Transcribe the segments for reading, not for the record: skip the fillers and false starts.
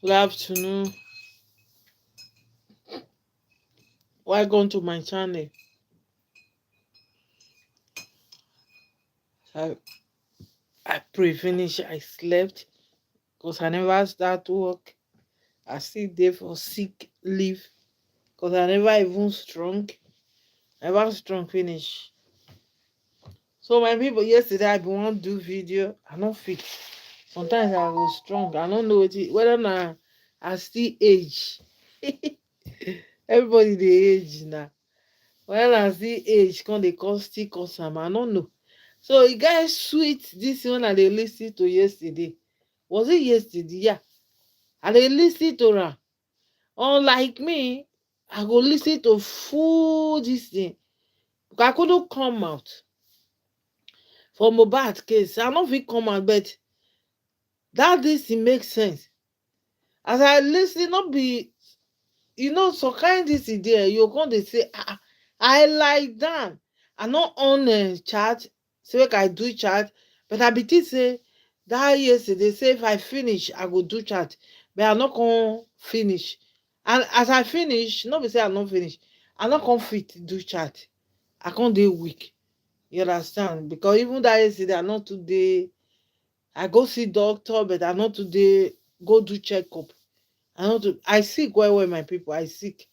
Good afternoon. Welcome to my channel. I, I pray finish. I slept because I never start work. I still there for sick leave because I never even strong. Never strong finish. So my people, yesterday I been want do video. I not fit. Sometimes I go strong. I don't know whether I still age. Everybody dey age now. When I see age come dey still cause am, I no know. So e get sweet this one I dey lis ten to yesterday. Was it yesterday? Yeah. I dey lis ten to am. Unlike me, I go lis ten to full this thing. Because I couldn't come out for Mohbad case. I no fit come out, but that this thing make sense. As I lis ten, no be some kind this thing there, you come dey say, I lie down. I no on chat, say make I do chat, but I be think say that yesterday say if I finish, I go do chat, but I no come finish. And as I finish, no be say I no finish, I no come fit do chat. I come dey weak. You understand? Because even that yesterday, I no too dey. I go see doctor, but I no too dey go do checkup. I sick well, my people. I sick.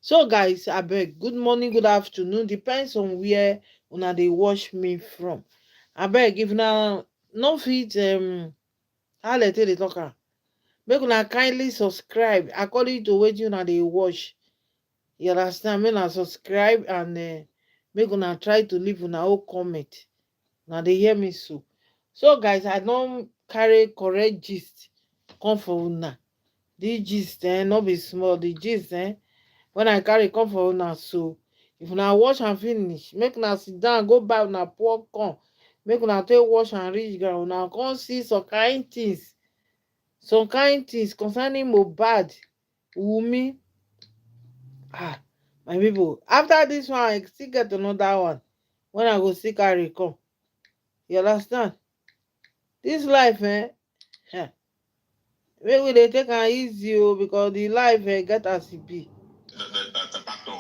So guys, abeg, good morning, good afternoon. Depends on where una dey watch me from. Abeg, if una no fit how dem take dey talk am, make una kindly subscribe according to wetin una dey watch. You understand? Make una subscribe and make una try to leave una own comment. Una dey hear me so. So guys, I don carry correct gist come for una. This gist no be small. The gist when I carry come for una so, if una watch am finish, make una sit down go buy una popcorn, make una take watch am reach ground, una come see some kind things concerning Mohbad, Wunmi. My people, after this one I still get another one when I go still carry come. You understand? This life make we dey take am easy because the life get as e be. The factor.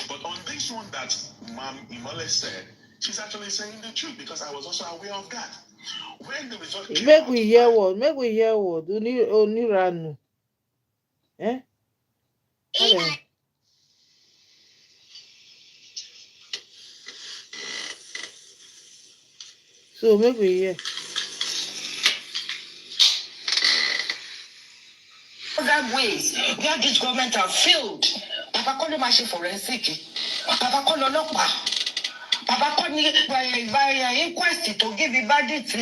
But on this one that Mom Imole said, she's actually saying the truth because I was also aware of that. When the result came Make out, we hear word. Onírànù. So make we hear. Other ways where this government have failed. Baba call them machine forensic. Baba call ọlọ́pàá. Baba call me by inquest to give the verdict.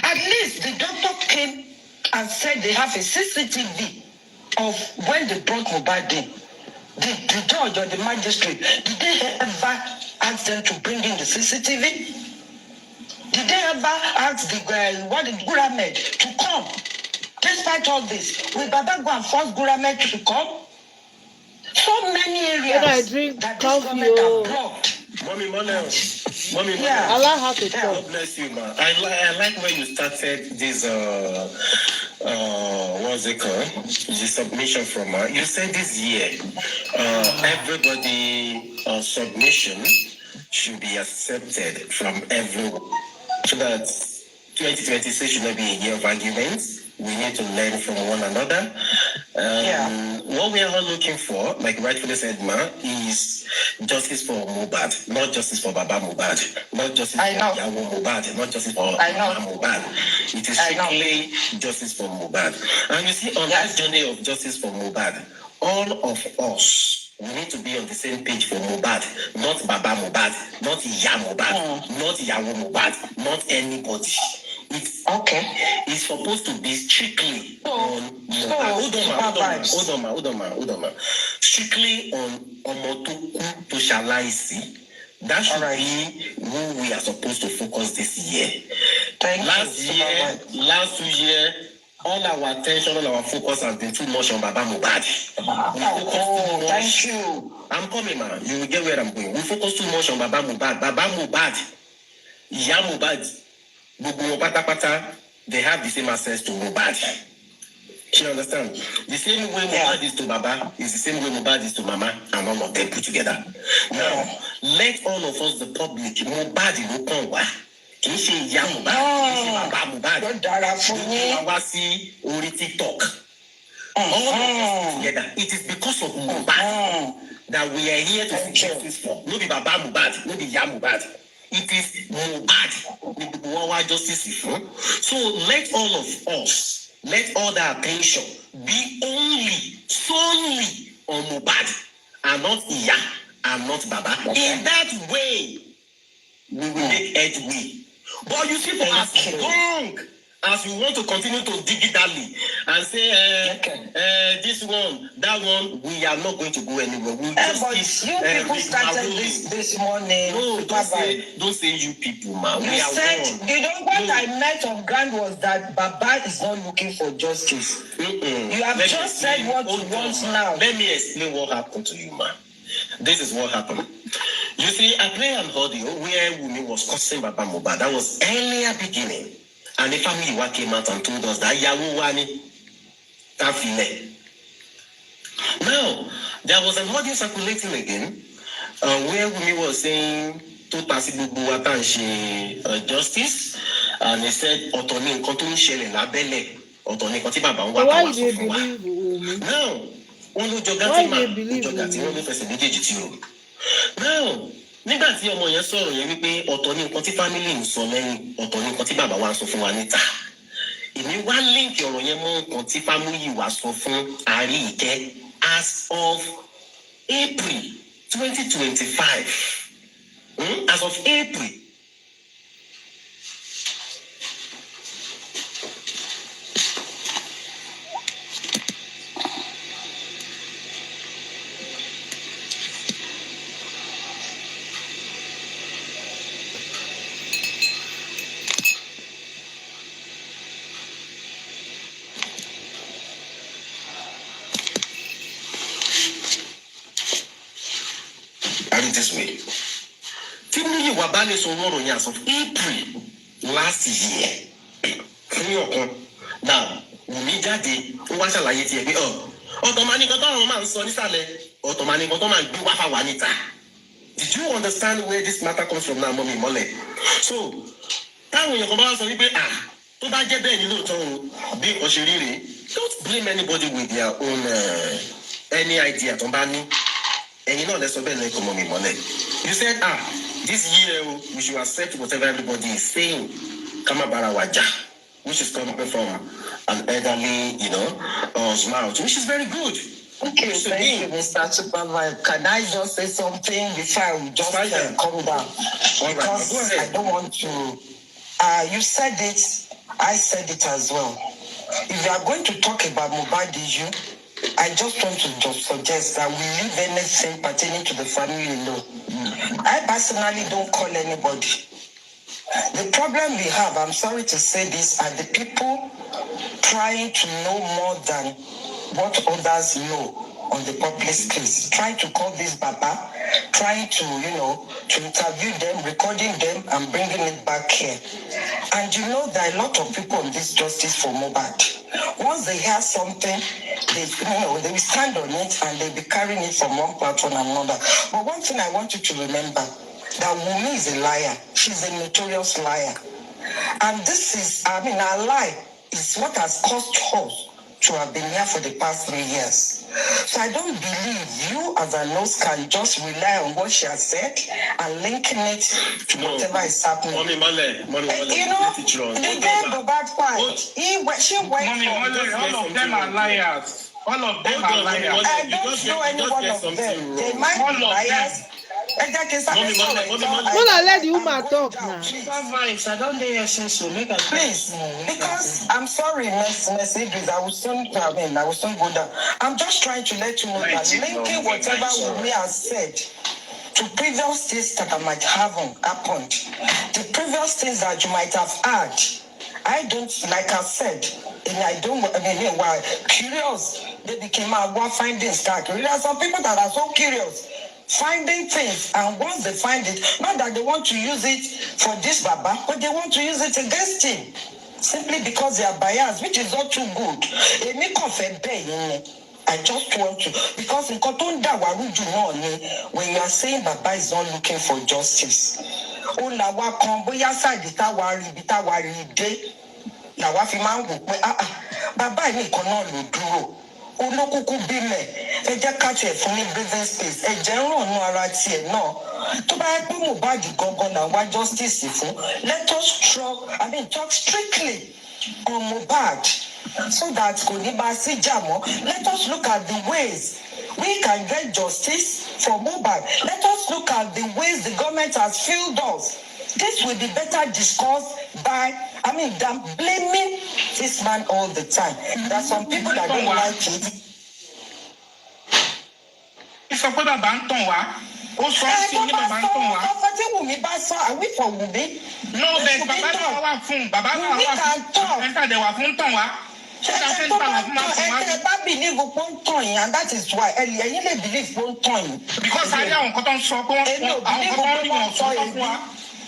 At least the doctor came and said they have a CCTV of when they brought Mohbad in. The judge or the magistrate, did they ever ask them to bring in the CCTV? Did they ever ask the Guramed to come? Despite all this, will Baba go and force Guramed to come? So many areas that this government have blocked. Mommy, yeah. Allah has to talk. God bless you, man. I like when you started this what's it called? The submission from you said this year, everybody submission should be accepted from everyone. So that 2026 should not be a year of arguments. We need to learn from one another. What we are all looking for, like rightfully said, Ma, is justice for Mohbad, not justice for Baba Mohbad, not justice for Yawo Mohbad, not justice for Mama Mohbad. It is strictly justice for Mohbad. And you see, on that journey of justice for Mohbad, all of us, we need to be on the same page for Mohbad, not Baba Mohbad, not Ya Mohbad, not Yawo Mohbad, not anybody. It's okay. It's supposed to be strictly on hold on. Strictly on Omotoku to Shalaisi. That should be who we are supposed to focus this year. Last 2 years, all our attention, all our focus has been too much on Baba Mohbad. Thank you. I'm coming, man. You will get where I'm going. We focus too much on Baba Mohbad. Baba Mohbad, Ya Mohbad, Bubu Patapata, they have the same access to Mohbad. You understand? The same way Mohbad is to Baba is the same way Mohbad is to Mama, and all of them put together. Now, let all of us, the public, Mohbad ló kàn wá. Kì í ṣe ìyá Mohbad, kì í ṣe bàbá Mohbad. Ló dára fún yín. Wá sí orí TikTok. All of us together. It is because of Mohbad that we are here to seek justice for. No be Baba Mohbad, no be Iya Mohbad. It is Mohbad. We want justice for. So let all of us. Let all the attention be solely on Mohbad, and not Iya, and not Baba. In that way, we will make headway. But you see, for as long as we want to continue to digitally and say, this one, that one, we are not going to go anywhere. We'll just but you people started this morning. No, don't say you people, man. You said, what I meant on ground was that Baba is not looking for justice. You have just said what you want now. Let me explain what happened to you, man. This is what happened. You see, I play an audio where Wunmi was cursing Baba Mohbad. That was earlier beginning. And the family came out and told us that Yawu Wani Tafile. Now, there was an audio circulating again where Wunmi was saying to Tasibubu Atanshi justice, and he said, Otoni Kontun Shele Labele, Otoni Kotiba. Why do you believe Wunmi? Now, why do you believe Wunmi? Now, nígbà tí ọmọ yẹn sọ̀rọ̀ yẹn wípé ọ̀tọ̀ ní nǹkan tí family ń sọ lẹ́yìn ọ̀tọ̀ ní nǹkan tí bàbá wa ń sọ fún wa níta èmi wá líǹkì ọ̀rọ̀ yẹn mọ́ nǹkan tí family wa sọ fún Àríkẹ́ as of April 2025 as of April. This way. Family were banning so long as of April last year. Now, Wunmi jáde, ó wá ṣàlàyé tiẹ̀ pé ọ̀tọ̀mání kan tọ́run máa ń sọ nísàlẹ̀, ọ̀tọ̀mání kan tó máa ń gbé wáfà wá níta. Did you understand where this matter comes from now, Mommy Mole? So, táwọn èèyàn kan bá wá sọ wípé tó bá jẹ́ bẹ́ẹ̀ ni lóòótọ́ o, bí nǹkan ṣe rí rèé, don't blame anybody with their own any idea tó bá ní. And you know that's what like Mommy Mole. You said, this year we should accept whatever everybody is saying. Kamabara Waja, which is coming from an elderly, mouth, which is very good. Okay, thank you, Mr. Supervisor. Can I just say something before I just come down? Because I don't want to. You said it, I said it as well. If you are going to talk about Mohbad issue, I just want to suggest that we leave anything pertaining to the family alone. I personally don't call anybody. The problem we have, I'm sorry to say this, are the people trying to know more than what others know on the public space, trying to call this Baba, trying to, to interview them, recording them, and bringing it back here. And there are a lot of people on this justice for Mohbad. Once they hear something, they will stand on it and they'll be carrying it from one platform to another. But one thing I want you to remember, that Wunmi is a liar. She's a notorious liar. And this is, our lie is what has caused us to have been here for the past 3 years. So I don't believe you as a nurse can just rely on what she has said and linking it to whatever is happening. Mommy Mole, the day the bad part, she went all of them are liars. All of them are liars. I don't know any one of them. They might be liars. Mona, let the woman talk now. I don't dare say so. Please, because I'm sorry, Miss Idris, I will soon go down. I'm just trying to let you know that linking whatever Wunmi has said to previous things that might have happened, the previous things that you might have had, I don't, like I said, and I don't, why curious, they became a finding start. There are some people that are so curious, finding things, and once they find it, not that they want to use it for this Baba, but they want to use it against him. simply because they are biased, which is not too good. Èmi kàn fẹ́ bẹ̀ yín ni. I just want to, because nǹkan tó ń dà wá rújù náà ni when you are saying Baba is not looking for justice. Ó làwa kan bóyá sáàdì táwa rí ibi táwa rí dé làwa fi máa ń wò pé bàbá yìí nìkan náà ló dúró. Olókùkù bílẹ̀ ẹ jẹ́ ká tiẹ̀ fún ní breathing space ẹ̀jẹ̀ ń ràn ní ara tiẹ̀ náà. Tó bá yẹ pé Mohbad gangan là wá justice fún, let us talk strictly on Mohbad. So that kò ní bá sí jà mọ́. Let us look at the ways we can get justice for Mohbad. Let us look at the ways the government has failed us. This will be better discussed than blaming this man all the time. There are some people that don't like it. Ìsọ pé bàbá ń tàn wá. Ó sọ sí ní bàbá ń tàn wá. Ọkọ tí Wunmi bá sọ, àwí for Wunmi. No, but bàbá náà wà fún. Bàbá náà wà fún. Ẹ̀ka dẹ̀ wà fún tàn wá. Ẹ bá believe pé ó ń tàn yín, and that is why ẹ̀yin lè believe pé ó ń tàn yín. Because ayé àwọn kan tó ń sọ pé àwọn kan tó ń rí wọn sọ fún wa.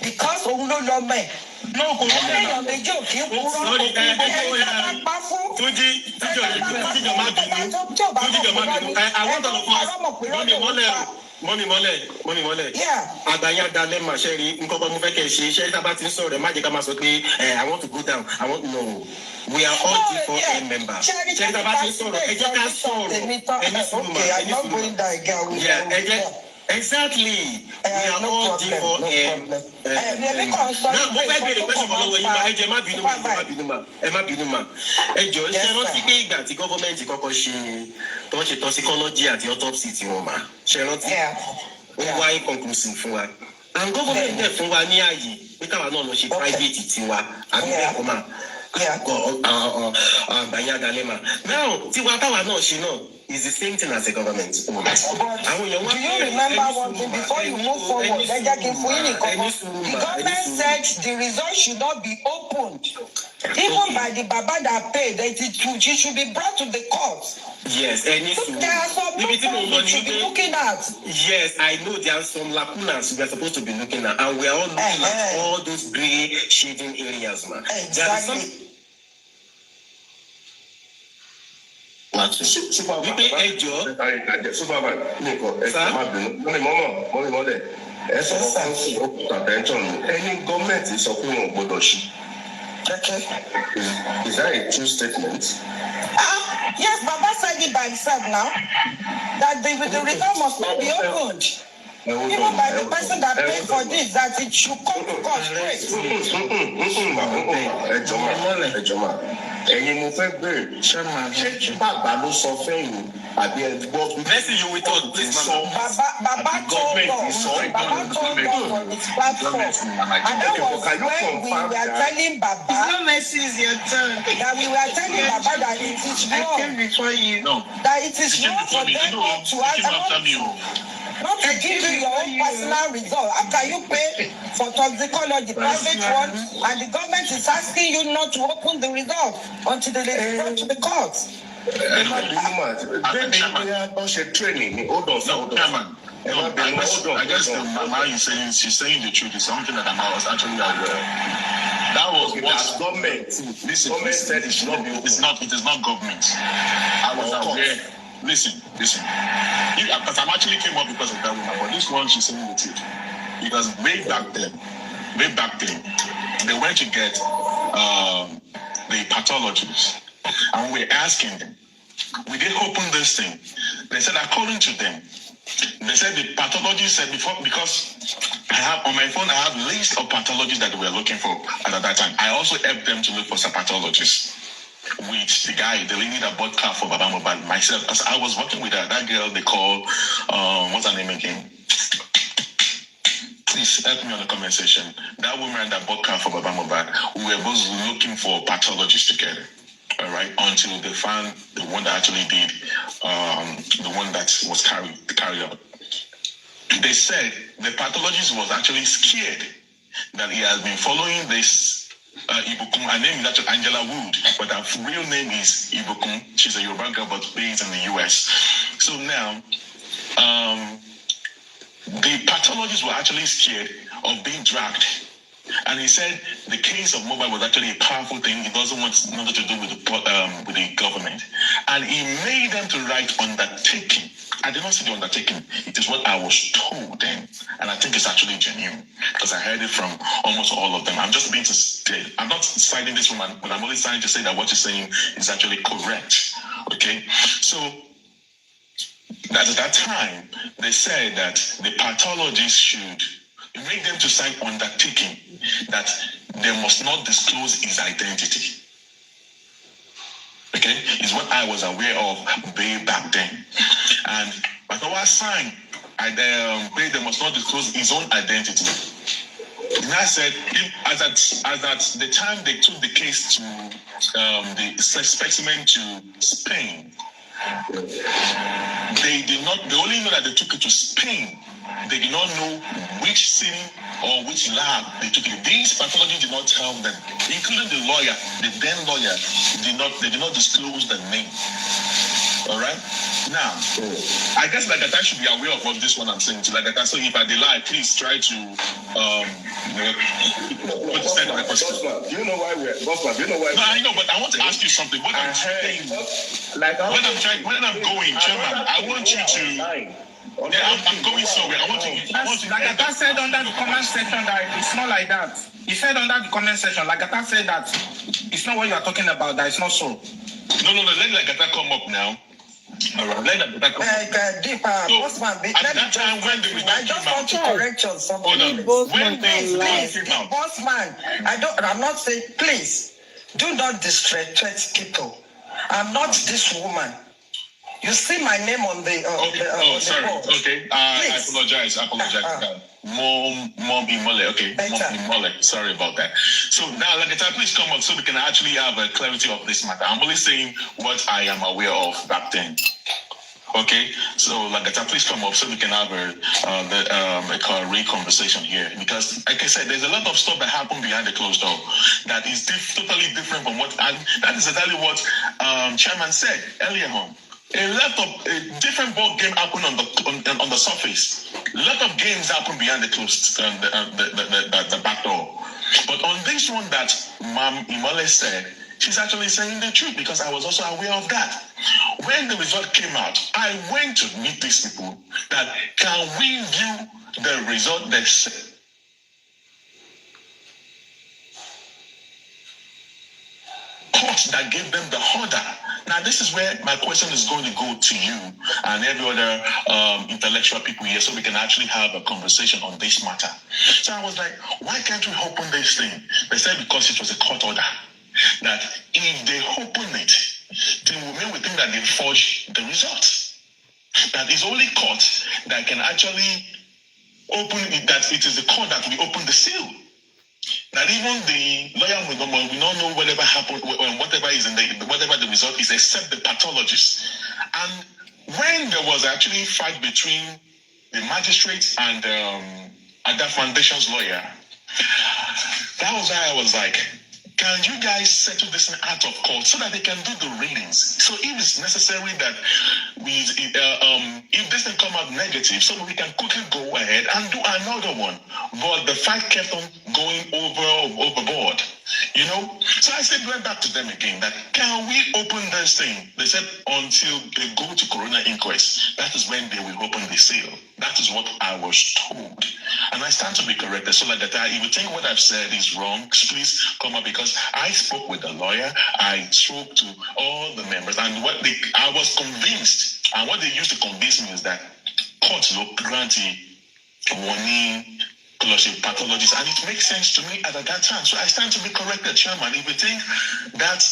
Because òun ló lọ mẹ́. No, kò ní èèyàn méjì ò kí ń kúrò òkú bóyá pa fún. Túnjí tíjọ má bínú. Àwọn tó lọ fún mọ́mí mọ́lẹ̀ àgbáyé adalẹ́ mà ṣe rí nǹkan kan mo fẹ́ kẹ́ ẹ ṣe iṣẹ́ tá a bá ti ń sọ̀rọ̀ ẹ má jẹ́ ká máa sọ pé I want to go down we are all D4M members ṣe tá a bá ti ń sọ̀rọ̀ ẹ jẹ́ ká sọ̀rọ̀ ẹni sùnmù exactly we are all D4M. Náà mo fẹ́ bèrè pẹ́sùn kan lọ́wọ́ yín ma ẹ jẹ́ ẹ má bínú ma ẹ jọ ṣe rántí pé ìgbà tí gọ́fọ́mẹ̀ntì kọ́kọ́ ṣe tó ń ṣe toxicology àti autopsy tí wọ́n máa ṣe rántí ó wá inconclusive fún wa and gọ́fọ́mẹ̀ntì dẹ̀ fún wa ní ààyè pé káwa náà lọ ṣe private tiwa àbí bẹ́ẹ̀ kọ́ máa àgbáyé adalẹ́ ma now tiwa táwa náà ṣe náà is the same thing as a government. Do you remember one thing before you move forward? The government said the results should not be opened. Even by the Baba that paid, that it should be brought to the court. Yes, there are some loopholes we should be looking at. Yes, I know there are some lacunas we are supposed to be looking at, and we are all looking at all those grey shading areas, man. Exactly. Wípé ẹjọ́. Superman nìkan ẹ̀sìn má bínú mọ́mí mọ́lẹ̀ ẹ sọ fún attention ẹni gọ́ọ̀mẹ̀ntì sọ pé wọn ò gbọdọ̀ ṣí. Is that a true statement? Yes, Baba said it by himself now that the result must not be opened. Even by the person that paid for this, that it should come to court straight. Ẹjọ́ máa ẹ̀yin mo fẹ́ bẹ̀rẹ̀ ṣé bàbá ló sọ fẹ́yìn àbí ẹgbọ́. Mercy, you will talk please mama. Baba told us on his platform, and that was when we were telling Baba. No, Mercy is your turn. That we were telling Baba that it is wrong. I came before you. No. That it is wrong for them not to ask. Not to give you your own personal result. After you pay for toxicology, private one, and the government is asking you not to open the result until they go to the court. I guess the mama is saying she's saying the truth is something that I was actually aware. That was what government. Listen, said it is not government. I was aware. Listen. Because I actually came up because of that woman, but this one she's saying the truth. Because way back then, they went to get the pathologists, and we're asking them, we did open this thing. They said according to them, they said the pathologist said before, because I have on my phone I have a list of pathologists that we were looking for at that time. I also helped them to look for some pathologists. With the guy, the lady that bought car for Baba Mohbad, myself, as I was working with her, that girl they call, what's her name again? Please help me on the comment section. That woman that bought car for Baba Mohbad, we were both looking for pathologists together. All right, until they found the one that actually did, the one that was carried out. They said the pathologist was actually scared that he has been following this. Ibukun, her name is actually Angela Wood, but her real name is Ibukun. She's a Yoruba girl, but based in the US. So now, the pathologists were actually scared of being dragged And he said the case of Mohbad was actually a powerful thing. He doesn't want nothing to do with the government. And he made them to write undertaking. I did not see the undertaking. It is what I was told then. And I think it's actually genuine because I heard it from almost all of them. I'm just being to say, I'm not citing this woman, but I'm only trying to say that what you're saying is actually correct. Okay? So at that time, they said that the pathologist should make them to sign undertaking that they must not disclose his identity. Okay, is what I was aware of way back then. And but I was signed, they must not disclose his own identity. And I said, as at the time they took the case to the specimen to Spain, they only know that they took it to Spain. They did not know which city or which lab they took it. These pathologists did not tell them, including the lawyer, the then lawyer, they did not disclose the name. All right? Now, I guess Lagata should be aware of what this one I'm saying to Lagata. So if I lie, please try to put the same question. Do you know why we're Bosman? Do you know why? No, I know, but I want to ask you something. When I'm saying, when I'm going, Chairman, I want you to. Yeah, I'm going somewhere. I want to. Lagata said under the comment section that it's not like that. He said under the comment section, Lagata said that it's not what you are talking about. That it's not so. No. Let Lagata come up now. All right, let Lagata come up. Bossman, At that time when the result I just want to correct you on something. When the result came out. Bossman, I'm not saying, please, do not disrespect people. I'm not this woman. You see my name on the sorry. board. Okay. I apologize. Mom Imole. Okay. Mom Imole. Sorry about that. So now, Lagata, please come up so we can actually have a clarity of this matter. I'm only saying what I am aware of back then. Okay. So Lagata, please come up so we can have a real conversation here. Because, like I said, there's a lot of stuff that happened behind the closed door that is totally different from what. And that is exactly what Chairman said earlier on. A different ball game happened on the surface. A lot of games happen behind the closed the back door. But on this one that Ma'am Imole said, she's actually saying the truth because I was also aware of that. When the result came out, I went to meet these people that can we view the result they said. Court that gave them the order. Now, this is where my question is going to go to you and every other intellectual people here so we can actually have a conversation on this matter. So I was like, why can't we open this thing? They said because it was a court order. That if they open it, then we think that they forged the results. That is only court that can actually open it, that it is the court that will open the seal. That even the lawyer will not know whatever happened, whatever is whatever the result is, except the pathologist. And when there was actually a fight between the magistrate and that foundation's lawyer, that was why I was like, can you guys settle this out of court so that they can do the readings? So if it's necessary that if this thing come out negative, so we can quickly go ahead and do another one. But the fight kept on going overboard, you know? So I said, went back to them again, that can we open this thing? They said until they go to coroner inquest, that is when they will open the seal. That is what I was told. And I stand to be corrected. So like that, if you think what I've said is wrong, please come up, because I spoke with the lawyer, I spoke to all the members, and I was convinced, and what they used to convince me is that courts will grant warning pathologist, and it makes sense to me at that time. So I stand to be corrected, Chairman. If you think that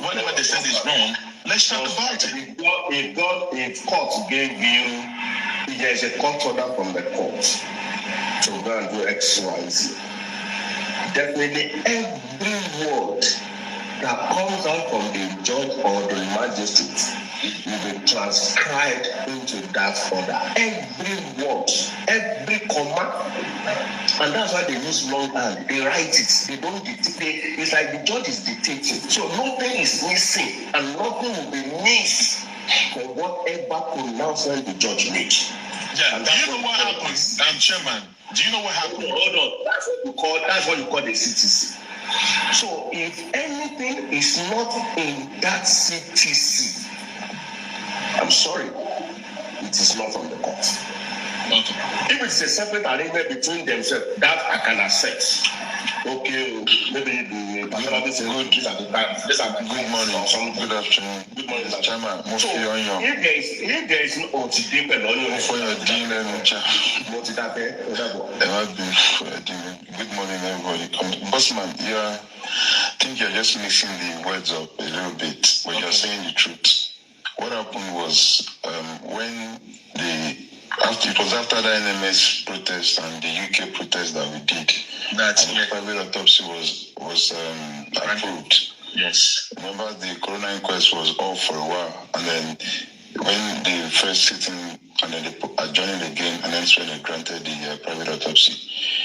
whatever they said is wrong, let's talk about it. If court gave you, there's a court order from the court to go and do X, Y, Z. Definitely every word that comes out from the judge or the magistrate will be transcribed into that order. Every word, every comma. And that's why they use long hand. They write it. They don't dictate. It's like the judge is dictating. So nothing is missing and nothing will be missed from whatever pronouncement the judge makes. Yeah, do you know what happens, Chairman? Do you know what happened? Hold on. That's what you call the CTC. So if anything is not in that CTC, I'm sorry, it is not from the court. Okay. If it's a separate arrangement between themselves, that I can accept. Okay, maybe the these are the times. These are the Good morning. Good afternoon. Good morning, Mr. Chairman. So if there is no for your dinner, good morning, everybody. Bossman, I think you're just mixing the words up a little bit, but you're saying the truth. What happened was when it was after the NMS protest and the UK protest that we did. The private autopsy was approved. Yes. Remember, the coroner inquest was off for a while, and then when the first sitting, and then they adjourned again, and then when they granted the private autopsy,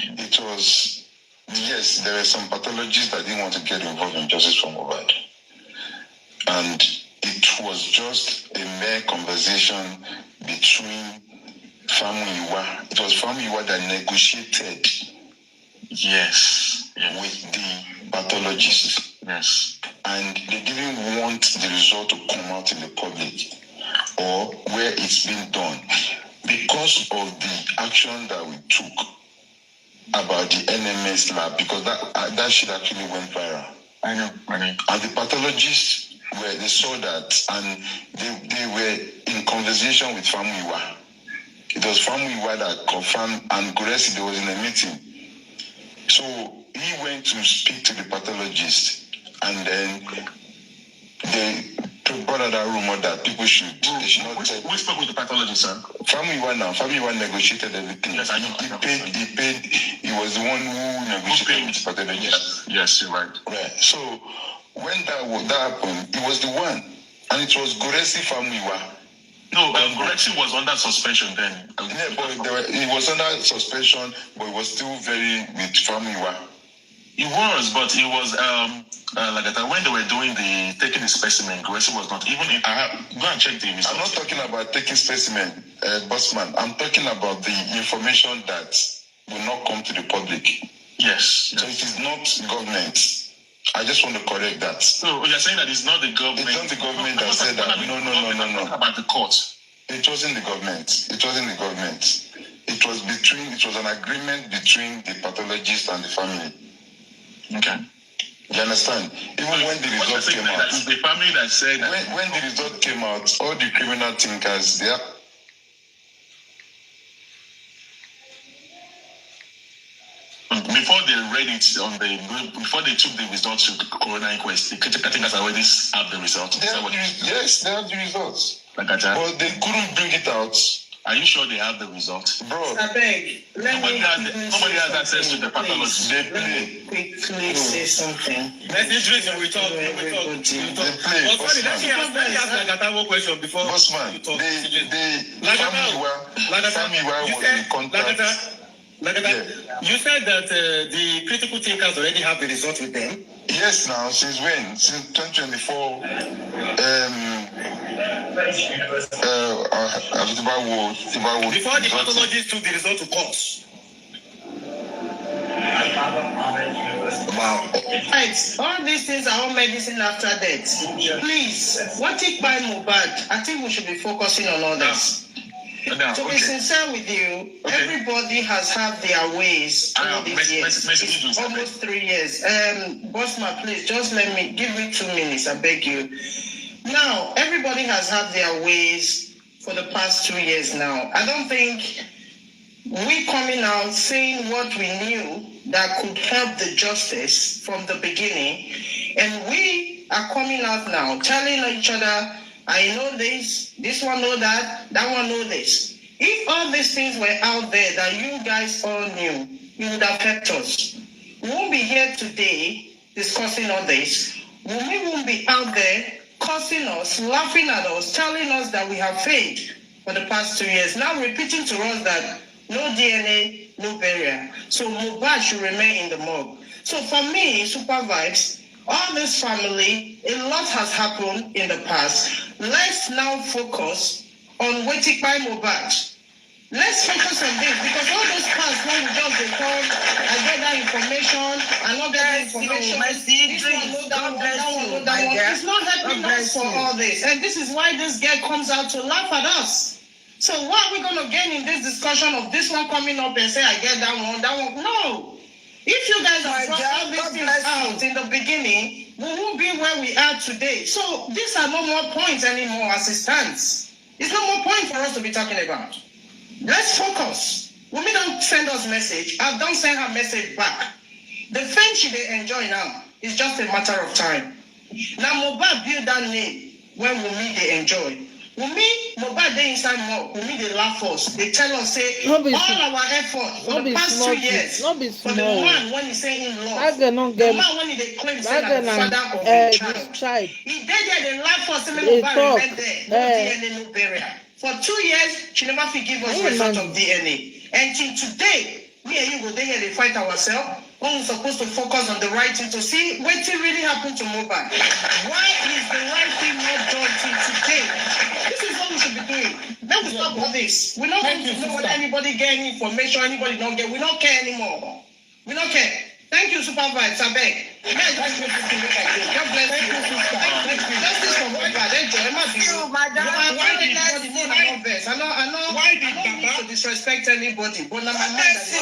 it was, yes, there were some pathologists that didn't want to get involved in justice for Mohbad, and it was just a mere conversation between Famuyiwa. It was Famuyiwa that negotiated. Yes. With the pathologists. Yes. And they didn't want the result to come out in the public or where it's been done because of the action that we took about the NMS lab, because that shit actually went viral. I know. And the pathologists they saw that, and they were in conversation with Famuyiwa. It was Famuyiwa that confirmed, and Guresi, there was in a meeting. So he went to speak to the pathologist, and then they brought out that rumor that people should not take. We spoke with the pathologist, sir. Famuyiwa negotiated everything. Yes, I know. He paid. He was the one who negotiated with the pathologist. Yes, you're right. Right. So when that happened, it was the one, and it was Guresi Famuyiwa. No, Guresi was under suspension then. Yeah, but he was under suspension, but he was still very with Famuyiwa. He was, but he was like that when they were taking the specimen. Guresi was not even. Go and check the results. I'm not talking about taking specimen, Bossman. I'm talking about the information that will not come to the public. Yes. So it is not government. I just want to correct that. So you're saying that it's not the government? It's not the government that said that. No. About the court? It wasn't the government. It was an agreement between the pathologist and the family. Okay. You understand? Even when the result came out. It's the family that said that. When the result came out, all the criminal thinkers, they are. Before they read it before they took the results to the coroner inquest, the critical thinkers already have the results. Yes, they have the results. Like that. But they couldn't bring it out. Are you sure they have the results? Bro, nobody has access to the pathology. They play. Quickly say something. Let's reason we talk. They play. One question before. Bossman, Famuyiwa was in contact. You said that the critical thinkers already have the result with them. Yes, now since when? Since 2024. Before the pathologists took the result to court. Wow. Right. All these things are all medicine after death. Please, what take by Mohbad? I think we should be focusing on all this. To be sincere with you, everybody has had their ways all these years. Almost 3 years. Bossman, please, just give me 2 minutes, I beg you. Now, everybody has had their ways for the past 2 years now. I don't think we coming out saying what we knew that could help the justice from the beginning, and we are coming out now telling each other, I know this one know that one know this. If all these things were out there that you guys all knew, it would have helped us. We won't be here today discussing all this. We won't be out there cursing us, laughing at us, telling us that we have failed for the past 2 years. Now repeating to us that no DNA, no burial. So Mohbad should remain in the morgue. So for me, Super Vibes, all this family, a lot has happened in the past. Let's now focus on waiting by Mohbad. Let's focus on this because all those parts when we just dey come, I get that information, I not get that information. This one know that one, that one know that one. It's not helping us for all this, and this is why this girl comes out to laugh at us. So what are we gonna gain in this discussion of this one coming up and say I get that one, that one? No. If you guys are brought all these things out in the beginning, we won't be where we are today. So these are no more points anymore as it stands. It's no more point for us to be talking about. Let's focus. Wunmi don't send us message. I don't send her message back. The fame she dey enjoy now is just a matter of time. Now Mohbad build that name when Wunmi dey enjoy. Mohbad dey inside more. Wunmi dey laugh us. They tell us say all our effort for the past 2 years. For the man when he say in love. The man when he dey claim say na the father of the child. He dey there dey laugh us say Mohbad remain there. No DNA, no burial. For 2 years, she never fit give us result of DNA. Until today, me and you go there here, they fight ourselves. When we're supposed to focus on the right thing to see what really happened to Mohbad. Why is the right thing not done till today? This is what we should be doing. Let me stop all this. We don't want to know what anybody get any information, anybody don't get. We don't care anymore. We don't care. Thank you, Supervisor. Abeg. God bless you. Justice for Mohbad. Thank you, madam. Why did I don't need to disrespect anybody, but now my mind is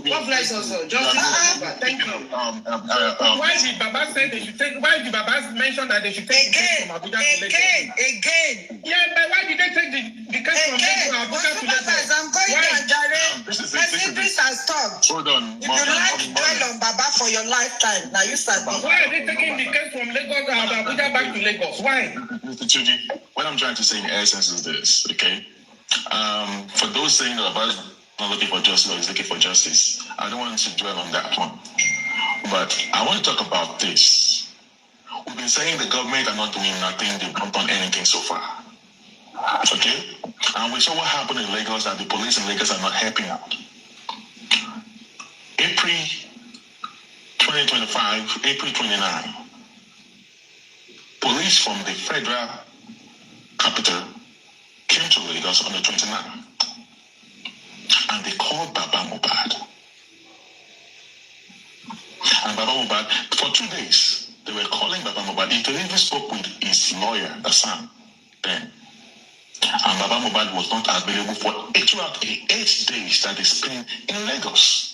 God bless us all. Justice for Mohbad. Thank you. Why did Baba say they should take? Why did Baba mention that they should take the case from Abuja to Lagos? Again. Yeah, but why did they take the case from Abuja to Lagos? I'm going to Jare. My siblings are stopped. Hold on. If you like to dwell on Baba for your lifetime, now you start. Why are they taking the case from Lagos to Abuja back to Lagos? Why? Mr. Chuji, what I'm trying to say in essence is this, okay? For those saying that Baba is not looking for justice or is looking for justice, I don't want to dwell on that one. But I want to talk about this. We've been saying the government are not doing nothing, they've not done anything so far. Okay? And we saw what happened in Lagos, that the police in Lagos are not helping out. April 2025, April 29, police from the federal capital came to Lagos on the 29th, and they called Baba Mohbad. And Baba Mohbad, for 2 days, they were calling Baba Mohbad. He even spoke with his lawyer, the son, then. And Baba Mohbad was not available for 8 days that they spent in Lagos.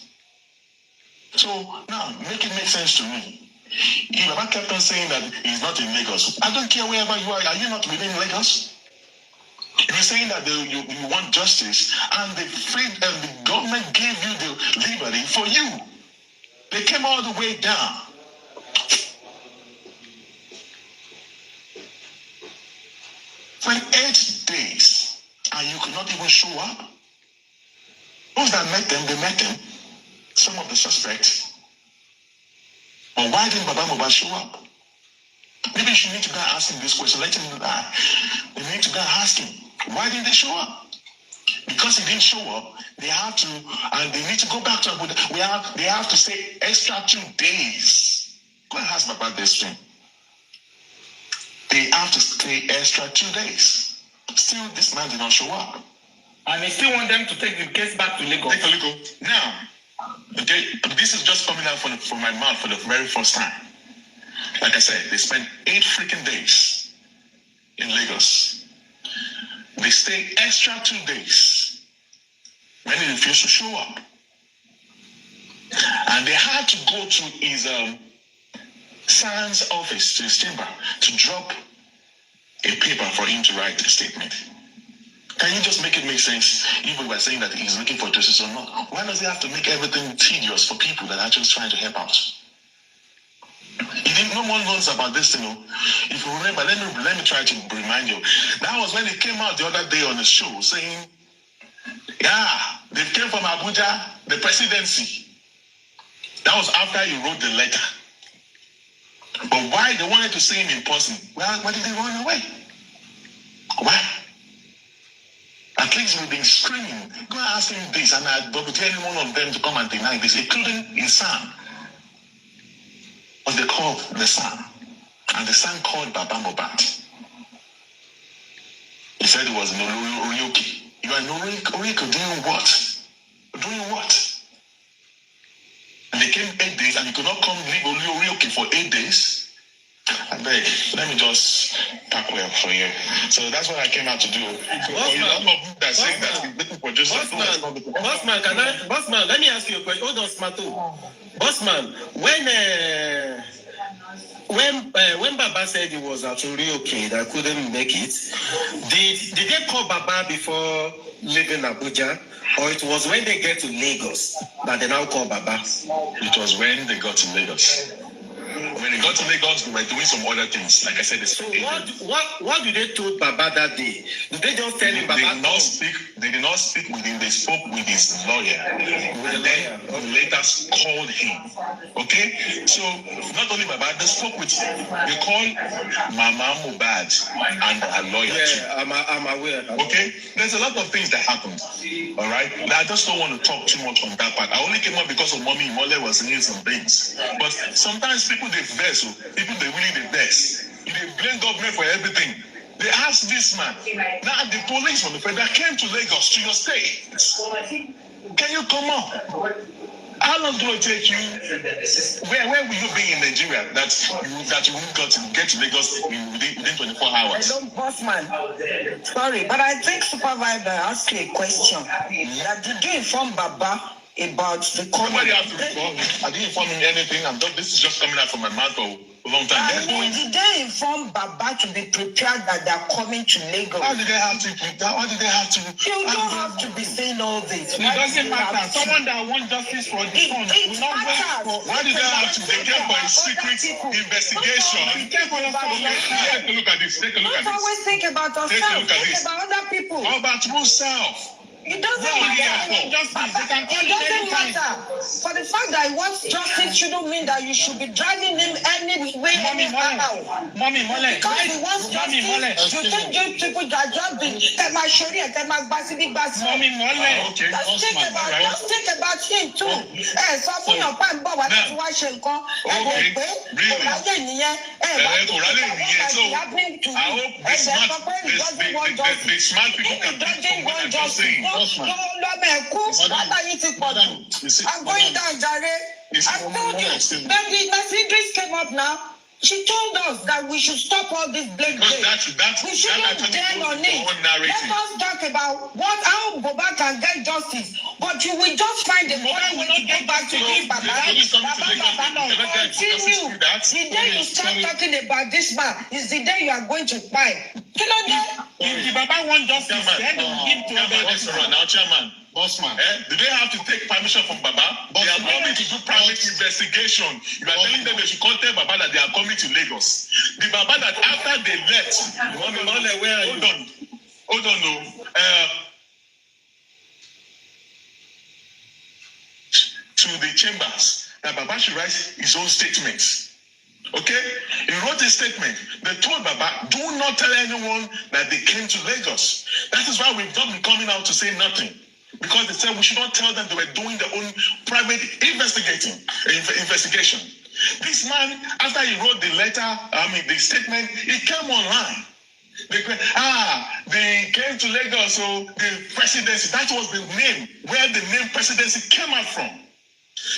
So now, make it make sense to me. If Baba kept on saying that he's not in Lagos, I don't care wherever you are you not within Lagos? You're saying that you want justice, and the government gave you the liberty for you. They came all the way down. For 8 days, and you could not even show up. Those that met them, they met them. Some of the suspects. But why didn't Baba Mohbad show up? Maybe you need to go and ask him this question. Let him know that. You need to go and ask him. Why didn't they show up? Because he didn't show up, they have to, and they need to go back to Abuja. They have to stay extra 2 days. Go and ask Baba this thing. They have to stay extra 2 days. Still, this man did not show up. And they still want them to take the case back to Lagos. Take a look. Now, okay, this is just coming out from my mouth for the very first time. Like I said, they spent 8 freaking days in Lagos. They stay extra 2 days. Many refused to show up. And they had to go to his son's office, to his chamber, to drop a paper for him to write a statement. Can you just make it make sense, even by saying that he's looking for justice or not? Why does he have to make everything tedious for people that are just trying to help out? No one knows about this thing. If you remember, let me try to remind you. That was when he came out the other day on the show saying, yeah, they came from Abuja, the presidency. That was after he wrote the letter. But why they wanted to see him in person? Well, why did they run away? Why? At least we've been screaming. Go and ask him this, and I don't tell any one of them to come and deny this, including his son. But they called the son, and the son called Baba Mohbad. He said he was in Orioke. You are in Oriko doing what? Doing what? And they came 8 days, and you could not come live Oriko for 8 days. I beg, let me just pack well for you. So that's what I came out to do. Bossman, let me ask you a question. Hold on, Smarto. Bossman, when Baba said he was actually okay, that couldn't make it, did they call Baba before leaving Abuja? Or it was when they get to Lagos that they now call Baba? It was when they got to Lagos. When they got to Lagos, they were doing some other things. Like I said, so what did they told Baba that day? Did they just tell him Baba? They did not speak with him. They spoke with his lawyer. And then later called him. Okay? So not only Baba, they spoke with him. They called Mama Mohbad and her lawyer. Yeah, I'm aware. Okay? There's a lot of things that happened. All right? I just don't want to talk too much on that part. I only came up because of Mommy Mole was saying some things. But sometimes people they vex, people they really they vex. You they blame government for everything. They asked this man. Now the police from the federal came to Lagos to your state. Can you come up? How long will it take you? Where will you be in Nigeria that you won't get to Lagos within 24 hours? Hello, Bossman. Sorry, but I think Supervisor asked you a question. That did you inform Baba about the Nobody has to inform me. I didn't inform him anything. This is just coming out from my mouth for a long time. Did they inform Baba to be prepared that they are coming to Lagos? How did they have to prepare? Why did they have to? You don't have to be saying all this. It doesn't matter. Someone that wants justice for the son will not wait for. Why did they have to? They came for a secret investigation. Take a look at this. Take a look at this. Always think about ourselves. Think about other people. How about yourself? It doesn't matter. It doesn't matter. For the fact that he wants justice shouldn't mean that you should be driving him anyway, anyhow. Mommy, because he wants justice, you think you people that just be my sharia, my basic. Mommy, okay. Just think about him too. So when your pan bow, what you watch him come? Okay, really? I hope the smart people can think from what I'm saying. I'm going down, Jare. I told you. Then the Mercedes came up now. She told us that we should stop all this blame. We shouldn't dwell on it. Let us talk about how Baba can get justice. But you will just find a way to get back to this Baba. Continue. The day you start talking about this man is the day you are going to fight. You know that? If the Baba wants justice, then they will give to now, Chairman. Bossman. Do they have to take permission from Baba? They are coming to do private investigation. You are telling them they should contact Baba that they are coming to Lagos. The Baba that after they left, hold on, to the chambers, that Baba should write his own statements. Okay? He wrote a statement. They told Baba, do not tell anyone that they came to Lagos. That is why we've not been coming out to say nothing. Because they said we should not tell them they were doing their own private investigation. This man, after he wrote the statement, he came online. They came to Lagos, so the presidency, that was the name, where the name presidency came out from.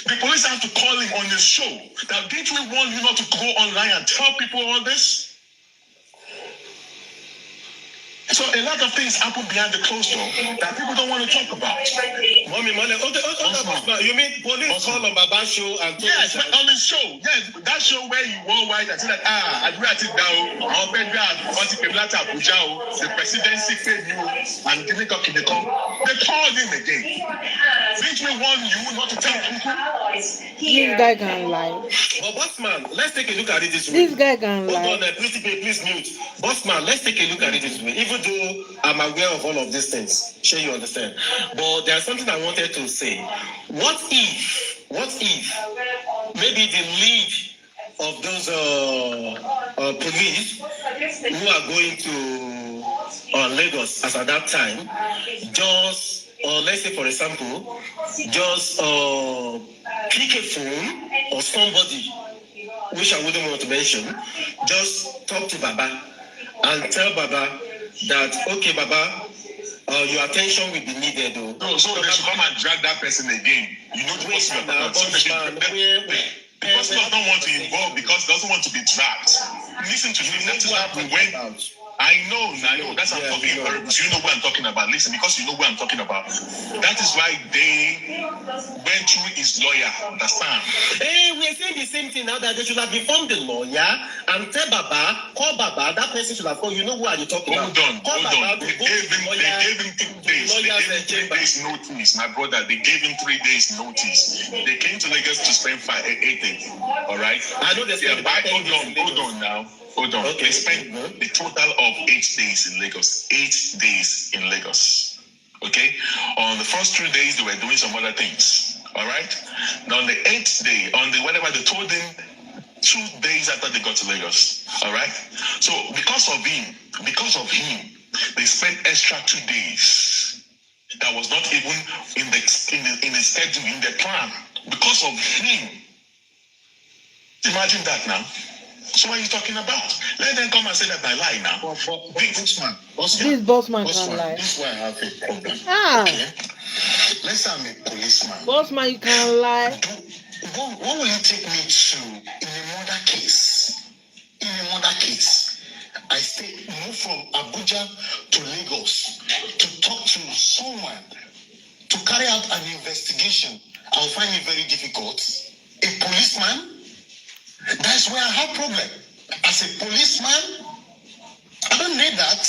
The police have to call him on his show. Now, didn't we want you not to go online and tell people all this? So a lot of things happen behind the closed door that people don't want to talk about. Mommy, you mean police call on Baba's show and yes, on his show. Yes, that show where he wore white and said that I do it now. Our the presidency paid you and didn't come in the call. They called him again. Didn't we want you not to tell people? This guy can lie. But Bossman, let's take a look at it this way. This guy can lie. Hold on, please mute. Bossman, let's take a look at it this way. Even though I'm aware of all of these things, sure you understand. But there's something I wanted to say. What if maybe the lead of those police who are going to Lagos as at that time, just, let's say for example, just pick a phone or somebody, which I wouldn't want to mention, just talk to Baba and tell Baba that, okay, Baba, Your attention will be needed, though. No, so they should come and drag that person again. You know the person you're talking about. So they should, the person does not want to involve because doesn't want to be dragged. Listen to me. That is what we went. I know. That's what I'm talking about. Do you know what I'm talking about? Listen, because you know what I'm talking about. That is why they went through his lawyer. Understand? Hey, we're saying the same thing now that they should have informed the lawyer and tell Baba, call Baba. That person should have called. You know who are you talking about? Hold on. They gave him 3 days. They gave him 3 days notice. My brother, they gave him 3 days notice. They came to Lagos to spend 8 days. All right? I know they spent Hold on now. Hold on. Okay. They spent a total of 8 days in Lagos. 8 days in Lagos. Okay? On the first 3 days, they were doing some other things. All right? Now, on the 8th day, whenever they told him 2 days after they got to Lagos. All right? So, because of him, they spent extra 2 days. That was not even in the schedule, in the plan. Because of him. Imagine that now. So what are you talking about? Let them come and say that I lie now. This bossman can lie. This is why I have a problem. Okay. Let's say I'm a policeman. Bossman, you can lie. What will you take me to in a murder case? I move from Abuja to Lagos to talk to someone to carry out an investigation. I'll find it very difficult. A policeman? That's where I have problem. As a policeman, I don't need that.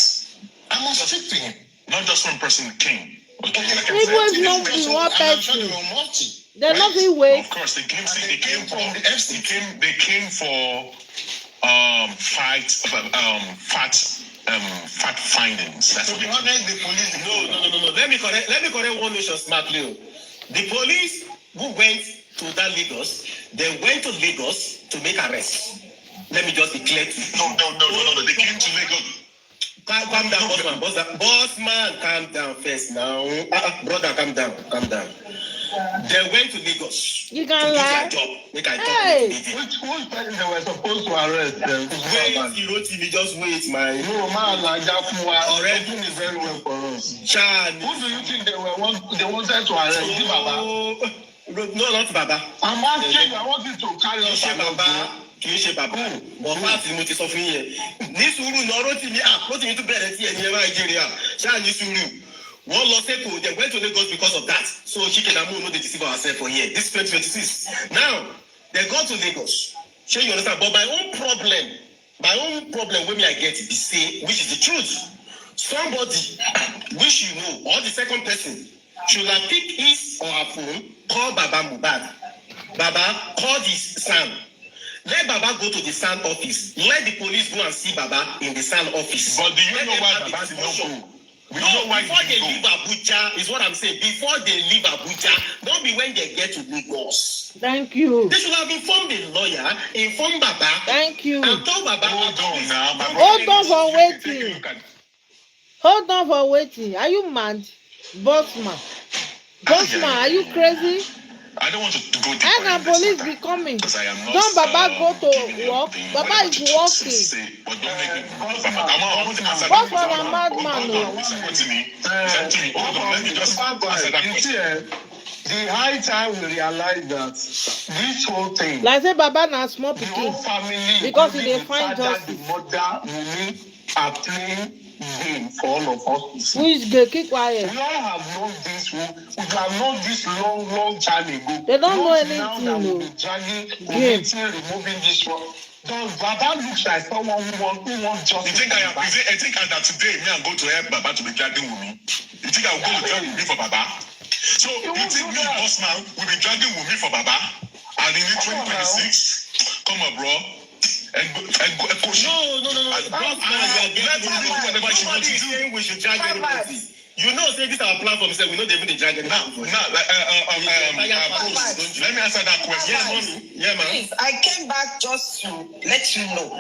I must speak to him. Not just one person came. Okay. It was not in one person. They're not in way. Of course, they came for fact findings. That's what they came. The police. No. Let me correct one nation smartly. The police who went to that Lagos, they went to Lagos to make arrests. Let me just be clear to you. No. They came to Lagos. Calm down, bossman, calm down first now. Brother, calm down. They went to Lagos. You can lie. Hey. Which person they were supposed to arrest? Wait, just wait, man. No, man, like that. Already is very well for us. Chan. Who do you think they wanted to arrest? Baba? No, not Baba. I'm asking. I want you to carry on. Baba. Kì í ṣe bàbá bọ̀ fáàtì mo ti sọ fún yẹn ní sùúrù náà Rótìmí tó bẹ̀rẹ̀ sí ẹni ẹ̀rọ Nàìjíríà ṣáà ní sùúrù wọ́n lọ sẹ́kọ̀ọ́ they went to Lagos because of that so Chikelamu no dey deceive ourselves for here this 2026 now they go to Lagos shey you understand but my own problem wey me I get be say which is the truth somebody which you know or the second person should have pick his or her phone call Baba Mohbad Baba call this son. Let Baba go to the SAN office. Let the police go and see Baba in the SAN office. But do you know why Baba did not go? Before they leave Abuja, is what I'm saying. Before they leave Abuja, don't be when they get to Lagos. Thank you. They should have informed the lawyer, informed Baba. Thank you. And told Baba. Hold on for waiting. Are you mad? Bossman, are you crazy? I don't want to go deeper. And the police be coming. Don't Baba go to work. Baba is working. What's for a madman? The high time we realize that this whole thing. Like say Baba na small pikin. Because he dey find justice. The mother, Wunmi, are playing game for all of us. Who is gay? Keep quiet. We all have known this. We have known this long time ago. They don't know anything. Now that we're dragging, removing this one. Does Baba looks like someone who wants justice? I think that today me I'm going to help Baba to be dragging Wunmi. You think I'm going to drag Wunmi for Baba? So you think me boss man will be dragging Wunmi for Baba? And in 2026, come on, bro. No. We should drag anybody. You know, say this our platform. Say we know they even drag anybody. Let me answer that question. Yeah, mommy. Yeah, man. Please, I came back just to let you know.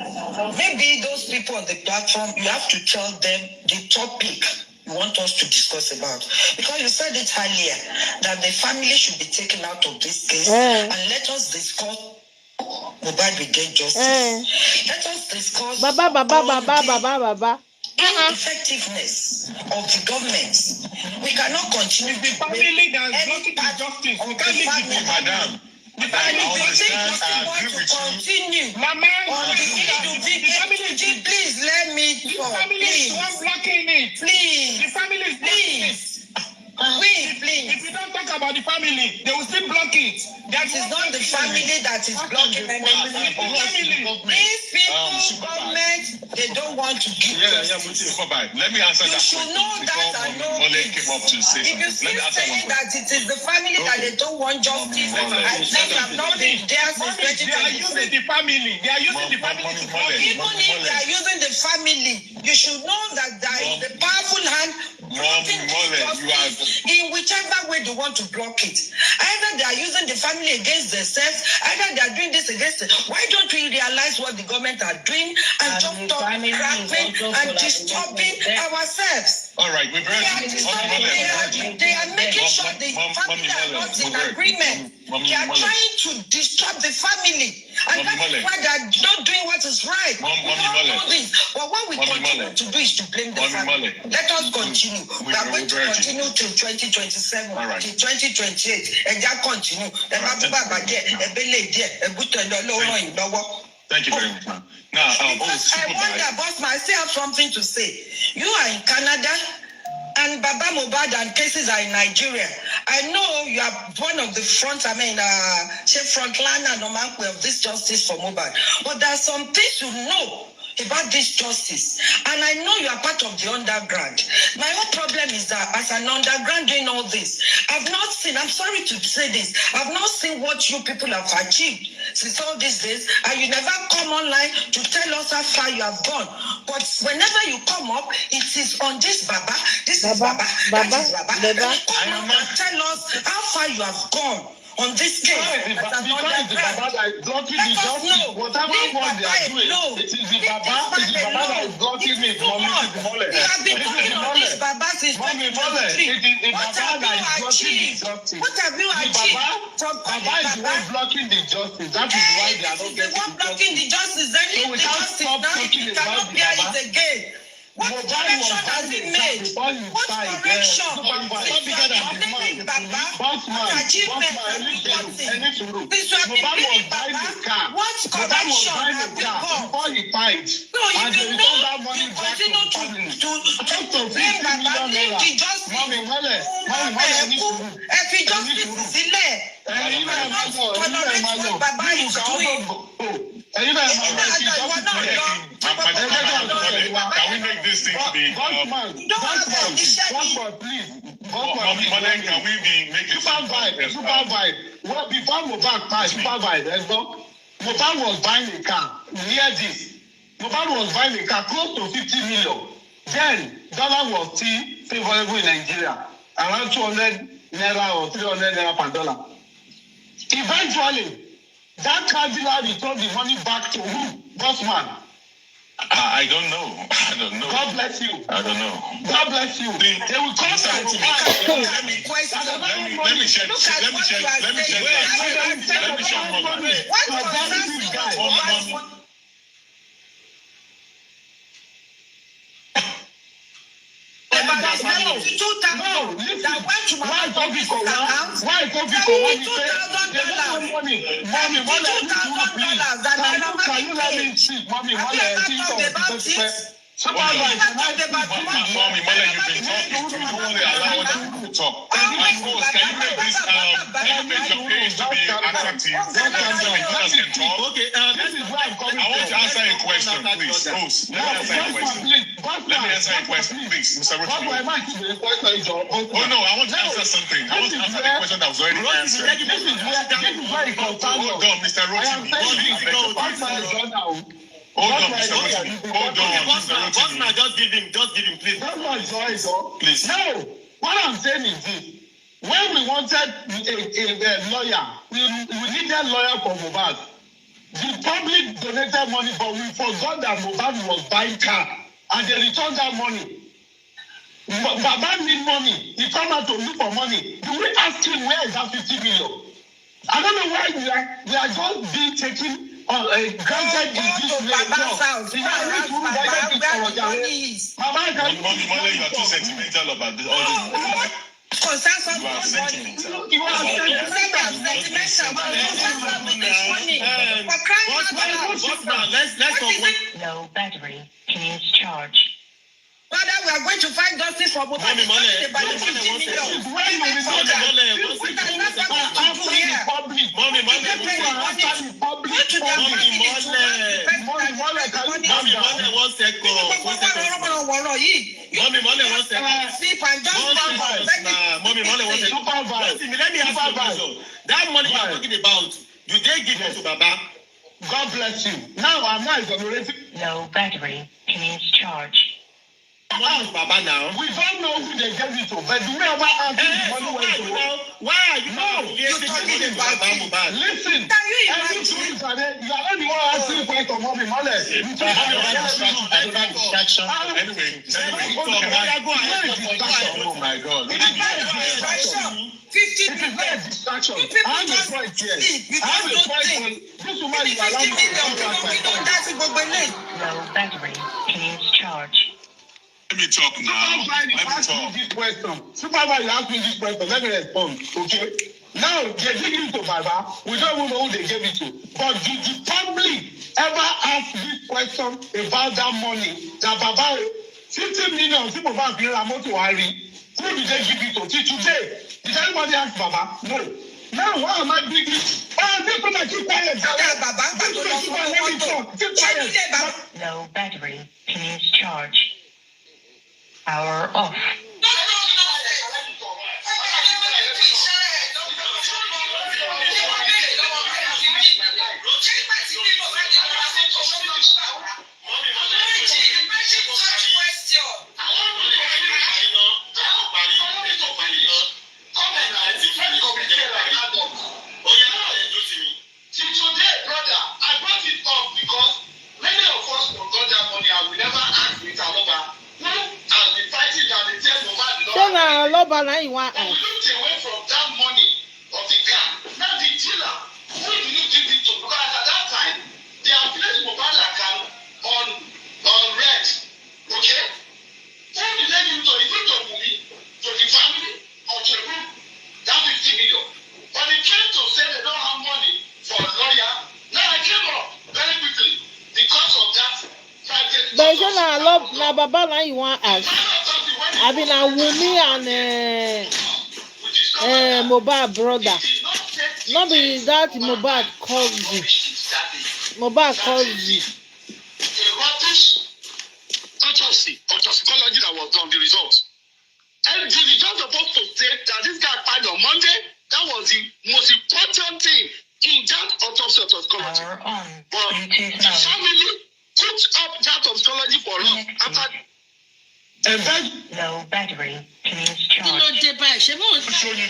Maybe those people on the platform, you have to tell them the topic you want us to discuss about. Because you said it earlier that the family should be taken out of this case and let us discuss. Mohbad will get justice. Let us discuss. Baba. ineffectiveness of the government. We cannot continue. The family that is blocking the justice. Of that family, Madam. the family want to continue. Mama, please let me talk. The family is one blocking it. Please. The family is blocking it. Please. If you don't talk about the family, they will still block it. That is not the family that is blocking anything. These people, government, they don't want to give justice. Let me answer You that. should know that and know Mole came up to say if you something. still saying that it is the family that they don't want justice, I think you have not been there since They are using 2023. the family. They are using the family to block it. Even if they are using the family, you should know that there is a powerful hand blocking justice in whichever way they want to block it. Either they are using the family against themselves, either they are doing this against it. Why don't we realize what the government are doing and just stop crapping and disturbing ourselves? All right, we've heard They are making sure the family are not in agreement. They are trying to disturb the family. And that is why they are not doing what is right. We don't know this. But what we continue to do is to blame the family. Let us continue. We are going to continue till 2027, till 2028. And that continue. Thank you very much, ma'am. Now, I wonder, boss man, I still have something to say. You are in Canada, and Baba Mohbad and cases are in Nigeria. I know you are one of the frontliner of this justice for Mohbad, but there are some things you know about this justice, and I know you are part of the underground. My whole problem is that as an underground doing all this, I've not seen, I'm sorry to say this, I've not seen what you people have achieved since all these days, and you never come online to tell us how far you have gone. But whenever you come up, it is on this Baba, this is Baba, that is Baba. And you come up and tell us how far you have gone on this case. Because the Baba that is blocking the justice, whatever one they are doing, it is the Baba that is blocking it. You have been talking on this Baba since 2023. What have you achieved? What have you achieved? Baba is the one blocking the justice. That is why they are not getting the blocking the justice. Then so we can't stop talking about the Baba. Again. What correction has been made? What correction? This was what correction have been done? Before he died, and they returned that money back to the family. To blame Baba, leave the justice. If he justice is delay, what Baba is doing. Can we make this thing to be? Can we be making supervise? Well, before Mohbad passed, supervise. Mohbad was buying a car. Near this, Mohbad was buying a car close to 50 million. Then dollar was still favorable in Nigeria, around 200 naira or 300 naira per dollar. Eventually, that car dealer returned the money back to who? Bossman. I don't know. I don't know. God bless you. I don't know. God bless you. They will come Let me check. Mommy, Mother, you've been talking. You don't want to allow other people to talk. Of course, can you make this, can you make your page to be attractive? Others can talk. Okay, this is where I'm coming I want to answer a question, please. Host, let me answer a question. Let me answer a question, please, Mr. Rotimi. Oh no, I want to answer something. I want to answer the question that was already answered. This is where it concerns. Hold on, Mr. Rotimi. Hold on, Mr. Rotimi. Hold on, Mr. Rotimi. Just give him, please. That's my choice, please. No, what I'm saying is this. When we wanted a lawyer, we needed a lawyer for Mohbad. The public donated money, but we forgot that Mohbad was buying car, and they returned that money. Baba need money. He come out to look for money. Do we ask him where is that 50 million? I don't know why we are just being taken granted in this Baba's house. Mama, Mommy, you are too sentimental about this. All this. You are sentimental. You are sentimental. Let's talk. Low battery. Please charge. Father, we are going to find justice for Mohbad. Mommy, Mole wants that money you are talking about. You did give it to Baba. God bless you. Now I'm not exonerating. Low battery. Please charge. Baba now. We don't know who they gave it to, but do we ever ask the money went to? Why are you talking about Mohbad? Listen, every two weeks are there. You are not the one asking for it on Mommy Mole. Oh my God. 50 It is not a distraction. You people I have a just point here. think, I have a you point just on think. this woman is allowed to Low battery. Please charge. Let me talk now. Supervisor asked me this question. Let me respond. Okay. Now they give it to Baba. We don't even know who they gave it to. But did the public ever ask this question about that money that Baba 50 million people have been to worry? Who did they give it to? Till today. Did anybody ask Baba? No. Now why am I big? This one keep quiet. Keep quiet. Low battery. Please charge. Power off. Loba na you want. We looked away from that money of the car. Now the dealer, who did you give it to? Because at that time, they have placed Mohbad account on red. Okay? Who did they give it to? Is it to Wunmi, to the family, or to the group? That 50 million. But they came to say they don't have money for a lawyer. Now I came up very quickly because of that. But you na Baba na you want ask. I mean, Wunmi and Mohbad brother. Not be that Mohbad calls you. Mohbad calls you. Toxicology that was done, the results. And the results supposed to say that this guy died on Monday. That was the most important thing in that autopsy toxicology. But the family put up that toxicology for us after. And then low battery. Please charge. They will show us.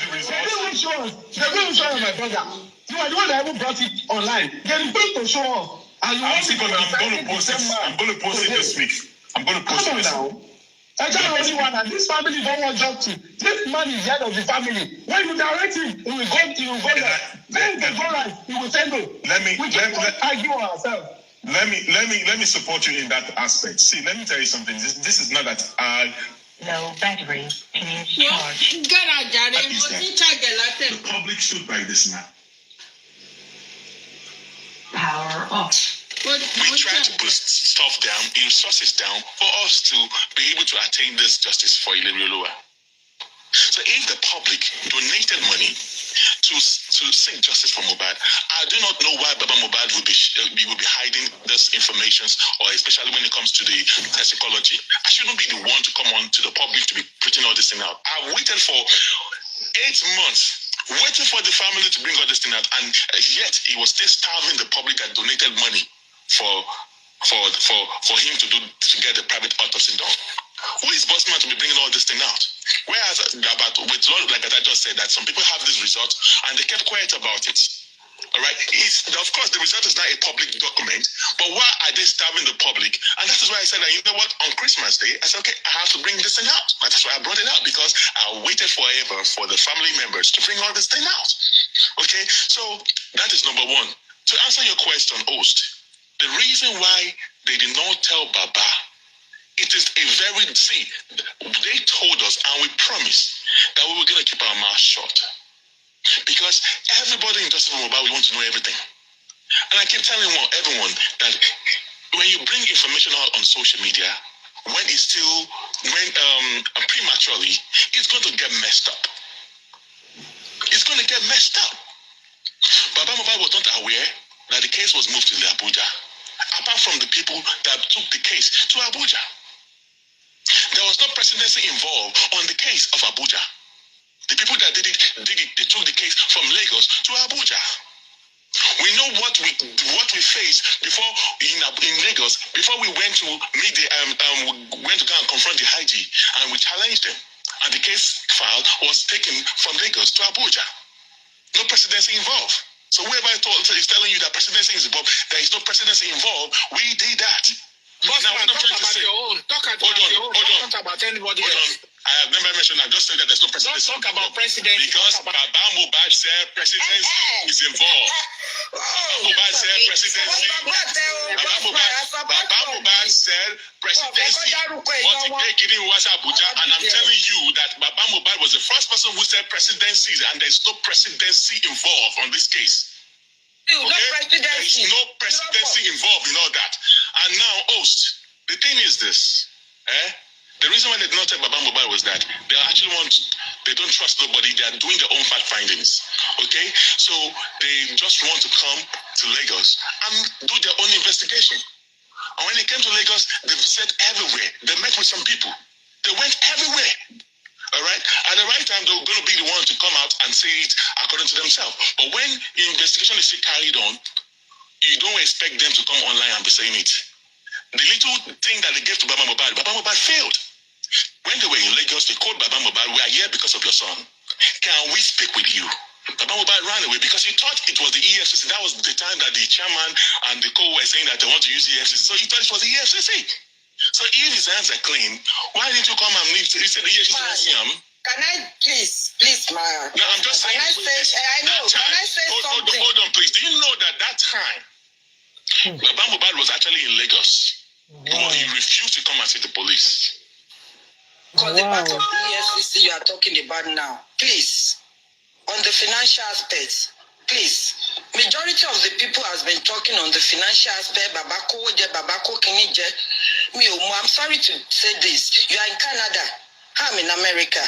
They will show us, my brother. You are the one that even brought it online. They are going to show us. And I'm going to post it. I'm going to post it this week. I'm going to post it this week. I tell everyone that this family don't want justice. This man is the head of the family. When you direct him, he will go there. Then they go right, he will say no. We can't argue ourselves. Let me support you in that aspect. See, let me tell you something. This is not that low battery. Please charge. The public should buy this now. Power off. We try to put stuff down, resources down, for us to be able to attain this justice for Ilerioluwa. So if the public donated money to seek justice for Mohbad, I do not know why Baba Mohbad will be hiding this information, or especially when it comes to the toxicology. I shouldn't be the one to come on to the public to be putting all this thing out. I've waited for 8 months. Waiting for the family to bring all this thing out, and yet he was still starving the public that donated money for him to get the private autopsy done. Who is boss man to be bringing all this thing out? Whereas like I just said, that some people have this result and they kept quiet about it. All right. Of course, the result is not a public document, but why are they starving the public? And that is why I said that, you know what, on Christmas Day, I said, okay, I have to bring this thing out. That's why I brought it out, because I waited forever for the family members to bring all this thing out. Okay, so that is number one. To answer your question, host, the reason why they did not tell Baba, it is a very, see, they told us and we promised that we were going to keep our mouth shut. Because everybody in Justice for Mohbad, we want to know everything. And I keep telling everyone that when you bring information out on social media, when prematurely, it's going to get messed up. It's going to get messed up. Baba Mohbad was not aware that the case was moved to Abuja, apart from the people that took the case to Abuja. There was no presidency involved on the case of Abuja. The people that did it, they took the case from Lagos to Abuja. We know what we faced before in Lagos, before we went to meet went to go and confront the IG, and we challenged them. And the case file was taken from Lagos to Abuja. No presidency involved. So whoever is telling you that presidency is involved, there is no presidency involved. We did that. Boss now, man, talk about your own. Talk about your own. Don't talk about anybody else. I have never mentioned that. Just say that there's no presidency. Don't talk about presidency. Because Baba Mohbad said presidency is involved. Baba Mohbad said presidency. Baba Mohbad said presidency. And I'm telling you that Baba Mohbad was the first person who said presidency, and there's no presidency involved on this case. Okay? There is no presidency involved in all that. And now, host, the thing is this. The reason why they did not tell Baba Mohbad was that they don't trust nobody. They are doing their own fact findings. Okay? So they just want to come to Lagos and do their own investigation. And when they came to Lagos, they visited everywhere. They met with some people. They went everywhere. All right? At the right time, they were going to be the one to come out and say it according to themselves. But when the investigation is still carried on, you don't expect them to come online and be saying it. The little thing that they gave to Baba Mohbad failed. When they were in Lagos, they called Baba Mohbad, "We are here because of your son. Can we speak with you?" Baba Mohbad ran away because he thought it was the EFCC. That was the time that the chairman and the co were saying that they want to use the EFCC. So he thought it was the EFCC. So if his hands are clean, why didn't you come and meet? He said the EFCC was him. Can I please, Mara? No, I'm just saying. Can I say something? Hold on, please. Do you know that time, Baba Mohbad was actually in Lagos? Wow. He refused to come and see the police. Because the part of the EFCC you are talking about now, please, on the financial aspects, please, majority of the people has been talking on the financial aspect, Babako Kinije. I'm sorry to say this. You are in Canada. I'm in America.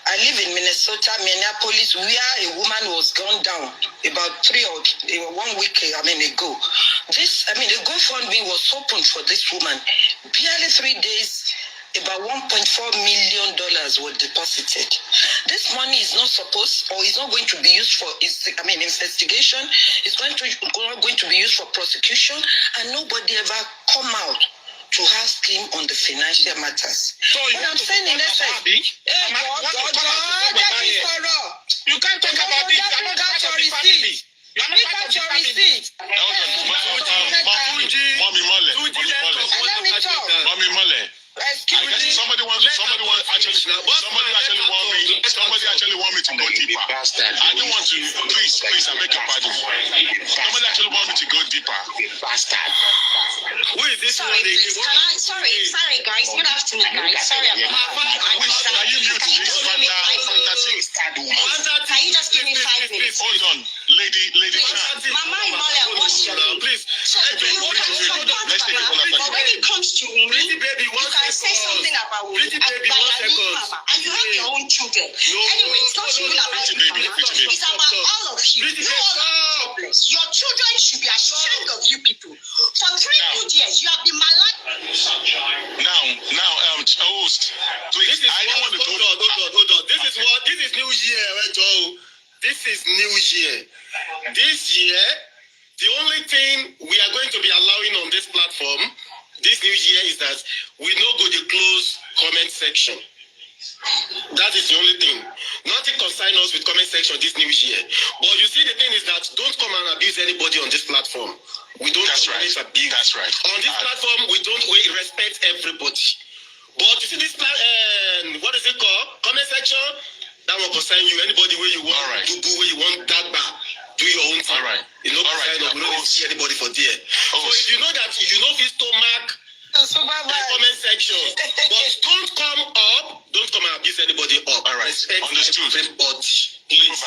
I live in Minnesota, Minneapolis, where a woman was gunned down about 1 week ago. The GoFundMe was opened for this woman. Barely 3 days, about $1.4 million was deposited. This money is not supposed, or is not going to be used for investigation. It's going to be used for prosecution, and nobody ever come out to ask him on the financial matters. So I'm saying in essence, you can't talk about this. I'm not part of the family. You are not part of the family. Mommy Mole. Somebody actually want me to go deeper. I don't want to. Please, I beg your pardon. Somebody actually want me to go deeper. Bastard. Who is this? Sorry, guys. Good afternoon, guys. Sorry about Are you mute this? Can you just give me 5 minutes? Hold on, lady. Mama Imole, what's your name? Please. But when it comes to Wunmi, you can say something about Wunmi. And you have your own children. Anyway, it's not even about you, Mama. It's about all of you. You all are jobless. Your children should be ashamed of you people. For 3 good years, you have been malign. Now, host, please. I don't want to go. Hold on. This is New Year, right, Joe? This is New Year. This year, the only thing we are going to be allowing on this platform this New Year is that we no go to close comment section. That is the only thing. Nothing concern us with comment section this New Year. But you see, the thing is that don't come and abuse anybody on this platform. We don't abuse. That's right. On this platform, we respect everybody. But you see this what is it called? Comment section. That will concern you. Anybody where you want to do where you want that back. do your own thing. All right. You know, sign up. We don't see anybody for there. So if you know that you know this stomach, comment section. But don't come up. Don't come and abuse anybody up. All right. Understood. Please.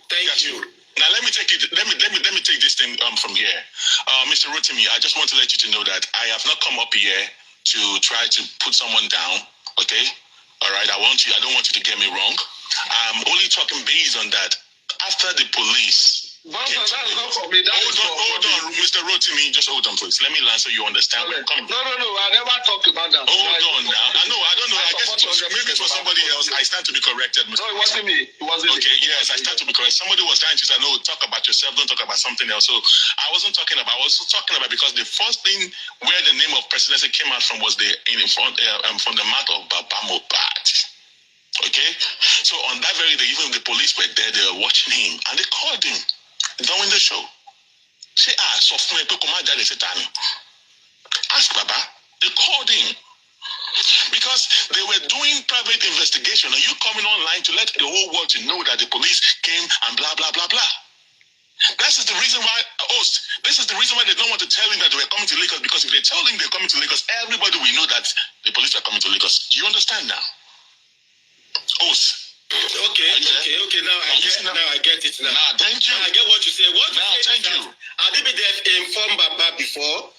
Thank you. Now let me take it. Let me take this thing from here. Mr. Rotimi, I just want to let you to know that I have not come up here to try to put someone down. Okay. All right. I don't want you to get me wrong. I'm only talking based on that. After the police. Hold on, Mr. Rotimi, just hold on, please. Let me answer you. Understand where I'm coming from. No, I never talked about that. Hold on now. I don't know. I guess maybe it was somebody else. I stand to be corrected, Mr. No, it wasn't me. It wasn't okay, me. yes, I stand to be corrected. Somebody was trying to say, no, talk about yourself, don't talk about something else. So I wasn't talking about, I was talking about because the first thing where the name of presidency came out from was from the mouth of Baba Mohbad. Okay? So on that very day, even the police were there, they were watching him, and they called him during the show. Say, ask Baba. They called him. Because they were doing private investigation, and you coming online to let the whole world to know that the police came and blah, blah, blah, blah. This is the reason why they don't want to tell him that they were coming to Lagos, because if they tell him they're coming to Lagos, everybody will know that the police are coming to Lagos. Do you understand now? Host. Okay. Now I get it now. Thank you. Now I get what you say. Thank you. They informed Baba before.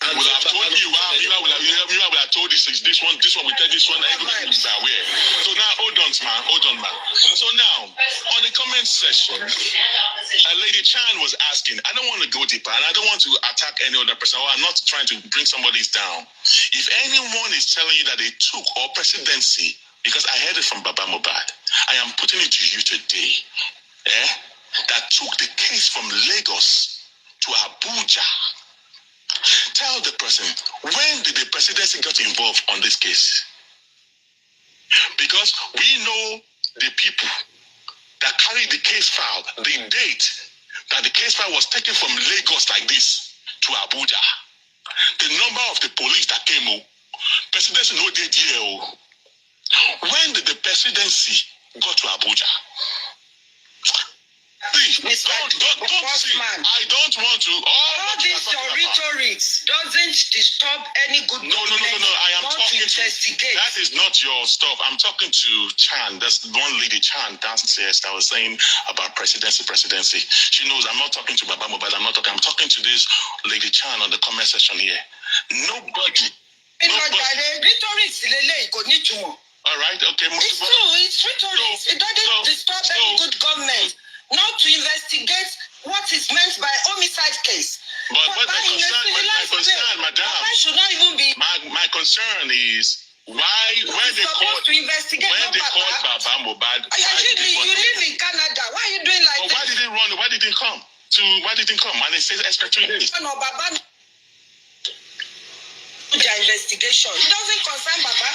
And will have told you, you will have told this one, we tell this one, everybody will be aware. So now, hold on, man. So now, on the comment section, Lady Chan was asking, I don't want to go deeper, and I don't want to attack any other person, or I'm not trying to bring somebody down. If anyone is telling you that they took or presidency, because I heard it from Baba Mohbad, I am putting it to you today, that took the case from Lagos to Abuja. Tell the person, when did the presidency get involved on this case? Because we know the people that carried the case file, the date that the case file was taken from Lagos like this to Abuja. The number of the police that came, presidency no date here. When did the presidency go to Abuja? Please, don't see. I don't want to. All this your rhetoric doesn't disturb any good No. I am talking to. That is not your stuff. I'm talking to Chan. That's one lady, Chan, downstairs, that was saying about presidency. She knows I'm not talking to Baba Mohbad. I'm talking to this lady Chan on the comment section here. Nobody. All right, okay. It's true, it's rhetoric. It doesn't disturb any good government not to investigate what is meant by homicide case. But my concern, madam, should not even be. My concern is why when they called Baba Mohbad. You live in Canada. Why are you doing like that? Why did they run? Why didn't come? And they say extra 3 days. No, Baba. Their investigation. It doesn't concern Baba.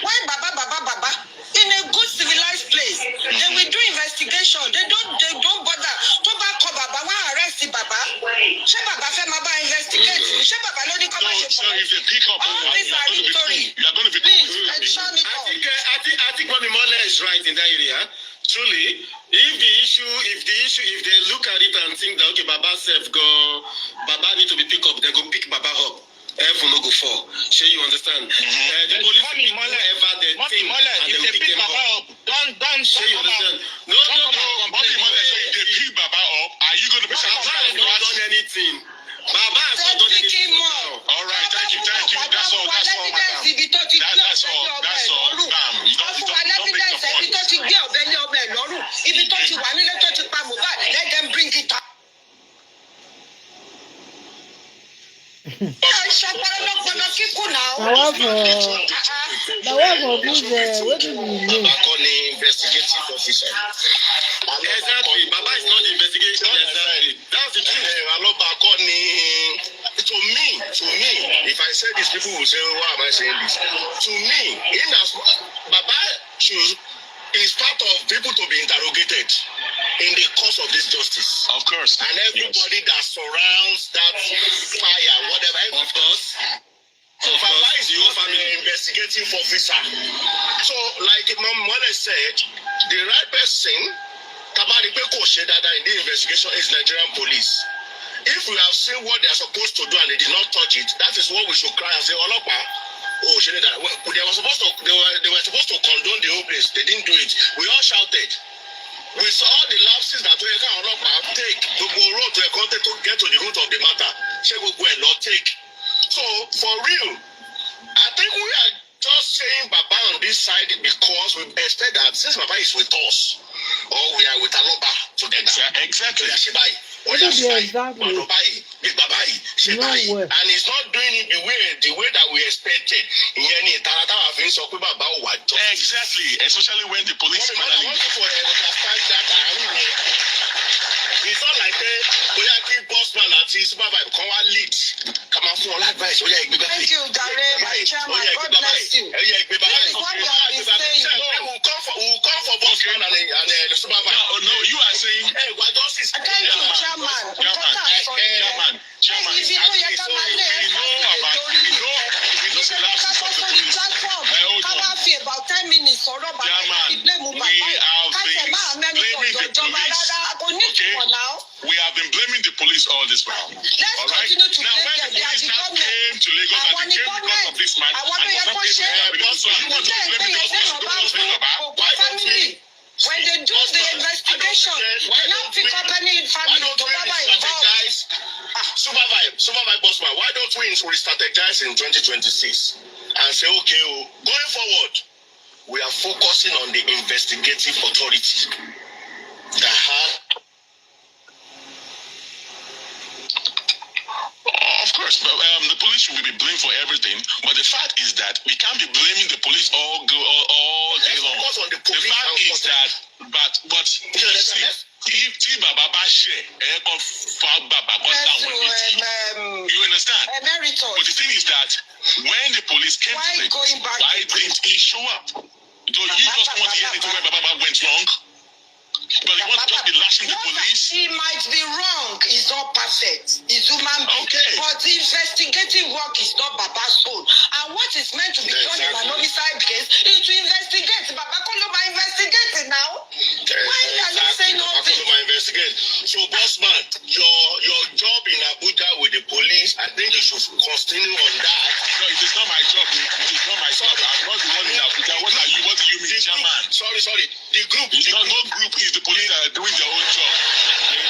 Why Baba? In a good civilized place, they will do investigation. They don't bother. To back up Baba, why arrest Baba? She Baba say Baba investigate. She Baba no dey come out. So if they pick up, all these are rhetoric. You are going to be. I think Momimola is right in that area. Truly, if they look at it and think that okay, Baba need to be picked up, they go pick Baba up. Everyone no go fall. Sure, you understand? The police pick whoever they think and they pick them up. Don't sure, you understand? No. Momimola, so if they pick Baba up, are you going to be Baba has not done anything. Baba has not done anything. All right, thank you. That's all, madam. That's all. You don't let them bring it up. Investigative officer. Exactly. Baba is not the investigator. Exactly. That's the truth. To me, if I say this, people will say, why am I saying this? To me, Baba is part of people to be interrogated in the course of this justice. Of course. And everybody that surrounds that fire, whatever. Of course. So Baba is an investigative officer. So like Mom Mole said, the right person Tabari Peko Shedada in the investigation is Nigerian police. If we have seen what they are supposed to do and they did not touch it, that is what we should cry and say, Olopa, oh, Shedada. They were supposed to condone the whole place. They didn't do it. We all shouted. We saw the lapses that we can take to go road to a content to get to the root of the matter. She will go and not take. So for real, I think we are just saying Baba on this side because we expect that since Baba is with us, or we are with Aloba together. Exactly. Exactly. And he's not doing it the way that we expected. Exactly, especially when the police finally understand that. It's not like we are keep bossman and supervisor come and lead. Come and follow advice. Thank you, Dare, my chairman. God bless you. That is what we have been saying. We'll come for bossman and supervisor. No, you are saying. Hey, what does this? Thank you, chairman. Chairman. We know the lapses of the police. About 10 minutes or about we have been blaming the police. Okay? We have been blaming the police all this while. All right? Now, when the police now came to Lagos and they came because of this man, and was not able to help because you want to blame the government. When they do the investigation, they not pick up any family to strategize. Supervise bossman, why don't we re-strategize in 2026 and say, okay, going forward, we are focusing on the investigative authority that has. Of course, but the police should be blamed for everything. But the fact is that we can't be blaming the police all day long. The fact is that, but see, if Baba share, you understand? But the thing is that when the police came to Lagos, why didn't he show up? So you just want to hear it where Baba went wrong? But you want to just be lashing the police? He might be wrong. He's not perfect. He's human being. Okay. But the investigative work is not Baba's own. And what is meant to be done in an homicide case is to investigate. Baba Koloma investigating now. Why are you saying all this? Investigate. So, bossman, your job in Abuja with the police, I think you should continue on that. No, it is not my job. It is not my job. I'm not the one in Abuja. What are you? What do you mean, chairman? Sorry. The group. No group is the police that are doing their own job.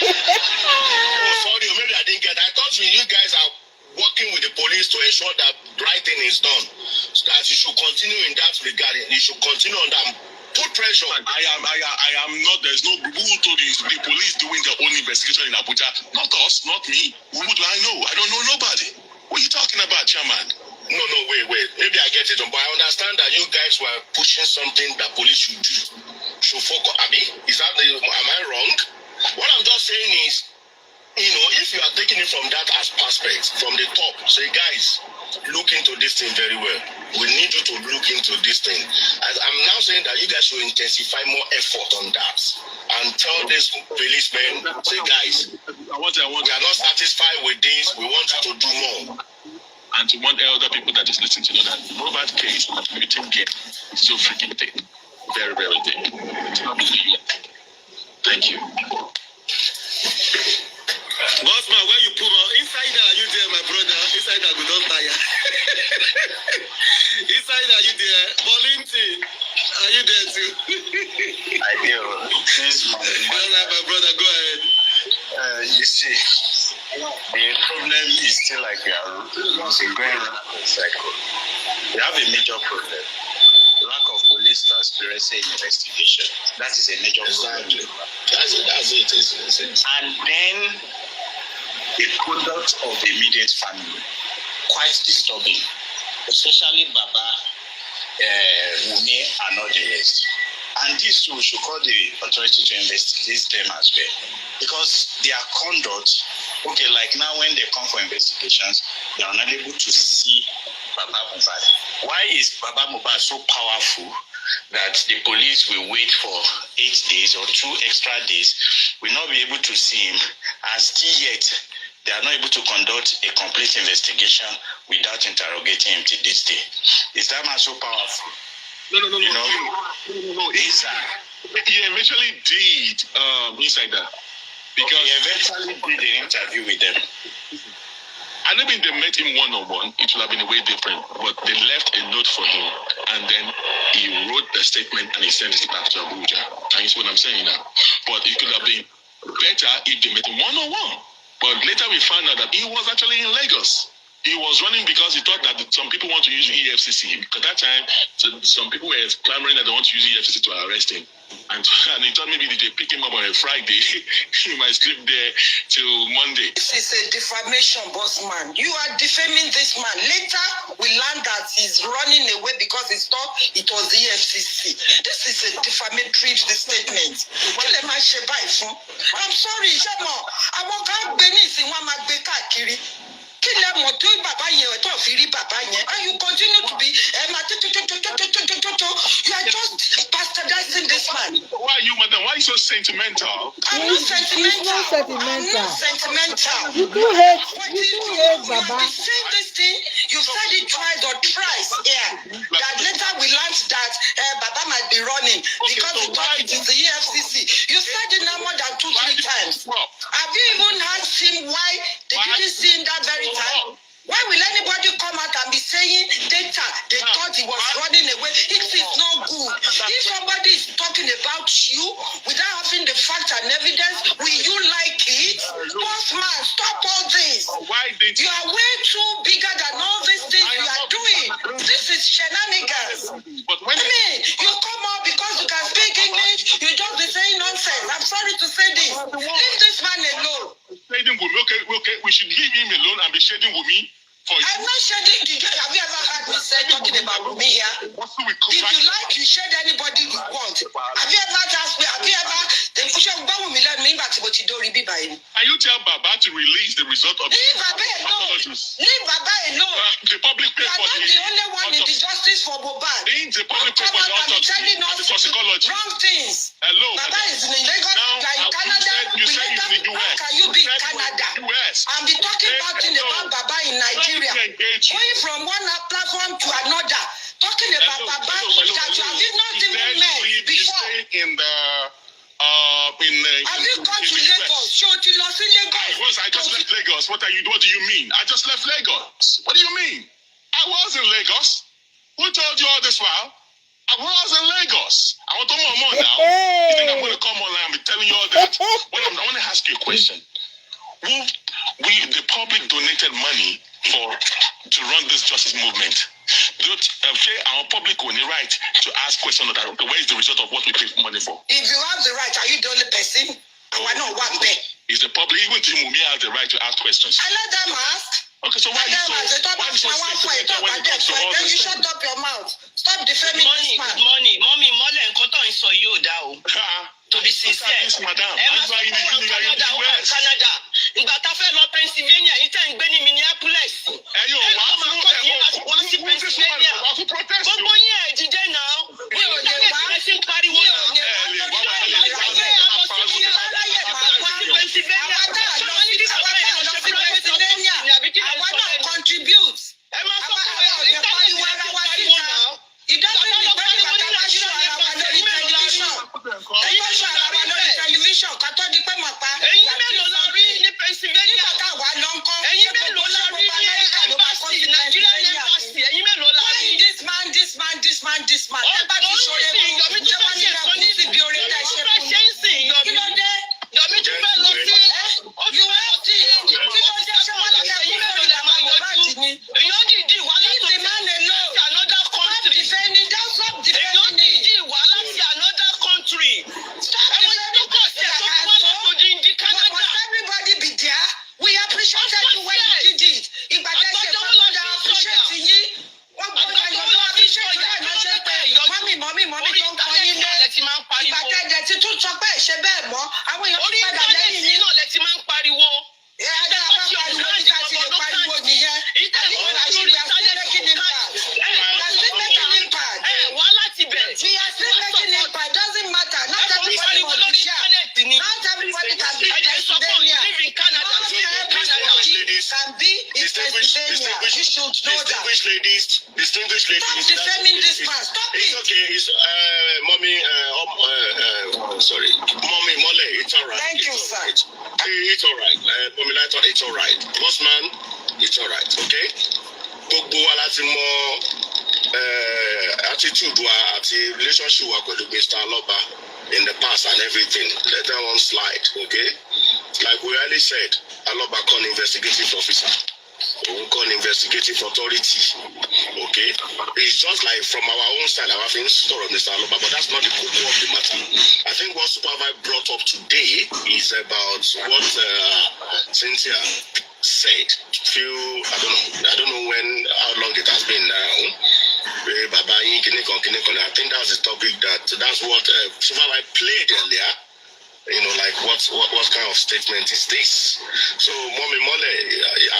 Oh, sorry, maybe I didn't get that. I thought you guys are working with the police to ensure that right thing is done. So that you should continue in that regard. You should continue on that. Put pressure. I am not. There's no who told you the police doing their own investigation in Abuja. Not us, not me. Who would I know? I don't know nobody. What are you talking about, chairman? No, wait. Maybe I get it, but I understand that you guys were pushing something that police should do. Should focus. Am I wrong? What I'm just saying is, if you are taking it from that as perspective, from the top, say, guys, look into this thing very well. We need you to look into this thing. I'm now saying that you guys should intensify more effort on that and tell these policemen, say, guys, we are not satisfied with this. We want you to do more. And to want elder people that is listening to know that the Mohbad case at meeting game is so freaking thick. Very, very thick. It's not easy. Thank you. Bossman, when you put on insider, are you there, my brother? Insider, we don't tire. Insider, are you there? Bolinti, are you there too? I do. All right, my brother, go ahead. You see, the problem is still like we are going around the cycle. We have a major problem. Lack of police transparency in investigation. That is a major problem. That's it. And then the conduct of the immediate family, quite disturbing, especially Baba, Wunmi, and all the rest. And these two, we should call the authority to investigate them as well. Because their conduct, okay, like now when they come for investigations, they are not able to see Baba Mohbad. Why is Baba Mohbad so powerful that the police will wait for 8 days or 2 extra days, will not be able to see him, and still yet they are not able to conduct a complete investigation without interrogating him till this day? Is that man so powerful? No. Is that? He eventually did inside that. Because he eventually did an interview with them. I don't mean they met him one-on-one, it would have been a way different. But they left a note for him, and then he wrote the statement and he sent it back to Abuja. And you see what I'm saying now? But it could have been better if they met him one-on-one. But later we found out that he was actually in Lagos. He was running because he thought that some people want to use EFCC. Because that time, some people were clamoring that they want to use EFCC to arrest him. And he thought maybe if they pick him up on a Friday, he might sleep there till Monday. This is a defamation, boss man. You are defaming this man. Later, we learned that he's running away because he thought it was the EFCC. This is a defamatory statement. I'm sorry, Shamo. I won't go Benin, Wama Bekakiri. And you continue to be you are just bastardizing this man. Why are you, madam? Why are you so sentimental? I'm not sentimental. I'm not sentimental. You do hate Baba. You saying this thing, you said it twice or thrice here. That later we learned that Baba might be running because he thought it is the EFCC. You said it now more than 2-3 times. Have you even asked him why they didn't see him that very time? Why will anybody come out and be saying data? They thought he was running away. It is not good. If somebody is talking about you without having the facts and evidence, will you like it? Boss man, stop all this. You are way too bigger than all these things you are doing. This is shenanigans. You come out because you can speak English, you just be saying nonsense. I'm sorry to say this. Leave this man alone. Okay, we should leave him alone and be shading Wunmi. I'm not shedding. Have you ever heard me say talking about Wunmi here? If you like, you shed anybody you want. Have you ever asked me? Have you ever? Can you tell Baba to release the result of Leave Baba alone. Leave Baba alone. The public pay for the only one in the justice for Mohbad. The public pay for the autopsy. Telling us wrong things. Hello. Baba is in Lagos. You are in Canada. You said he's in the US. How can you be in Canada? And be talking about Baba in Nigeria? Going from one platform to another, talking about Baba that you have not even met before. Have you gone to Lagos? I just left Lagos. What do you mean? I just left Lagos. What do you mean? I was in Lagos. Who told you all this while? I was in Lagos. I want to know more now. You think I'm going to come online and be telling you all that? I want to ask you a question. The public donated money to run this justice movement. Our public only right to ask questions that where is the result of what we pay money for? If you have the right, are you the only person? I want to know what pay. Is the public, even to Wunmi, has the right to ask questions? I let them ask. Okay, so why are you so then you shut up your mouth. Stop defaming this man. Good morning. Mommy, Mole and Cotton is so you down. To be sincere. Madam. Canada. In Batafel, Pennsylvania, you can be in Minneapolis. Pennsylvania. This man. Distinguished ladies. Stop defaming this man. Stop it. It's okay. Mommy, right. Thank you, It's sir. all right. It's all right. Pomilator, it's all right. Boss man, it's all right. Okay? Gbogbo wa láti mọ attitude wa àti relationship wa pẹ̀lú Mr. Aloba in the past and everything. Let that one slide, okay? Like we already said, Aloba called investigative officer. We call investigative authority. Okay? It's just like from our own side, our things story of Mr. Aloba, but that's not the core of the matter. I think what Supervisor brought up today is about what Cynthia said. I don't know how long it has been now. I think that's the topic that's what Supervisor played earlier. You know, like what kind of statement is this? So, Mommy Mole,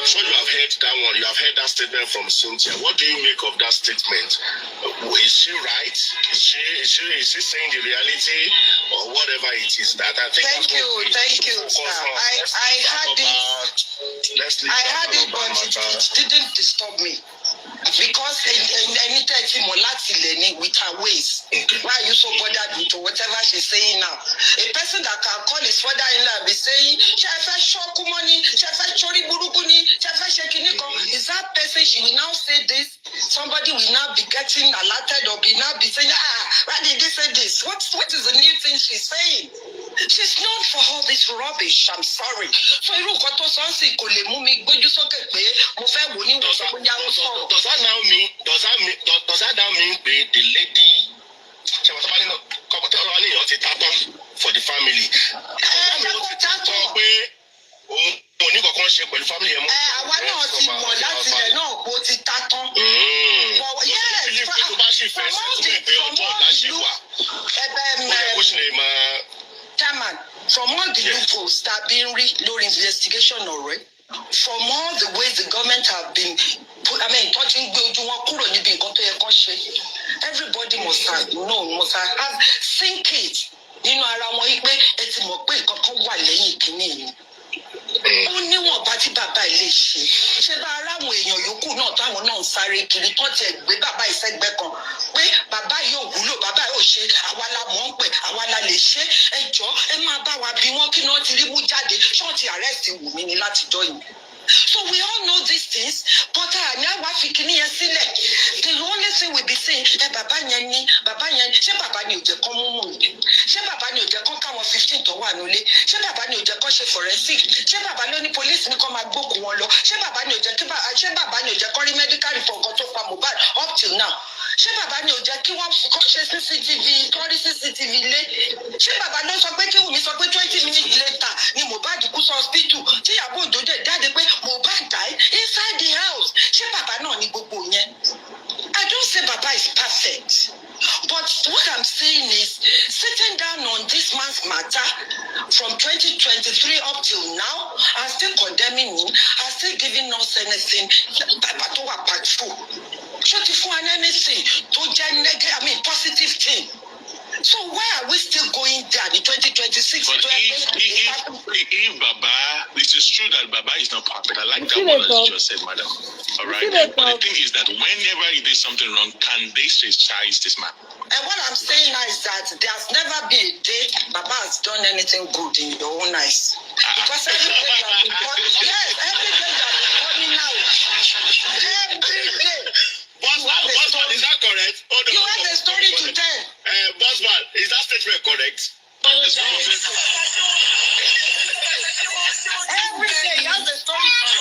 I'm sure you have heard that one. You have heard that statement from Cynthia. What do you make of that statement? Is she right? Is she saying the reality or whatever it is? That I think. Thank you, sir. I had it, but it didn't disturb me. Because anytime she molested with her ways, why are you so bothered with whatever she's saying now? A person that can call his father-in-law and be saying, is that person, she will now say this? Somebody will now be getting alerted or be now be saying, why did they say this? What is the new thing she's saying? She's known for all this rubbish. I'm sorry. So does that now mean the lady for the family? From all the loopholes that have been low investigation already, from all the ways the government have been touching everybody must have known, must have think it. Ó níwọ̀n bá tí bàbá ilé ṣe ṣé bá aráwọn èèyàn yòókù náà táwọn náà ń sáré kiri tó tiẹ̀ gbé bàbá ìsẹ́gbẹ́ kan pé bàbá yóò wúlò bàbá yóò ṣe àwa la mọ̀ ń pẹ̀ àwa la lè ṣe ẹjọ́ ẹ máa bá wa bí wọ́n kí náà ti rí mú jáde ṣọ́ọ̀tì àrẹ́sì Wùmí ni látijọ́ yìí. So we all know these things, but now what we can see the only thing we be saying, Baba Nyani, she Baba ni oje kon mumu, she Baba ni oje kon ka won 15 to wa nule, she Baba ni oje kon she forensic, she Baba lo ni police ni kon ma gboku won lo, she Baba ni oje kon ri medical report kon to pa Mohbad up till now. Ṣé bàbá ni ò jẹ́ kí wọ́n ṣe CCTV kọ́ rí CCTV lé? Ṣé bàbá ló sọ pé kí Wùmí sọ pé 20 minutes later ni Mohbad kú sí hospital tí Ìyábọ̀ Òjó dẹ̀ jáde pé Mohbad died inside the house? Ṣé bàbá náà ni gbogbo yẹn? I don't say Baba is perfect. But what I'm saying is, sitting down on this man's matter from 2023 up till now, and still condemning him, and still giving us anything, anything to positive thing. So why are we still going there in 2026? But if Baba, it is true that Baba is not perfect. I like that one as you just said, madam. All right. But the thing is that whenever he did something wrong, can they chastise this man? And what I'm saying now is that there's never been a day Baba has done anything good in your own eyes. Because every day you have been calling, yes, every day you have been calling out. Every day. Bossman, is that correct? You have a story to tell. Bossman, is that statement correct? Every day you have a story to tell.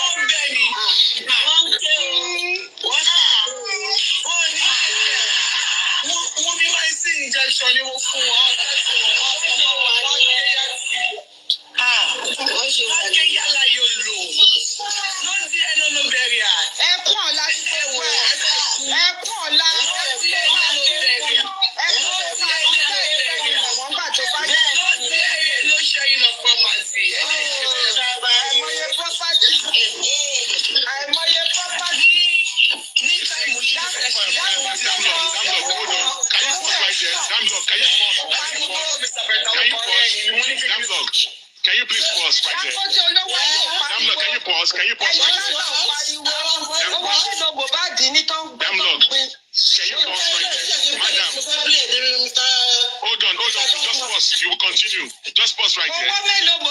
Can you please pause right there? Can you pause? Can you pause right there? Can you pause right there? Madam. Hold on. Just pause. pause. You will continue. Just pause right there. Now, madam,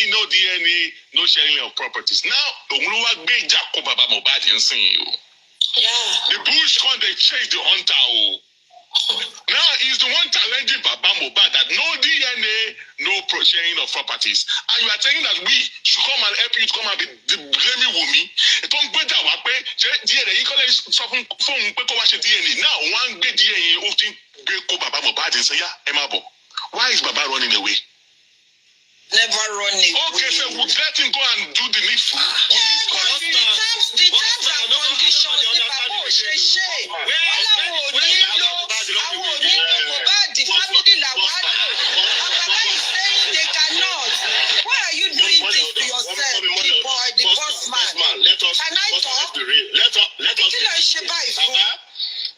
no DNA, no sharing of properties. Now, the bush they chase the hunter. Now he's the one challenging Baba Mohbad that no DNA, no sharing of properties. And you are saying that we should come and help you to come and be blaming Wunmi. Don't get that way. DNA, you call it something DNA. Now one get DNA often go Baba Mohbad and say, yeah, Emabo. Why is Baba running away? Never running. Okay, so we let him go and do the needful. The terms and conditions, the Baba Osheshe. The family Lawano. Baba is saying they cannot. Why are you doing this to yourself, the boy, the boss man? Let us. Can I talk? Let us.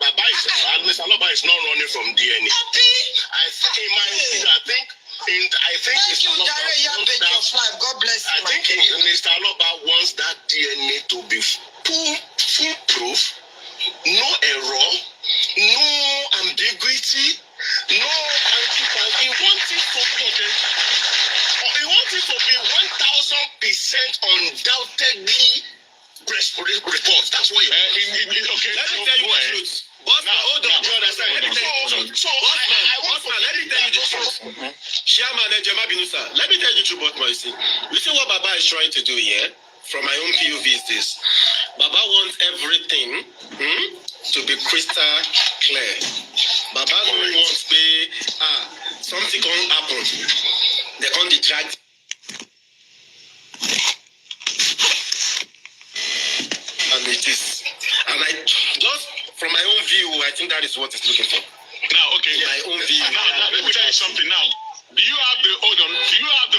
Baba is not running from DNA. I think thank you, Dare. You have your flag. God bless you. I think Mr. Aloba wants that DNA to be foolproof, no error, no ambiguity, no anti-panty. He wants it to be 1,000% undoubtedly report. That's what he wants. Okay. Let me tell you the truth. Hold on, brother. Let me tell you the truth. Chairman Ejema Binusa, let me tell you the truth, Botman. You see what Baba is trying to do here, from my own POV, is this. Baba wants everything to be crystal clear. Baba only wants to be, something can happen. They can't detract. And it is. And I just, from my own view, I think that is what it's looking for. Now, okay. My own view. Now, let me tell you something now. Do you have the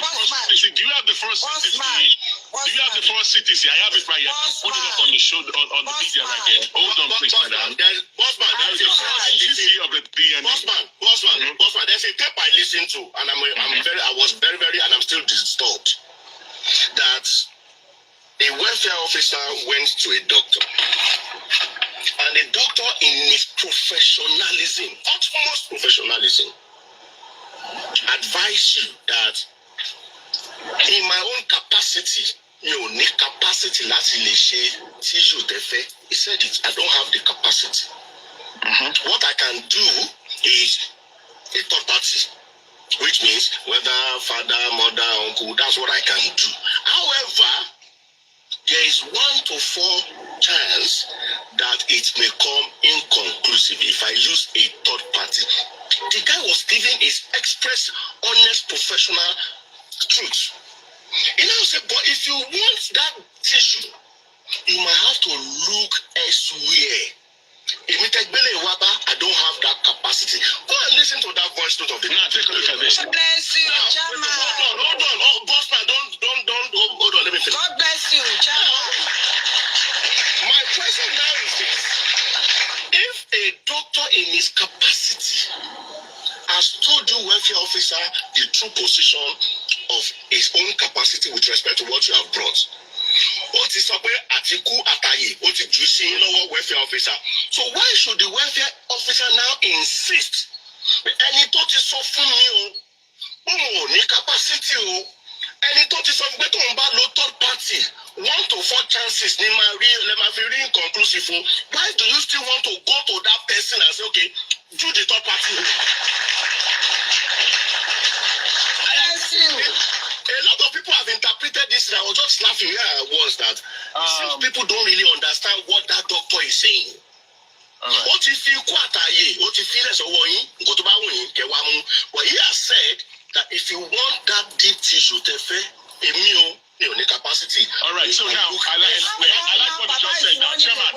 first CTC? Do you have the first CTC? Do you have the first CTC? I have it right here. Put it up on the show on the media right here. Hold on, please, madam. There is a first CTC of the DNA. Bossman, there's a tape I listened to, and I was very, and I'm still disturbed that a welfare officer went to a doctor, and the doctor, in his professionalism, utmost professionalism, advise you that in my own capacity, capacity láti lè ṣe tí yóò tẹ́fẹ́. He said it, I don't have the capacity. What I can do is a third party, which means whether father, mother, uncle, that's what I can do. However, there is 1 to 4 chance that it may come inconclusive if I use a third party. The guy was giving his express, honest, professional truth. He now said, but if you want that tissue, you might have to look elsewhere. I don't have that capacity. Go and listen to that voice note of the. Now take a look at this. God bless you, Chairman. Hold on. Oh, Bossman, don't hold on. Let me finish. God bless you, Chairman. My question now is this: if a doctor in his capacity has told you, welfare officer, the true position of his own capacity with respect to what you have brought, what is up Atiku Ataye, what is juicing lower welfare officer? So why should the welfare officer now insist? Any thought is so funny, capacity, any thought is something better on low third party. 1 to 4 chances, let my very inconclusive. Why do you still want to go to that person and say, okay, do the third party? A lot of people have interpreted this, and I was just laughing where I was, that people don't really understand what that doctor is saying. What if you what if but he has said that if you want that deep tissue, capacity. All right, so now I like what you just said. Now, Chairman.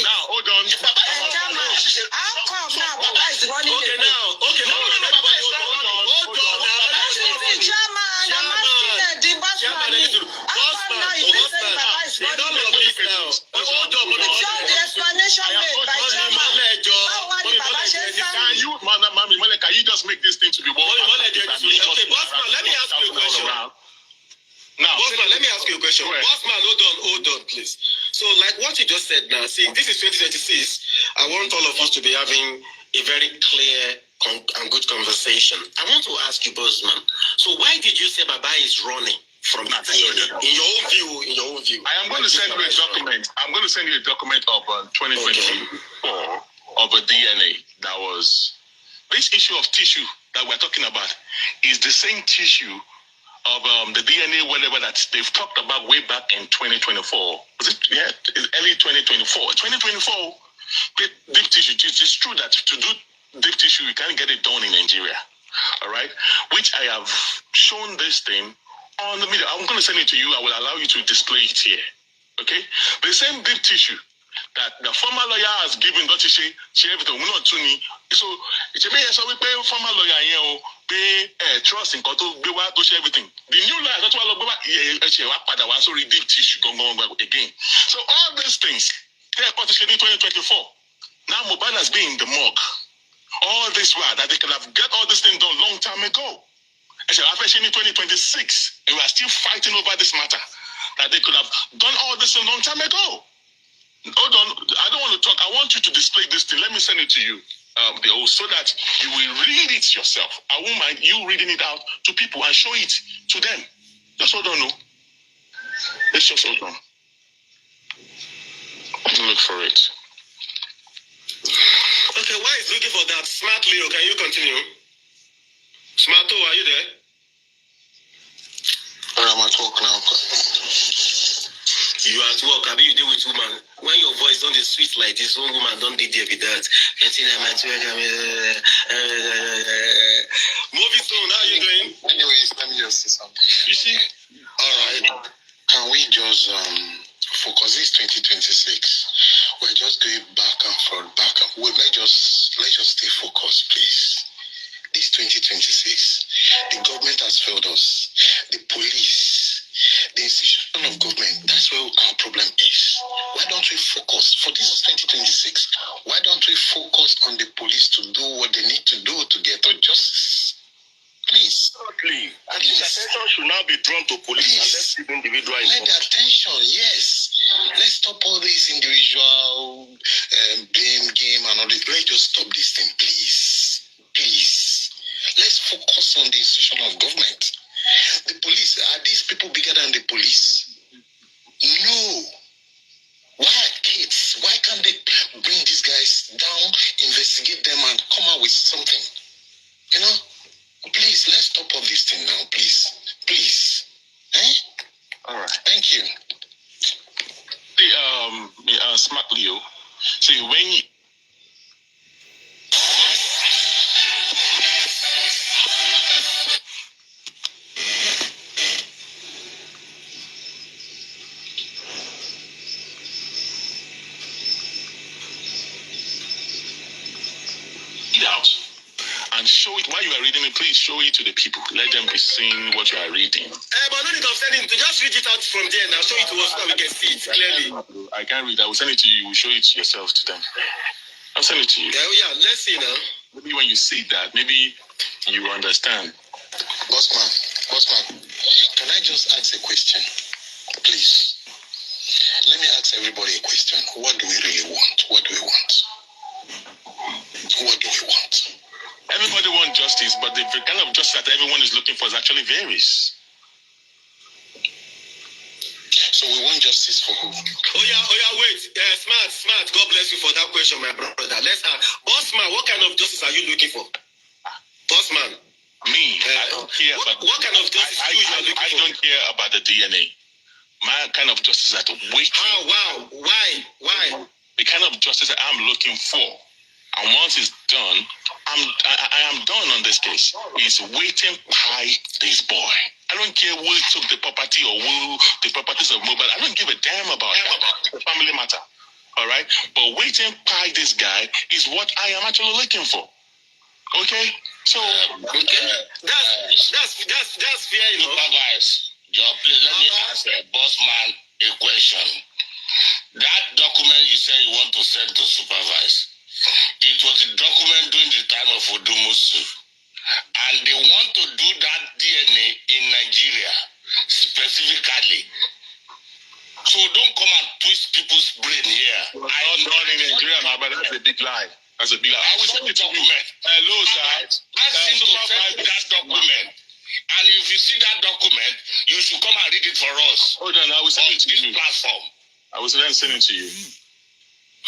Now, hold on. How come now Baba is running away? Okay, now. Okay, no. Hold on. Can you just make this thing to be more? Okay, Bossman, let me ask you a question. Now, Bossman, let me ask you a question. Bossman, hold on, please. So, like what you just said now, see, this is 2026. I want all of us to be having a very clear and good conversation. I want to ask you, Bossman, so why did you say Baba is running from the DNA? In your own view. I am going to send you a document. I'm going to send you a document of 2024 of a DNA that was... This issue of tissue that we're talking about is the same tissue of the DNA, whatever that they've talked about way back in 2024. Was it? Yeah, early 2024. 2024, deep tissue. It's true that to do deep tissue, you can't get it done in Nigeria. All right? Which I have shown this thing on the media. I'm going to send it to you. I will allow you to display it here. Okay? The same deep tissue that the former lawyer has given Dr. Shea everything. We're not tuning. So, it's a very former lawyer here. Trust in Koto, to share everything. The new lawyer, that's why I so deep tissue again. So, all these things, they're part of 2024. Now, Mohbad has been in the morgue. All this while that they could have got all this thing done long time ago. I said, after 2026, and we are still fighting over this matter. That they could have done all this a long time ago. Hold on, I don't want to talk. I want you to display this thing. Let me send it to you, so that you will read it yourself. I won't mind you reading it out to people and show it to them. Just hold on, no. Let's just hold on. Look for it. Okay, why is looking for that? Smart Leo, can you continue? Smarto, are you there? I'm at work now. You are at work, I mean, you deal with woman. When your voice don't sweet like this, one woman don't be there with that. Movie soon, how are you doing? Anyways, let me just say something. You see? All right. Can we just focus? This 2026. We're just going back and forth, back and forth. Let's just stay focused, please. This 2026, the government has failed us. The police, the institution of government, that's where our problem is. Why don't we focus? For this 2026, why don't we focus on the police to do what they need to do to get our justice? Please. Absolutely. At least attention should now be drawn to police and let's leave individual involved. Let the attention, yes. Let's stop all this individual blame game and all this. Let's just stop this thing, please. Please. Let's focus on the institution of government. The police, are these people bigger than the police? No. Why kids? Why can't they bring these guys down, investigate them, and come out with something? You know? Please, let's stop all this thing now, please. Please. All right. Thank you. Smart Leo. See, when you... out and show it while you are reading it. Please show it to the people. Let them be seeing what you are reading. But no need of sending to just read it out from there now. Show it to us so we can see it clearly. I can't read. I will send it to you. You will show it yourself to them. I'll send it to you. Yeah, let's see now. Maybe when you see that, maybe you understand. Bossman, can I just ask a question? Please. Let me ask everybody a question. What do we really want? What do we want? What do we want? Everybody wants justice, but the kind of justice that everyone is looking for is actually varies. So we want justice for who? Oh yeah, wait. Smart. God bless you for that question, my brother. Let's ask. Bossman, what kind of justice are you looking for? Bossman. Me, I don't care about... What kind of justice are you looking for? I don't care about the DNA. My kind of justice is at waiting. Oh, wow. Why? The kind of justice that I'm looking for. And once it's done, I am done on this case. It's waiting by this boy. I don't care who took the property or who the properties of Mohbad. I don't give a damn about that. It's a family matter. All right? But waiting by this guy is what I am actually looking for. Okay? So, that's fair enough. Supervise. Joe, please let me ask the bossman a question. That document you say you want to send to supervise, it was a document during the time of Odumusu. And they want to do that DNA in Nigeria, specifically. So don't come and twist people's brain here. I'm not in Nigeria, but that's a big lie. That's a big lie. I will send it to you. Hello, sir. Ask him to send you that document. And if you see that document, you should come and read it for us. Hold on, I will send it to you. Platform. I will send it to you. Okay.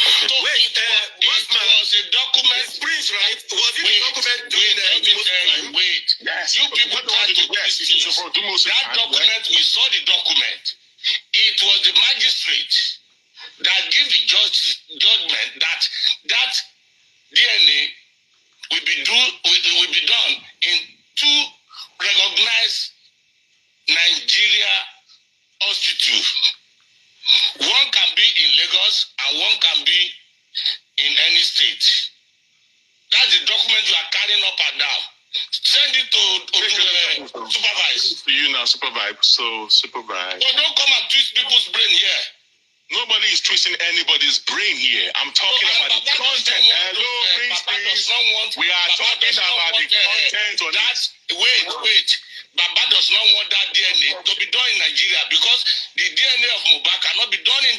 So wait, it was a document, Prince, right? Was it a document? Wait. Yes. You people try to twist it. That document, we saw the document. It was the magistrate that gave the judgment that DNA will be done in 2 recognized Nigeria hospitals. One can be in Lagos and one can be in any state. That's the document you are carrying up and down. Send it to supervise. To you now, supervise. So supervise. So don't come and twist people's brain here. Nobody is twisting anybody's brain here. I'm talking about the content. Hello, please. We are talking about the content on that. Wait. Baba does not want that DNA to be done in Nigeria because the DNA of Mohbad cannot be done in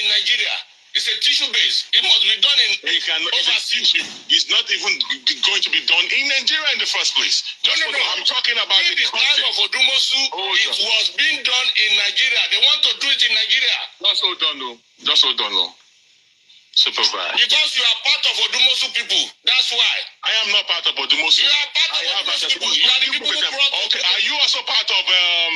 Nigeria. It's a tissue base. It must be done in overseas. It's not even going to be done in Nigeria in the first place. No. I'm talking about the content. Of Odumosu, it was being done in Nigeria. They want to do it in Nigeria. Just hold on, no. Supervise. Because you are part of Odumosu people. That's why. I am not part of Odumosu. You are part of Odumosu people. You are the people who brought. Okay, are you also part of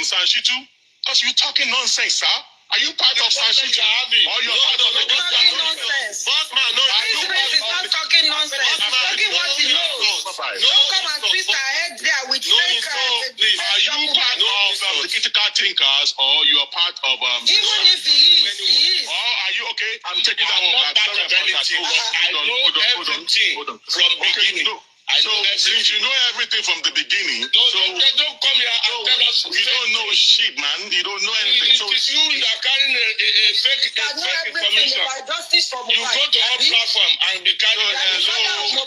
Sanshitu? Because you're talking nonsense, sir. Are you part of Sanshitu? Or you're part of the nonsense? Bossman, no. This is not talking nonsense. I'm talking what he knows. Don't come and twist our head there with fake. Are you part of the critical thinkers or you are part of even if he is. Or are you okay? I'm taking that one back. Sorry about that. Hold on. From beginning. So since you know everything from the beginning, don't come here and tell us you don't know shit, man. You don't know anything. It is you that carrying a fake information. You go to our platform and be carrying hello.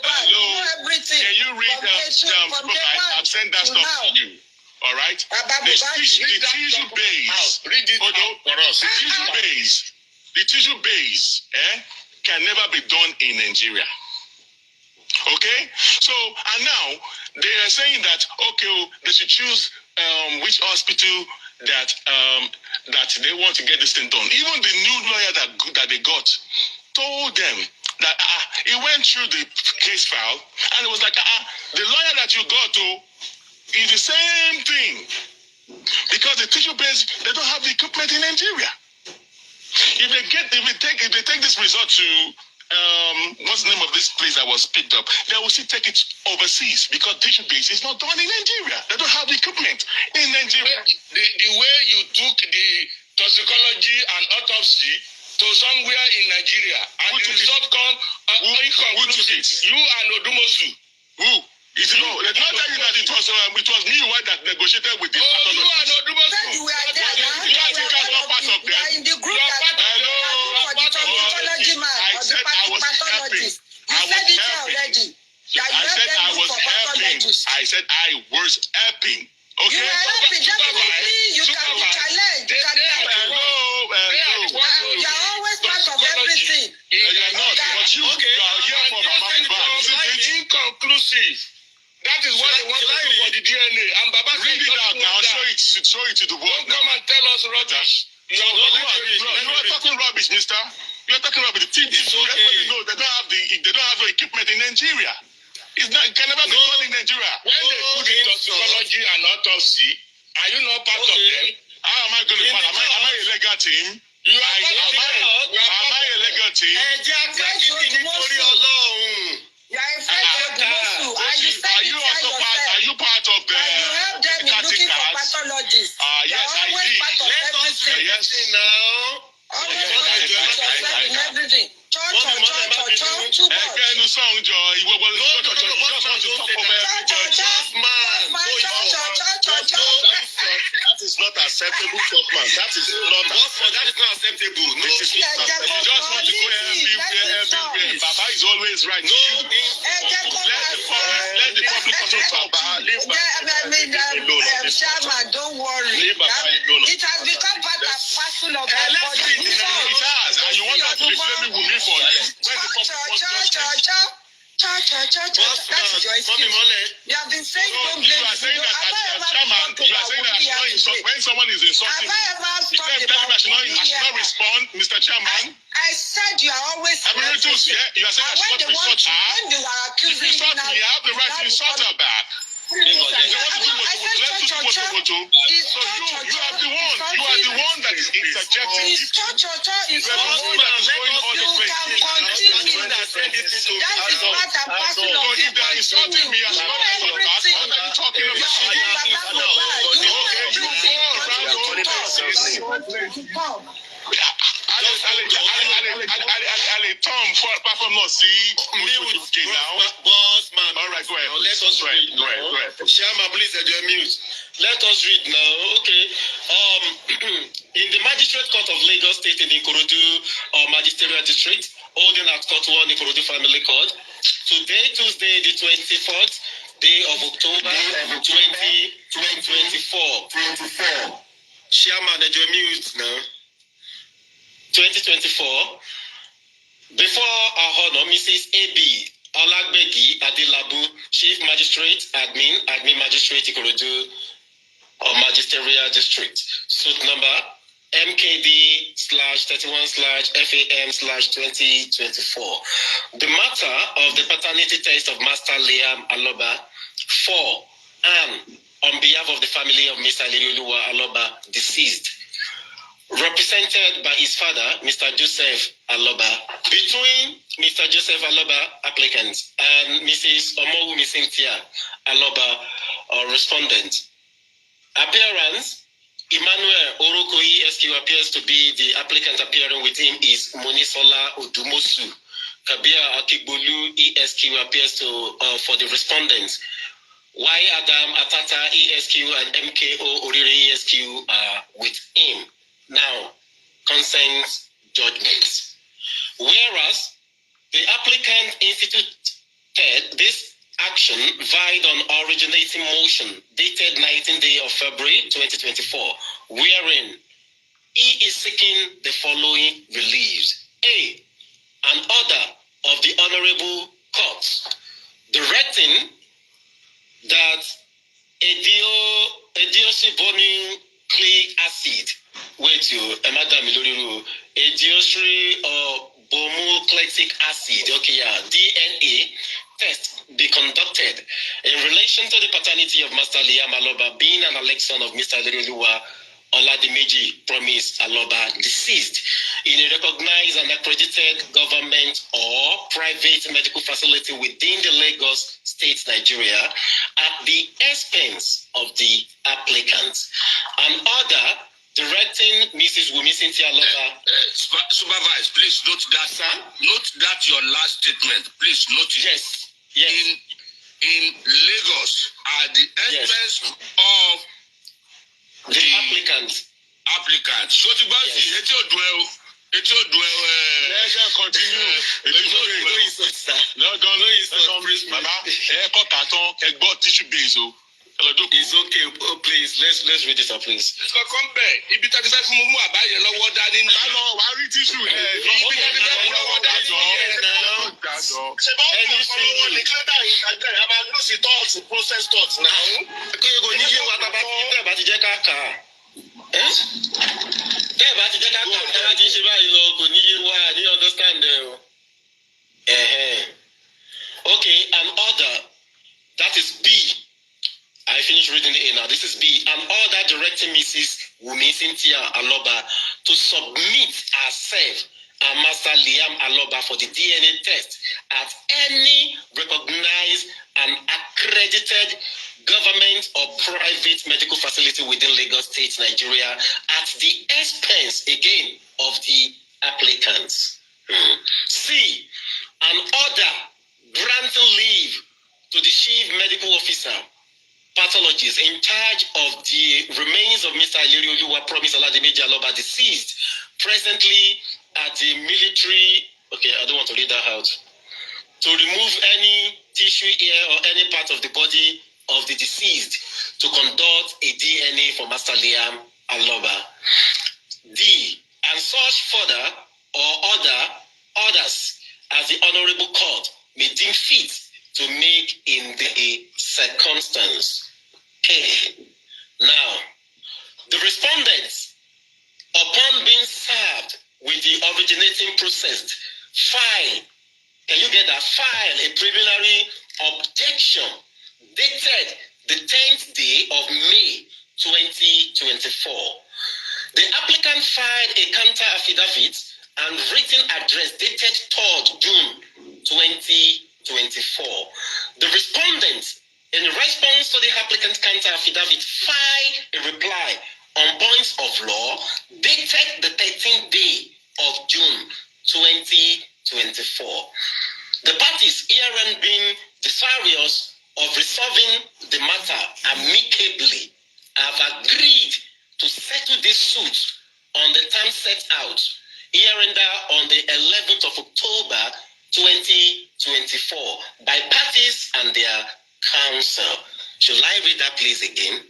Can you read I've sent that stuff to you. All right? The tissue base. Read it for us. The tissue base can never be done in Nigeria. Okay, so and now they are saying that they should choose which hospital that they want to get this thing done. Even the new lawyer that they got told them that he went through the case file and it was like the lawyer that you got to is the same thing because the tissue base they don't have the equipment in Nigeria. If they take this result to what's the name of this place that was picked up? They will still take it overseas because tissue base is not done in Nigeria. They don't have the equipment in Nigeria. The way you took the toxicology and autopsy to somewhere in Nigeria and the result come inconclusive. You and Odumosu. Who? They not tell you that it was me that negotiated with this. You and Odumosu. You are there. You are not part of them. In the group that for the toxicology man or the pathologist. You said it already. I said I was helping. Okay. You are helping. Definitely, you can be challenged. You are always part of everything. You are not. But you are here for Mohbad. It's inconclusive. That is what they want to do for the DNA. And Baba read it out now. Show it to the world. Don't come and tell us rubbish. You are talking rubbish, mister. You are talking rubbish. The team know they don't have the equipment in Nigeria. It can never be done in Nigeria. When they put in toxicology and autopsy, are you not part of them? How am I going to find? Am I a legal team? You are am I a legal team? Are you part of the looking for pathologists? Yes, I did. Yes. Everything. That is not acceptable, man. That is not acceptable. No, you just want to go everywhere. Baba is always right. No, let the public talk. Chairman, don't worry. It has become part and parcel sample of my body. It has. And you want us to be blaming Wunmi for it? Where's the purpose? That is your excuse. You have been saying don't blame you are saying that as chairman, you are saying that when someone is insulting me, you said I should not respond, Mr. Chairman. I said you are always Emeritus, you are saying I should not insult her. when they were If you accusing insult me, you have the right to insult her back. So you are the one that is interjecting. It's You are the one that is going all the way. That is what I'm passing on. If they are insulting me as well as your back, what are you talking about? Ale Tom for performance see okay now. Boss man. All right, go ahead. Let us read. Go ahead. Chairman, please mute. Let us read now. Okay. In the Magistrate Court of Lagos State in the Ikorodu Magisterial District, holding at Court 1 Ikorodu Family Court, today, Tuesday, the 24th day of October 2024. Chairman, mute now. 2024, before our honor, Mrs. A.B. Olagbegi Adelabu, Chief Magistrate, Admin Magistrate, Ikorodu, Magisterial District, suit number MKD/31/FAM/2024. The matter of the paternity test of Master Liam Aloba, 4, and on behalf of the family of Mr. Lilioluwa Aloba, deceased, represented by his father, Mr. Joseph Aloba, between Mr. Joseph Aloba, applicant, and Mrs. Omowumi Cynthia Aloba, respondent. Appearance: Emmanuel Oroko ESQ appears to be the applicant. Appearing with him is Monisola Odumosu. Kabia Akigbolu ESQ appears to for the respondents. Y. Adam Atata ESQ and MKO Orire ESQ are with him. Now, consent judgments. Whereas the applicant instituted this action vide on originating motion dated 19th day of February 2024, wherein he is seeking the following reliefs. A. An order of the Honorable Court directing that Edioxybonucleic acid, Edioxybonucleic acid, DNA test be conducted in relation to the paternity of Master Liam Aloba, being an elect son of Mr. Lilioluwa Oladimeji Promise Aloba, deceased, in a recognized and accredited government or private medical facility within the Lagos State, Nigeria, at the expense of the applicant. An order directing Mrs. Wunmi Cynthia Aloba. Supervise, please note that, sir. Note that your last statement. Please note it. Yes. In Lagos, at the expense of the applicant. So the boss is it's your duel. Continue. It's okay. Oh, please, let's read this up, please. Come back. If you take that from Mumu, I buy your what that in. Process thoughts now. Okay, an order, that is B. I finished reading the A now. This is B. An order directing Mrs. Wunmi Cynthia Aloba to submit herself and Master Liam Aloba for the DNA test at any recognized and accredited government or private medical facility within Lagos State, Nigeria, at the expense, again, of the applicants. C. An order granting leave to the Chief Medical Officer, pathologist in charge of the remains of Mr. Lilioluwa Promise Oladimeji Aloba, deceased, presently at the military. Okay, I don't want to read that out. To remove any tissue here or any part of the body of the deceased to conduct a DNA for Master Liam Aloba. D. and such further or others as the Honorable Court may deem fit to make in the circumstance. Okay. Now, the respondents, upon being served with the originating process, file, can you get that? File a preliminary objection dated the 10th day of May 2024. The applicant filed a counter affidavit and written address dated 3rd June 2024. The respondent, in response to the applicant's counter affidavit, filed a reply on points of law dated the 13th day of June 2024. The parties herein being desirous of resolving the matter amicably have agreed to settle this suit on the time set out hereunder on the 11th of October 2024 by parties and their counsel. Shall I read that please again?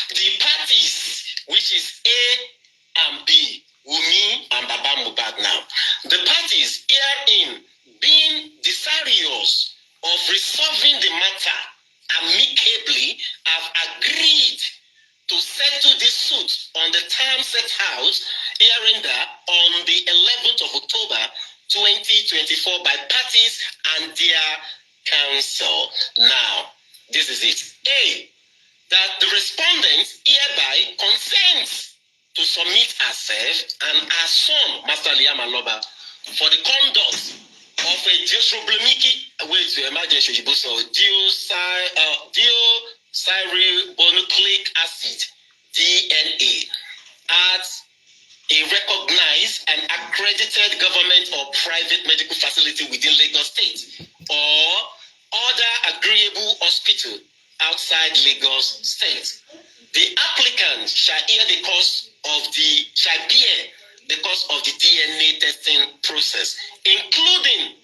The parties, which is A and B, Wunmi and Baba Mohbad now, the parties herein being desirous of resolving the matter amicably have agreed to settle this suit on the time set out hereunder on the 11th of October 2024 by parties and their counsel. Now, this is it. A, that the respondent hereby consents to submit herself and her son, Master Liam Aloba, for the conduct of a way to emergency deoxyribonucleic acid, DNA, at a recognized and accredited government or private medical facility within Lagos State or other agreeable hospital outside Lagos State. The applicant shall bear the cost of the DNA testing process, including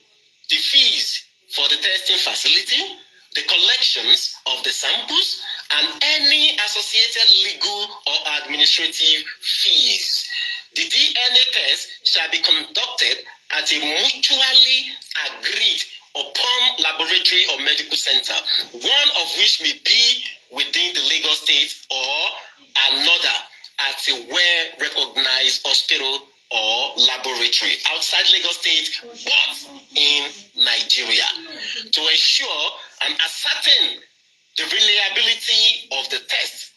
the fees for the testing facility, the collections of the samples, and any associated legal or administrative fees. The DNA test shall be conducted at a mutually agreed upon laboratory or medical center, one of which may be within the Lagos State or another at a well-recognized hospital or laboratory outside Lagos State, but in Nigeria, to ensure and ascertain the reliability of the test,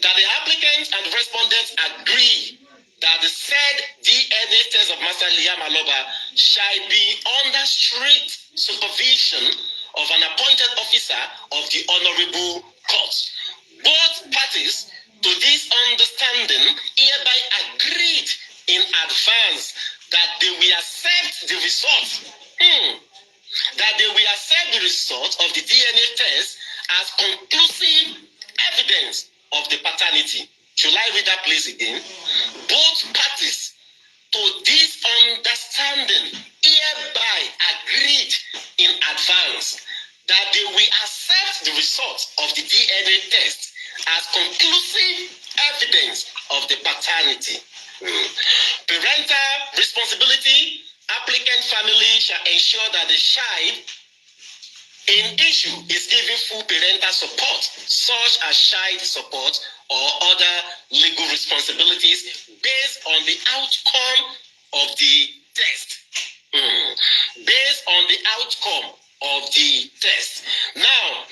that the applicants and respondents agree that the said DNA test of Master Liam Aloba shall be under strict supervision of an appointed officer of the Honorable Court. Both parties to this understanding hereby agreed in advance that they will accept the result. Of the DNA test as conclusive evidence of the paternity. Should I read that please again? Both parties to this understanding hereby agreed in advance that they will accept the result of the DNA test as conclusive evidence of the paternity. Parental responsibility, applicant family shall ensure that the child in issue is given full parental support, such as child support or other legal responsibilities based on the outcome of the test. Based on the outcome of the test. Now,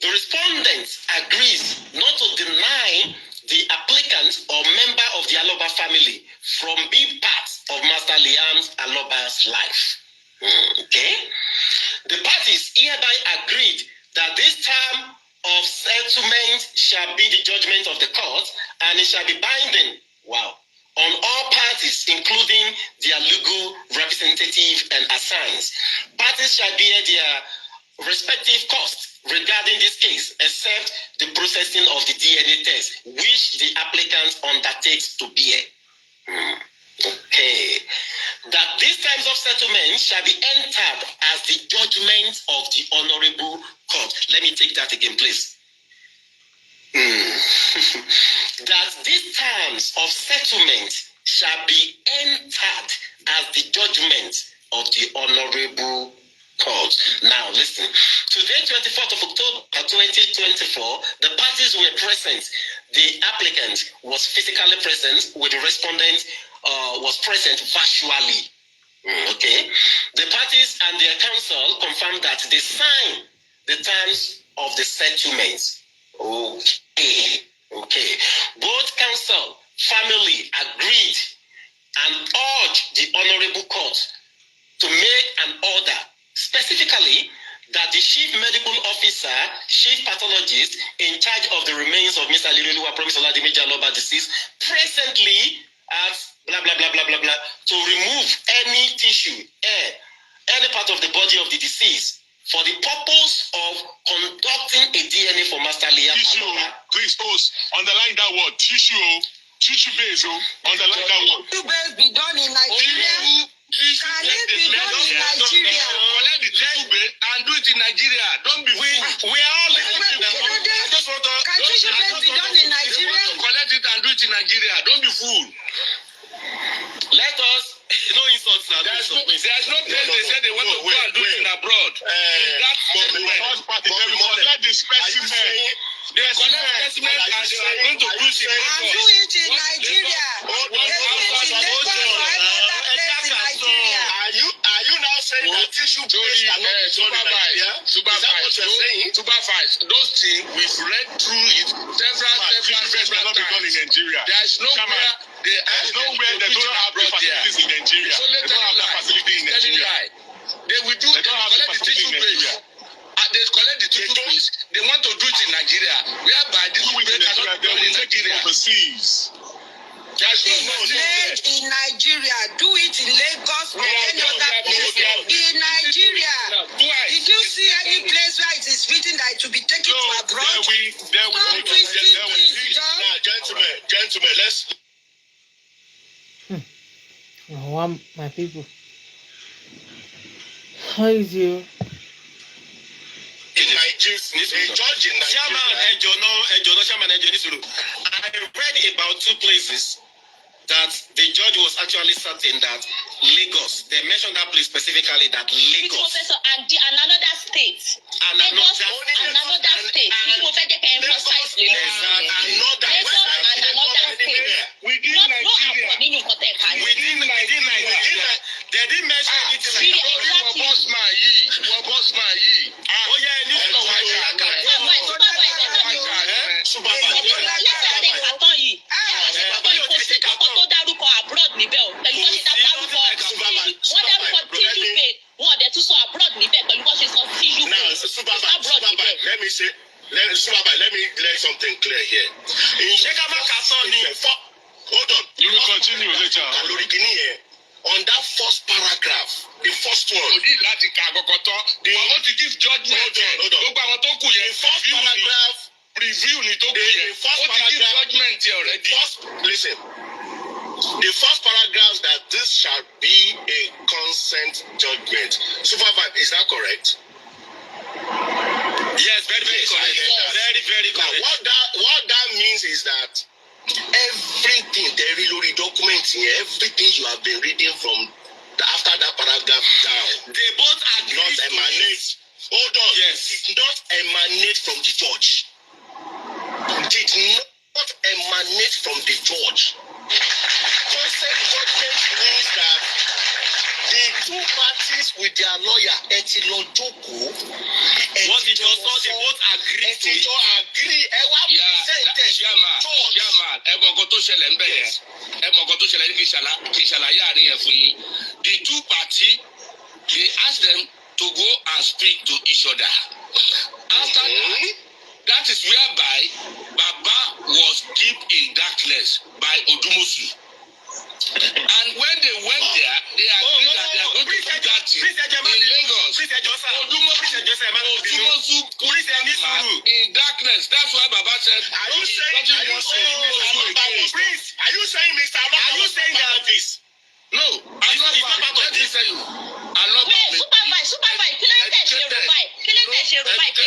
the respondent agrees not to deny the applicant or member of the Aloba family from being part of Master Liam Aloba's life. Okay? The parties hereby agreed that this term of settlement shall be the judgment of the court and it shall be binding. Wow. On all parties, including their legal representative and assigns. Parties shall bear their respective costs regarding this case, except the processing of the DNA test, which the applicant undertakes to bear. Okay. That these terms of settlement shall be entered as the judgment of the Honorable Court. Let me take that again, please. that these terms of settlement shall be entered as the judgment of the Honorable Court. Now, listen. Today, 24th of October 2024, the parties were present. The applicant was physically present, with the respondent was present virtually. Okay. The parties and their counsel confirmed that they signed the terms of the settlement. Okay. Both counsel, family agreed and urged the Honorable Court to make an order, specifically that the chief medical officer, chief pathologist in charge of the remains of Mr. Lililuwa Promise Oladimi Jaloba deceased, presently at blah, blah, blah, blah, blah, blah, to remove any tissue, any part of the body of the deceased for the purpose of conducting a DNA for Master Liam. Tissue, please, host, underline that word, tissue base, underline that word. Tissue base be done in Nigeria. Can it be done in Nigeria? Collect the tissue base and do it in Nigeria. Don't be We are all listening to them. Can tissue base be done in Nigeria? Collect it and do it in Nigeria. Don't be fool. Let us, no insults now. There's no place they said they want to go and do it in abroad. Let the specimen. They collect specimen and they are going to do it in And do it in Nigeria. They do it in Lagos or any other place in Nigeria. Are you now saying that tissue base cannot be done in Nigeria? Is that what you're saying? Supervise. Those things, we've read through it several Cannot be done in times. Nigeria. There is nowhere There's nowhere they don't have the facilities in Nigeria. So They don't have that facility in Nigeria. They will do. They collect the tissue base. They collect the tissue base. They want to do it in Nigeria, whereby this will be cannot be done in Nigeria. Overseas. There's It's no made in Nigeria. Do it in Lagos or any other place in Nigeria. Did you see any place where it is written that it will be taken to abroad? Don't twist it, John. Gentlemen, let's. My people. How is you? In Nigeria, a judge in Nigeria. I read about two places that the judge was actually certain that Lagos, they mentioned that place specifically, that Lagos. And another state. And Lagos and another state. Emphasize Lagos and another state. Within Nigeria. Within Nigeria. They didn't mention anything like that. Oh yeah, let me let something clear here. Hold on. You will continue later. On that first paragraph, the first one. They want to give judgment. Hold on. The first paragraph. Preview the first paragraph. Listen. The first paragraph that this shall be a consent judgment. Supervisor, is that correct? Yes, very correct. Very correct. Now, what that means is that everything everything you have been reading from after that paragraph down, they both agree. Not emanate. Hold on. Yes. Did not emanate from the judge. Did not emanate from the judge. Consent judgment means that the two parties with their lawyer, Etilojoko, what did you say? They both agree to it. Agree. The two parties, they ask them to go and speak to each other. After that is whereby Baba was deep in darkness by Odumosu. And when they went there, they agreed that they are going to do that in Lagos. Odumosu in darkness. That's why Baba said, are you saying Mr. Are you saying that this? No, I'm not part of this. I'm not Supervise, kí ló ń tẹ̀ ṣe rò báyìí?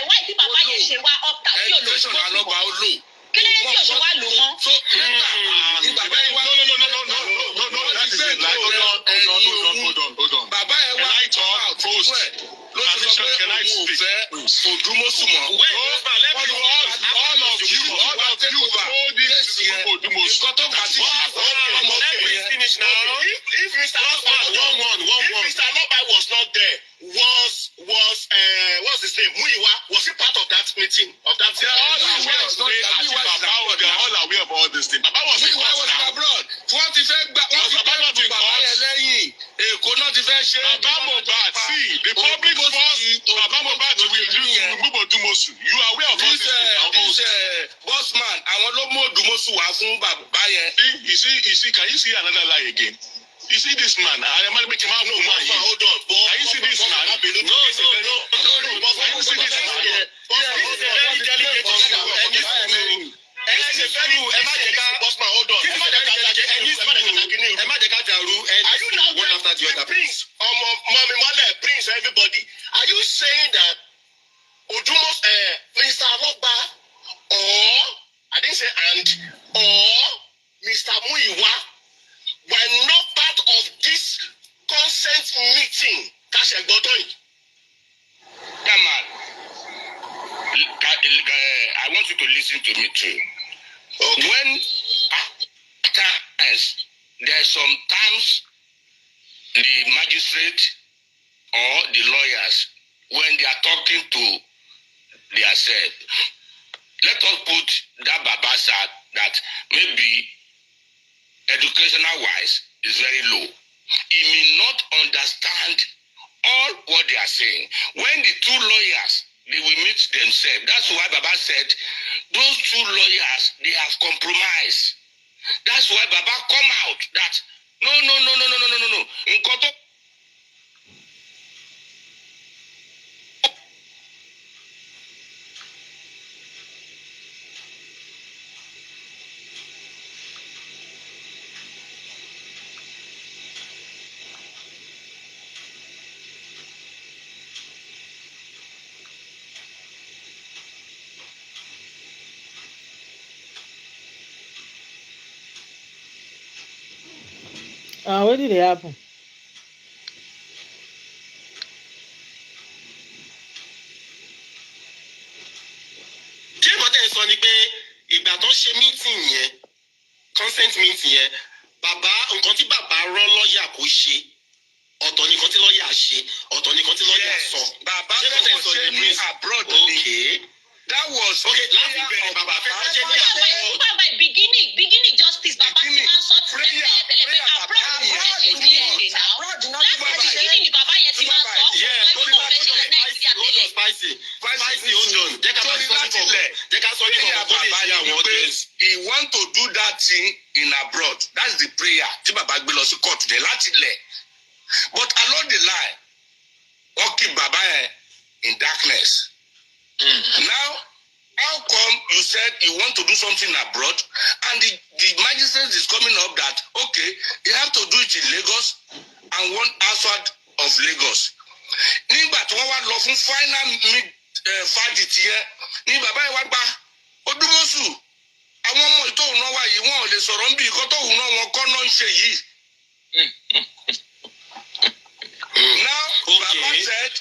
Why tí bàbá yẹn ṣe wá up tàbí olówó administration alọba ó lò. Kí ló dé tí òṣè wá lò mọ́? So bàbá ẹ wá. No, that is it. Like, hold on. Bàbá ẹ wá post. Lóṣù sọ pé òun ò fẹ́ Òdúmọ̀ṣù mọ́. All of you told this to Òdúmọ̀ṣù. Let me finish now. If Mr. Aloba was not there, was what's his name? Muyiwa, was he part of that meeting? Of that? All aware of all this thing. Baba was in Muyiwa was abroad. Wọ́n ti fẹ́ gbà bàbá yẹn lẹ́yìn. Èkó náà ti fẹ́ ṣe. Baba Mohbad, see, the public forced Baba Mohbad to remove Odumosu. You are aware of all this thing. Bossman, àwọn ló mú Òdúmọ̀ṣù wá fún bàbá yẹn. You see, can you see another lie again? You see this man, I am making him out of money. Hold on. Can you see this man? No. Can you see this man? He's a very delicate issue. Bossman, hold on. Are you now one after the other? Prince, Mommy Mole, Prince, everybody. Are you saying that Odumosu, Mr. Aloba, or I didn't say or Mr. Muyiwa were not part of this consent meeting? Come on. I want you to listen to me too. Okay. When there's sometimes the magistrate or the lawyers, when they are talking to themselves, let us put that Baba side that maybe educational wise is very low. He may not understand all what they are saying. When the two lawyers, they will meet themselves. That's why Baba said, those two lawyers, they have compromised. That's why Baba come out that, no. Nkoto. What did happen? Ṣé ìbọ̀tẹ́ sọ ni pé ìgbà tó ṣe meeting yẹn, consent meeting yẹn, bàbá nǹkan tí bàbá rán lọ́ọ̀yà kò ṣe, ọ̀tọ̀ nìkan tí lọ́ọ̀yà ṣe, ọ̀tọ̀ nìkan tí lọ́ọ̀yà sọ. Bàbá tó ṣe ní abroad ni. That was okay. Láti bẹ̀rẹ̀ bàbá fẹ́ ṣe ní abroad. Bàbá beginning justice bàbá ti máa ń sọ tẹ́lẹ̀ pé abroad ló fẹ́ ṣe ní ẹ̀ṣẹ̀ náà. Láti beginning ni bàbá yẹn ti máa ń sọ fún ẹgbẹ́ tó fẹ́ ṣe ní Nàìjíríà tẹ́lẹ̀. Spicy hold on. Jẹ́ ká sọ ní bàbá yẹn he want to do that thing in abroad. That's the prayer tí bàbá gbé lọ sí court dé láti lẹ̀. But along the line, wọ́n keep bàbá yẹn in darkness. Now, how come you said you want to do something abroad and the magistrate is coming up that, okay, you have to do it in Lagos and one outside of Lagos. Nígbà tí wọ́n wá lọ fún final fájìtì yẹn, ní bàbá yẹn wá gba Odúmọ̀ṣù. Àwọn ọmọ ìtòhùn náà wà yìí, wọn ò lè sọ̀rọ̀ níbi ìkọ́tòhùn náà wọn kọ́ náà ń ṣe yìí. Now, Baba said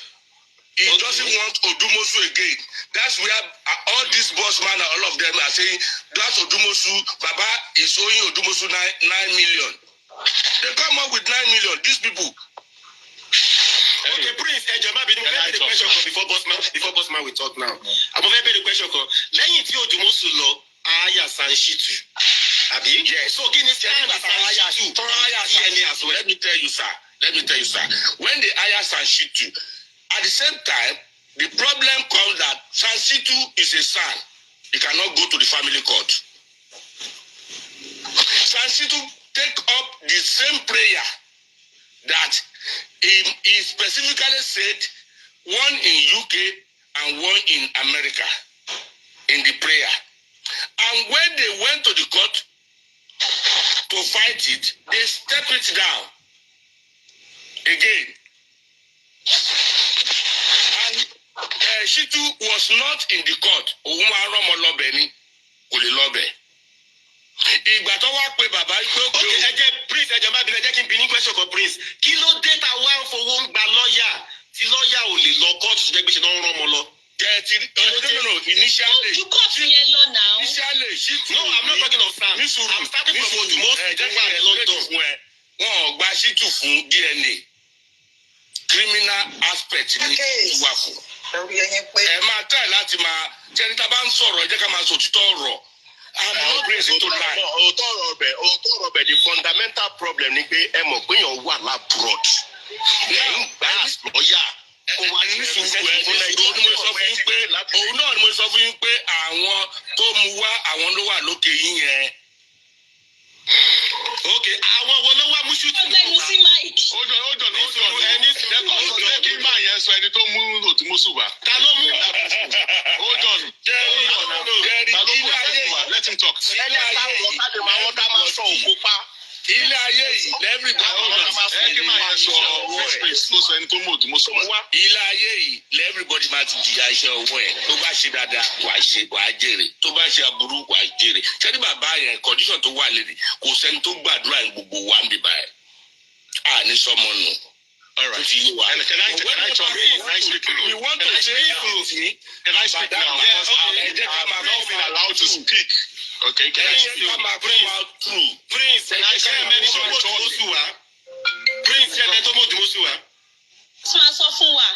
he doesn't want Odumosu again. That's where all these boss man and all of them are saying, that's Odumosu, Baba is owing Odumosu 9 million. They come up with 9 million, these people. Okay, Prince, maybe the question before boss man will talk now. I'm going to the question. Lẹ́yìn tí Odumosu lọ, Aya Sanshitu. Abi? Yes. So, kí ni stand as Sanshitu? Let me tell you, sir. When the hire Sanshitu, at the same time, the problem comes that Sanshitu is a son. He cannot go to the family court. Sanshitu take up the same prayer that he specifically said, one in UK and one in America, in the prayer. And when they went to the court to fight it, they stepped it down again. And Shitu was not in the court. Òun máa rán ọmọ lọ́bẹ̀ ni, kò lè lọ́bẹ̀. Ìgbà tó wá pé bàbá yìí pé okay, ẹ jẹ́ Prince ẹ jẹ́ má bínú ẹ jẹ́ kí n bi ní question kan Prince. Kí ló dé tá a wá ń fowó ń gba lọ́ọ̀yà tí lọ́ọ̀yà ò lè lọ kóòtù tó jẹ́ pé ṣe náà ń rán ọmọ lọ? No, initially. You cut me alone now. Initially, Shitu. No, I'm not talking of Sam. I'm starting from Odumosu tó wà ní London. Wọ́n ò gba Shitu fún DNA. Criminal aspect ni wà fún. Ẹ máa try láti máa jẹ́ni tá a bá ń sọ̀rọ̀ ẹ jẹ́ ká máa sòtítọ́ ọ̀rọ̀. I'm not ready to lie. Òótọ́ ọ̀rọ̀ bẹ̀ the fundamental problem ni pé ẹ mọ̀ pé èèyàn wà lábúrọ̀d. Lẹ́yìn gbà lọ́yà. Òun náà ni mo sọ fún yín pé àwọn tó mu wá àwọn ló wà lókè yín yẹn. Okay, àwọn wo ló wá mú Shitu? Ọgbẹ́ni sí Mike. Hold on. Ẹni jẹ́ kí máa yẹn sọ ẹni tó mú Òdùmọ̀ṣù wá. Ta ló mú? Hold on. Let him talk. Ilé ayé yìí ilé ayé yìí lẹ́ẹ̀rìbọ̀dì máa ti jìyà iṣẹ́ ọwọ́ ẹ̀ tó bá ṣe dáadáa wàá jèrè tó bá ṣe aburú wàá jèrè sẹ́ni bàbá yẹn condition tó wà lẹ́nu kò sẹ́ni tó gbàdúrà ní gbogbo wa ń bíbá ẹ̀ à ní sọmọ nù. All right. And can I talk? We want to say anything. Can I speak now? Yes, okay. I'm not been allowed to speak. Okay, can I speak? Prince, Prince, Máa sọ fún wa.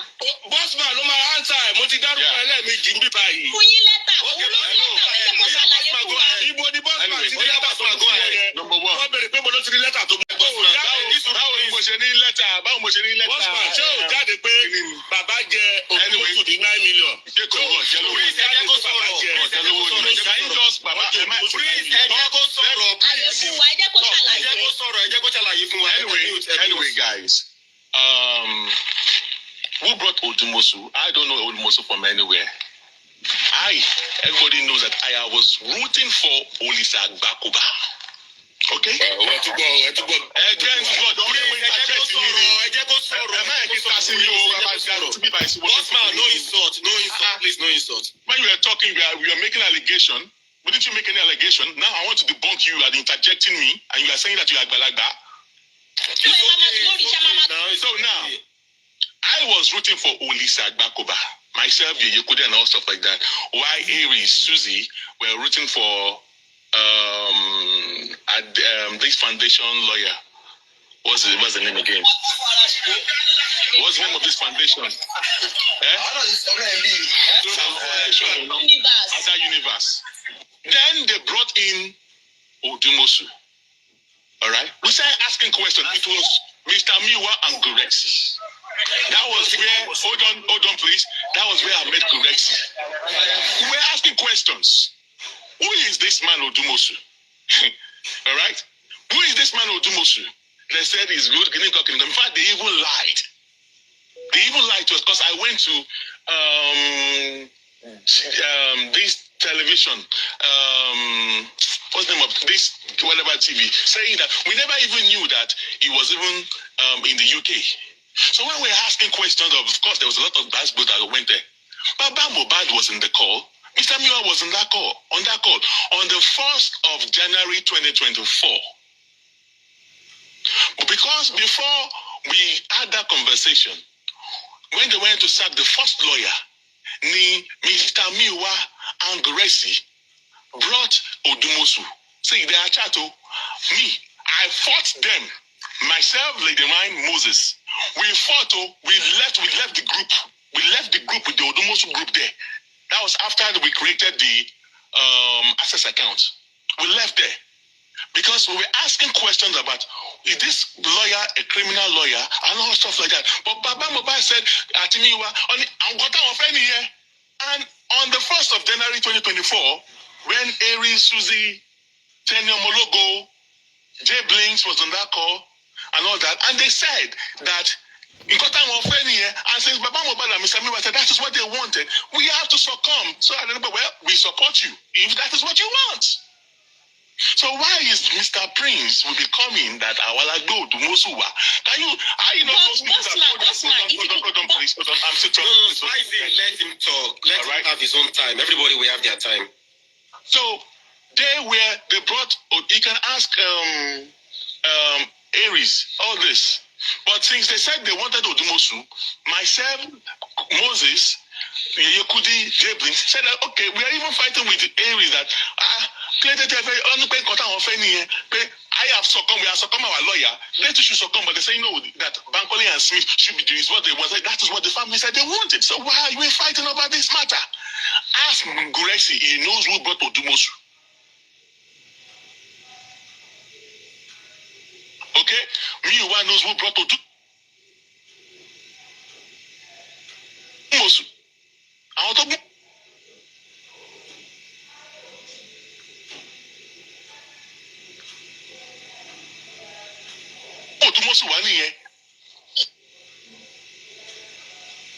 Bossman ló máa answer ẹ̀ mo ti dárúkọ ẹlẹ́ẹ̀mejì ń bí báyìí. Fún yín lẹ́tà, òun ló ní lẹ́tà, ẹ jẹ́ kó ṣàlàyé fún wa. Ibo ni Bossman ti ní lẹ́tà tó mú yẹn. Wọ́n bèrè pé mo ló ti ní lẹ́tà tó mú yẹn. Báwo ni mo ṣe ní lẹ́tà? Bossman ṣé ò jáde pé bàbá jẹ Òdùmọ̀ṣù ní 9 million. Ṣé kò wọ̀ jẹ́ lówó? Anyway, guys. Who brought Òdùmọ̀ṣù? I don't know Òdùmọ̀ṣù from anywhere. Everybody knows that I was rooting for Olisa Agbakoba. Okay? Bossman, no insult, please, no insult. When you were talking, we are making allegation. Wouldn't you make any allegation? Now I want to debunk you. You are interjecting me, and you are saying that you are Agbalagba. So now, I was rooting for Olisa Agbakoba. Myself, Yekude, and all stuff like that. Why Aries, Susie were rooting for this foundation lawyer. What's the name again? What's the name of this foundation? Universe. Then they brought in Òdùmọ̀ṣù. All right. We started asking questions. It was Mr. Miwa and Gurexi. That was where, hold on, please. That was where I met Gurexi. We were asking questions. Who is this man Òdùmọ̀ṣù? All right. Who is this man Òdùmọ̀ṣù? They said he's good. In fact, they even lied. To us because I went to this television. What's the name of this? Whatever TV, saying that we never even knew that he was even in the UK. So when we were asking questions, of course, there was a lot of bad that went there. Baba Mohbad was in the call. Mr. Miwa was on that call. On the 1st of January 2024. But because before we had that conversation, when they went to sack the first lawyer, Mr. Miwa and Gurexi brought Òdùmọ̀ṣù. See, they are chatto. Me, I fought them. Myself, Lady Ryan, Moses. We fought. We left the group. We left the group with the Òdùmọ̀ṣù group there. That was after we created the access account. We left there because we were asking questions about, is this lawyer a criminal lawyer and all stuff like that. But Baba Mohbad said, Atimiwa, and on the 1st of January 2024, when Aries, Susie, Tenio Mologo, Jay Blinks was on that call and all that, and they said that and since Baba Mohbad and Mr. Miwa said that is what they wanted, we have to succumb. So I remember, well, we support you if that is what you want. So why is Mr. Prince will be coming that Awalago to Mosuwa? Can you? I know those people that hold on, please. Hold on. I'm still talking. No, Spicy, let him talk. Let him have his own time. Everybody will have their time. So they brought. You can ask Aries all this, but since they said they wanted Odumosu, myself, Moses, Yekudi, Jablin said that okay, we are even fighting with Aries that I have succumbed, we have succumbed our lawyer. They too should succumb, but they say no, that Bankole and Smith should be doing what they want. That is what the family said they wanted. So why are you fighting about this matter? Ask Guresi, he knows who brought Odumosu. Okay? Miwa knows who brought Odumosu. I want to Odumosu wà nìyẹn.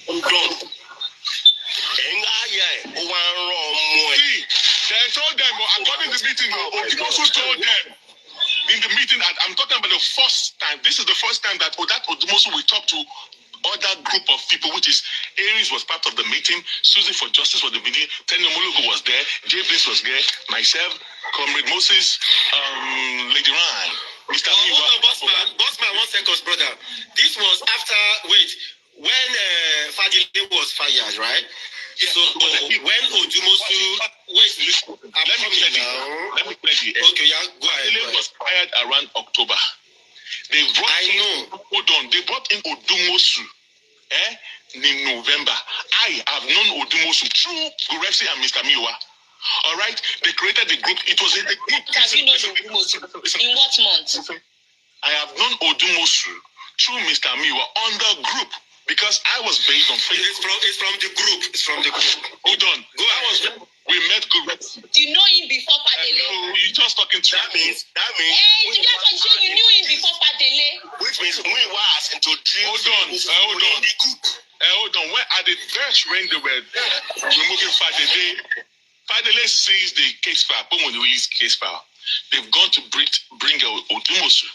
See, they told them, according to the meeting, Odumosu told them in the meeting that I'm talking about the first time. This is the first time that Odumosu will talk to other group of people, which is Aries was part of the meeting, Susie for Justice was the meeting, Tenomologo was there, Jay Bliss was there, myself, Comrade Moses, Lady Ryan, Mr. Bossman, 1 second, brother. This was after, when Fadile was fired, right? Yeah. So when Odumosu, let me play you. Okay, yeah, go ahead. Fadile was fired around October. They brought in Odumosu in November. I have known Odumosu through Guresi and Mr. Miwa. All right, they created the group. It was in the group. Have you known Odumosu? In what month? I have known Odumosu through Mr. Miwa on the group because I was based on Facebook. It's from the group. It's from the group. Hold on. Go ahead. We met Guresi. Do you know him before Fadele? No, you just talking to me. That means. Hey, you knew him before Fadele. Which means Miwa has introduced. Hold on. When at the first when they were removing Fadele sees the case file. But when they release case file, they've gone to bring Odumosu.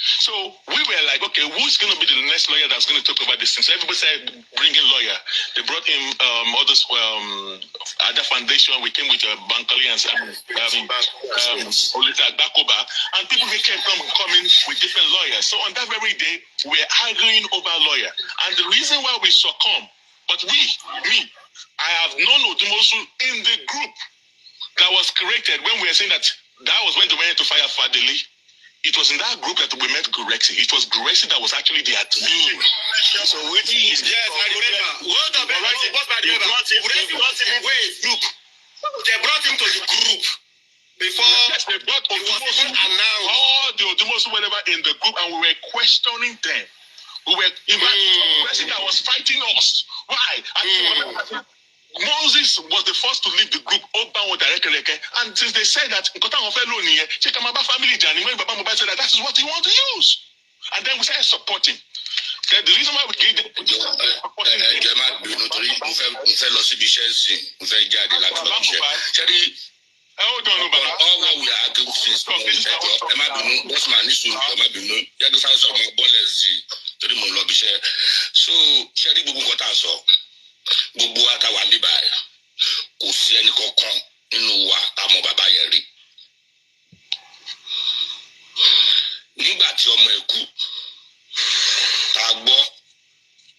So we were like, okay, who's going to be the next lawyer that's going to talk about this thing? So everybody said, bring in lawyer. They brought in others, other foundation. We came with Bankole and Olita Bakoba. And people kept coming with different lawyers. So on that very day, we're arguing over lawyer. And the reason why we succumb, but I have known Odumosu in the group that was created when we were saying that was when they went to fire Fadele. It was in that group that we met Guresi. It was Guresi that was actually the admin. So which is yes, I remember. What about they brought him to the group before. Yes, they brought Odumosu and now all the Odumosu whatever in the group, and we were questioning them. We were Guresi that was fighting us. Why? Moses was the first to leave the group, and since they said that family journey, when Baba Mohbad said that is what he wants to use, and then we started supporting. The reason why we gave them hold on, all what we are arguing since so Sherry Bubu got answer. Gbogbo àtàwà níbà ẹ̀ kò sí ẹnì kankan nínú wa àmọ́ bàbá yẹn rí. Nígbà tí ọmọ ẹ̀ kú, tá a gbọ́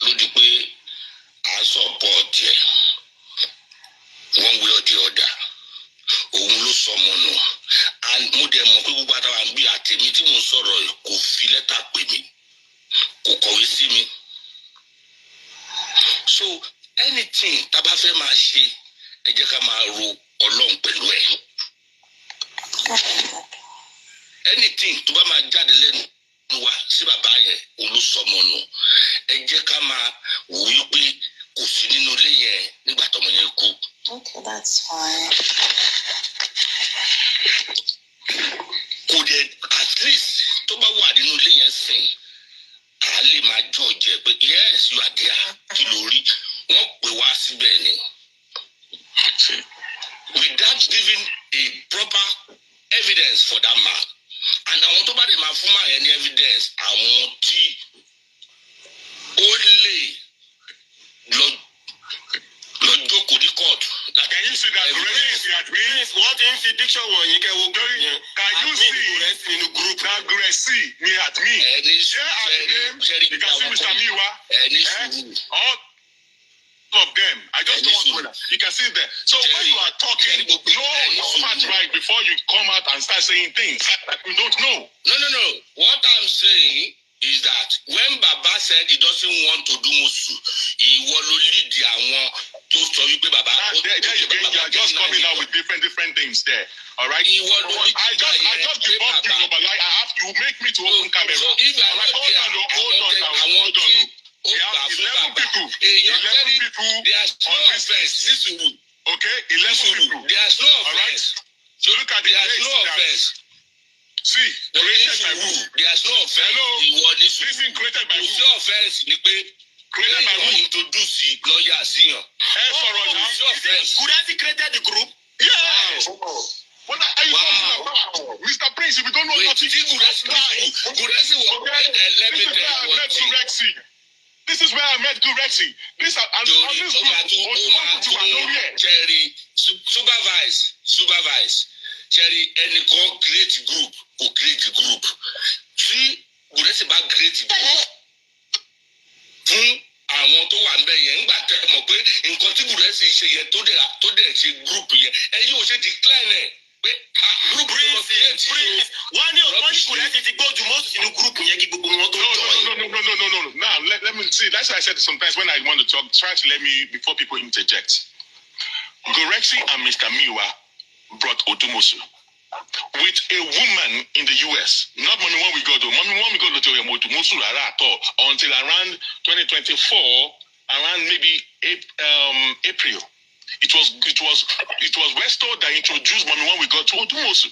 ló di pé à ń support ẹ̀ one way or the other. Òun ló sọ ọmọ nù. And mo dẹ̀ mọ̀ pé gbogbo àtàwà ń bí àtẹ̀mí tí mo sọ̀rọ̀ kò fi lẹ́tà pè mí, kò kọ̀wé sí mi. So anything tá bá fẹ́ máa ṣe ẹ jẹ́ ká máa ro Ọlọ́run pẹ̀lú ẹ̀. Anything tó bá máa jáde lẹ́nu wa sí bàbá yẹn olùsọmọ nù ẹ jẹ́ ká máa wò wípé kò sí nínú ilé yẹn nígbà tọ́mọ yẹn kú. Okay, that's fine. Kò dẹ̀ at least tó bá wà nínú ilé yẹn sìn à lè máa jọ jẹ pé yes you are there kí ló rí wọ́n pè wá síbẹ̀ ni. Without giving a proper evidence for that man. And I want to buy the man for any evidence. I want to only Lord go to court. Like, can you see that Gracie at me? What in the picture one you can go? Can you see in the group that Gracie me at me? Share at the name. You can see Mr. Miwa. All of them. I just don't want to. You can see them. So when you are talking, know your fact right before you come out and start saying things that you don't know. No. What I'm saying is that when Baba said he doesn't want to do Musu, he will lead the one to tell you Baba. There you go. You are just coming out with different things there. All right. I just debunked you, but like you make me to open camera. So if I Hold on. We have 11 people. 11 people on this list. Okay, 11 people. There's no offense. All right. So look at the list. See, created by who? There's no offense. Hello. Listen, created by who? No offense. Created by who? Introduce lawyer senior. Could have created the group? Yes. What are you talking about? Mr. Prince, if you don't know what to do, that's why. This is where I met Gurexi. This Supervise. Cherry, any create group or create the group. See, Gurexi back create group. Àwọn tó wà ńbẹ̀ yẹn ńgbà tẹ́ mọ̀ pé nǹkan tí Gurexi ṣe yẹ tó dẹ̀ ṣe group yẹn ẹ̀yin ò ṣe decline ẹ̀ pé group ló create yìí. Wọ́n ní Gurexi ti gbójú mọ́tò sínú group yẹn kí gbogbo wọn tó jọ. No. Now let me see. That's why I said sometimes when I want to talk, try to let me before people interject. Gurexi and Mr. Miwa brought Odumosu with a woman in the US. Not money when we go to Odumosu at all until around 2024, around maybe April. It was Westo that introduced Mommy when we got to Odumosu.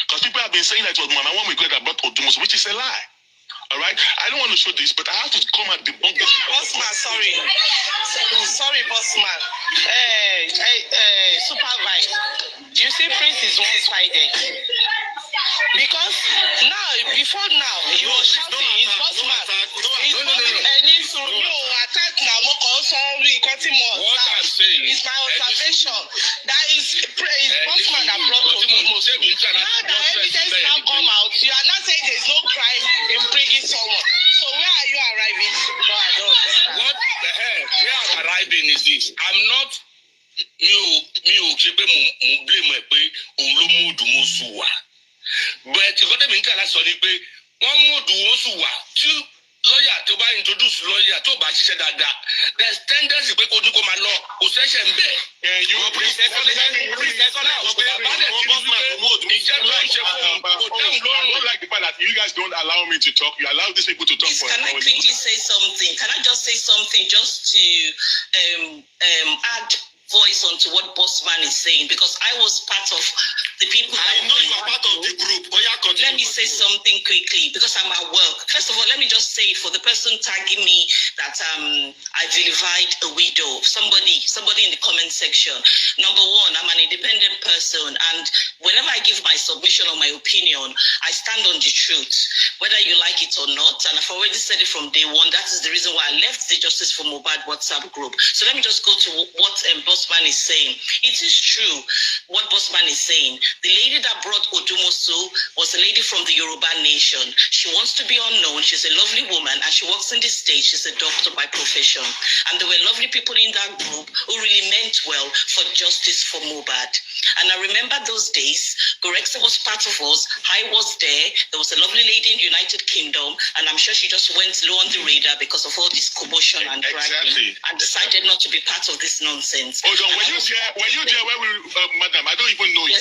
Because people have been saying that it was Mama when we got that brought Odumosu, which is a lie. All right, I don't want to show this, but I have to come and debunk this. Bossman, sorry, Bossman. Supervise. You see, Prince is one-sided. Because before now, he was shouting, his Bossman. Attack now, what I'm saying is my observation. That is Bossman that brought Odumosu. Now the evidence now come out, you are not saying there's no crime in bringing someone. So where are you arriving? No, I don't understand. What the hell? Where I'm arriving is this. I'm not blame Odumosu wa. But you got them in Kalasoni pé wọ́n mú Odumosu wa tí lawyer tó bá introduce lawyer tó bá ṣiṣẹ́ dáadáa. There's tendency pé kó dún kó máa lọ kò ṣẹ̀ṣẹ̀ ń bẹ̀. I don't like the fact that you guys don't allow me to talk. You allow these people to talk. Please, can I quickly say something? Can I just say something just to add voice onto what Bossman is saying? Because I was part of the people. I know you are part of the group. Let me say something quickly because I'm at work. First of all, let me just say for the person tagging me that I vilified a widow. Somebody in the comment section. Number one, I'm an independent person, and whenever I give my submission or my opinion, I stand on the truth, whether you like it or not. And I've already said it from day one. That is the reason why I left the Justice for Mohbad WhatsApp group. So let me just go to what Bossman is saying. It is true what Bossman is saying. The lady that brought Odumosu was a lady from the Yoruba nation. She wants to be unknown. She's a lovely woman and she works in the state. She's a doctor by profession. And there were lovely people in that group who really meant well for justice for Mohbad. And I remember those days, Gurexi was part of us. I was there. There was a lovely lady in the United Kingdom, and I'm sure she just went low on the radar because of all this commotion and dragging and decided not to be part of this nonsense. Hold on, were you there when we, madam, I don't even know you.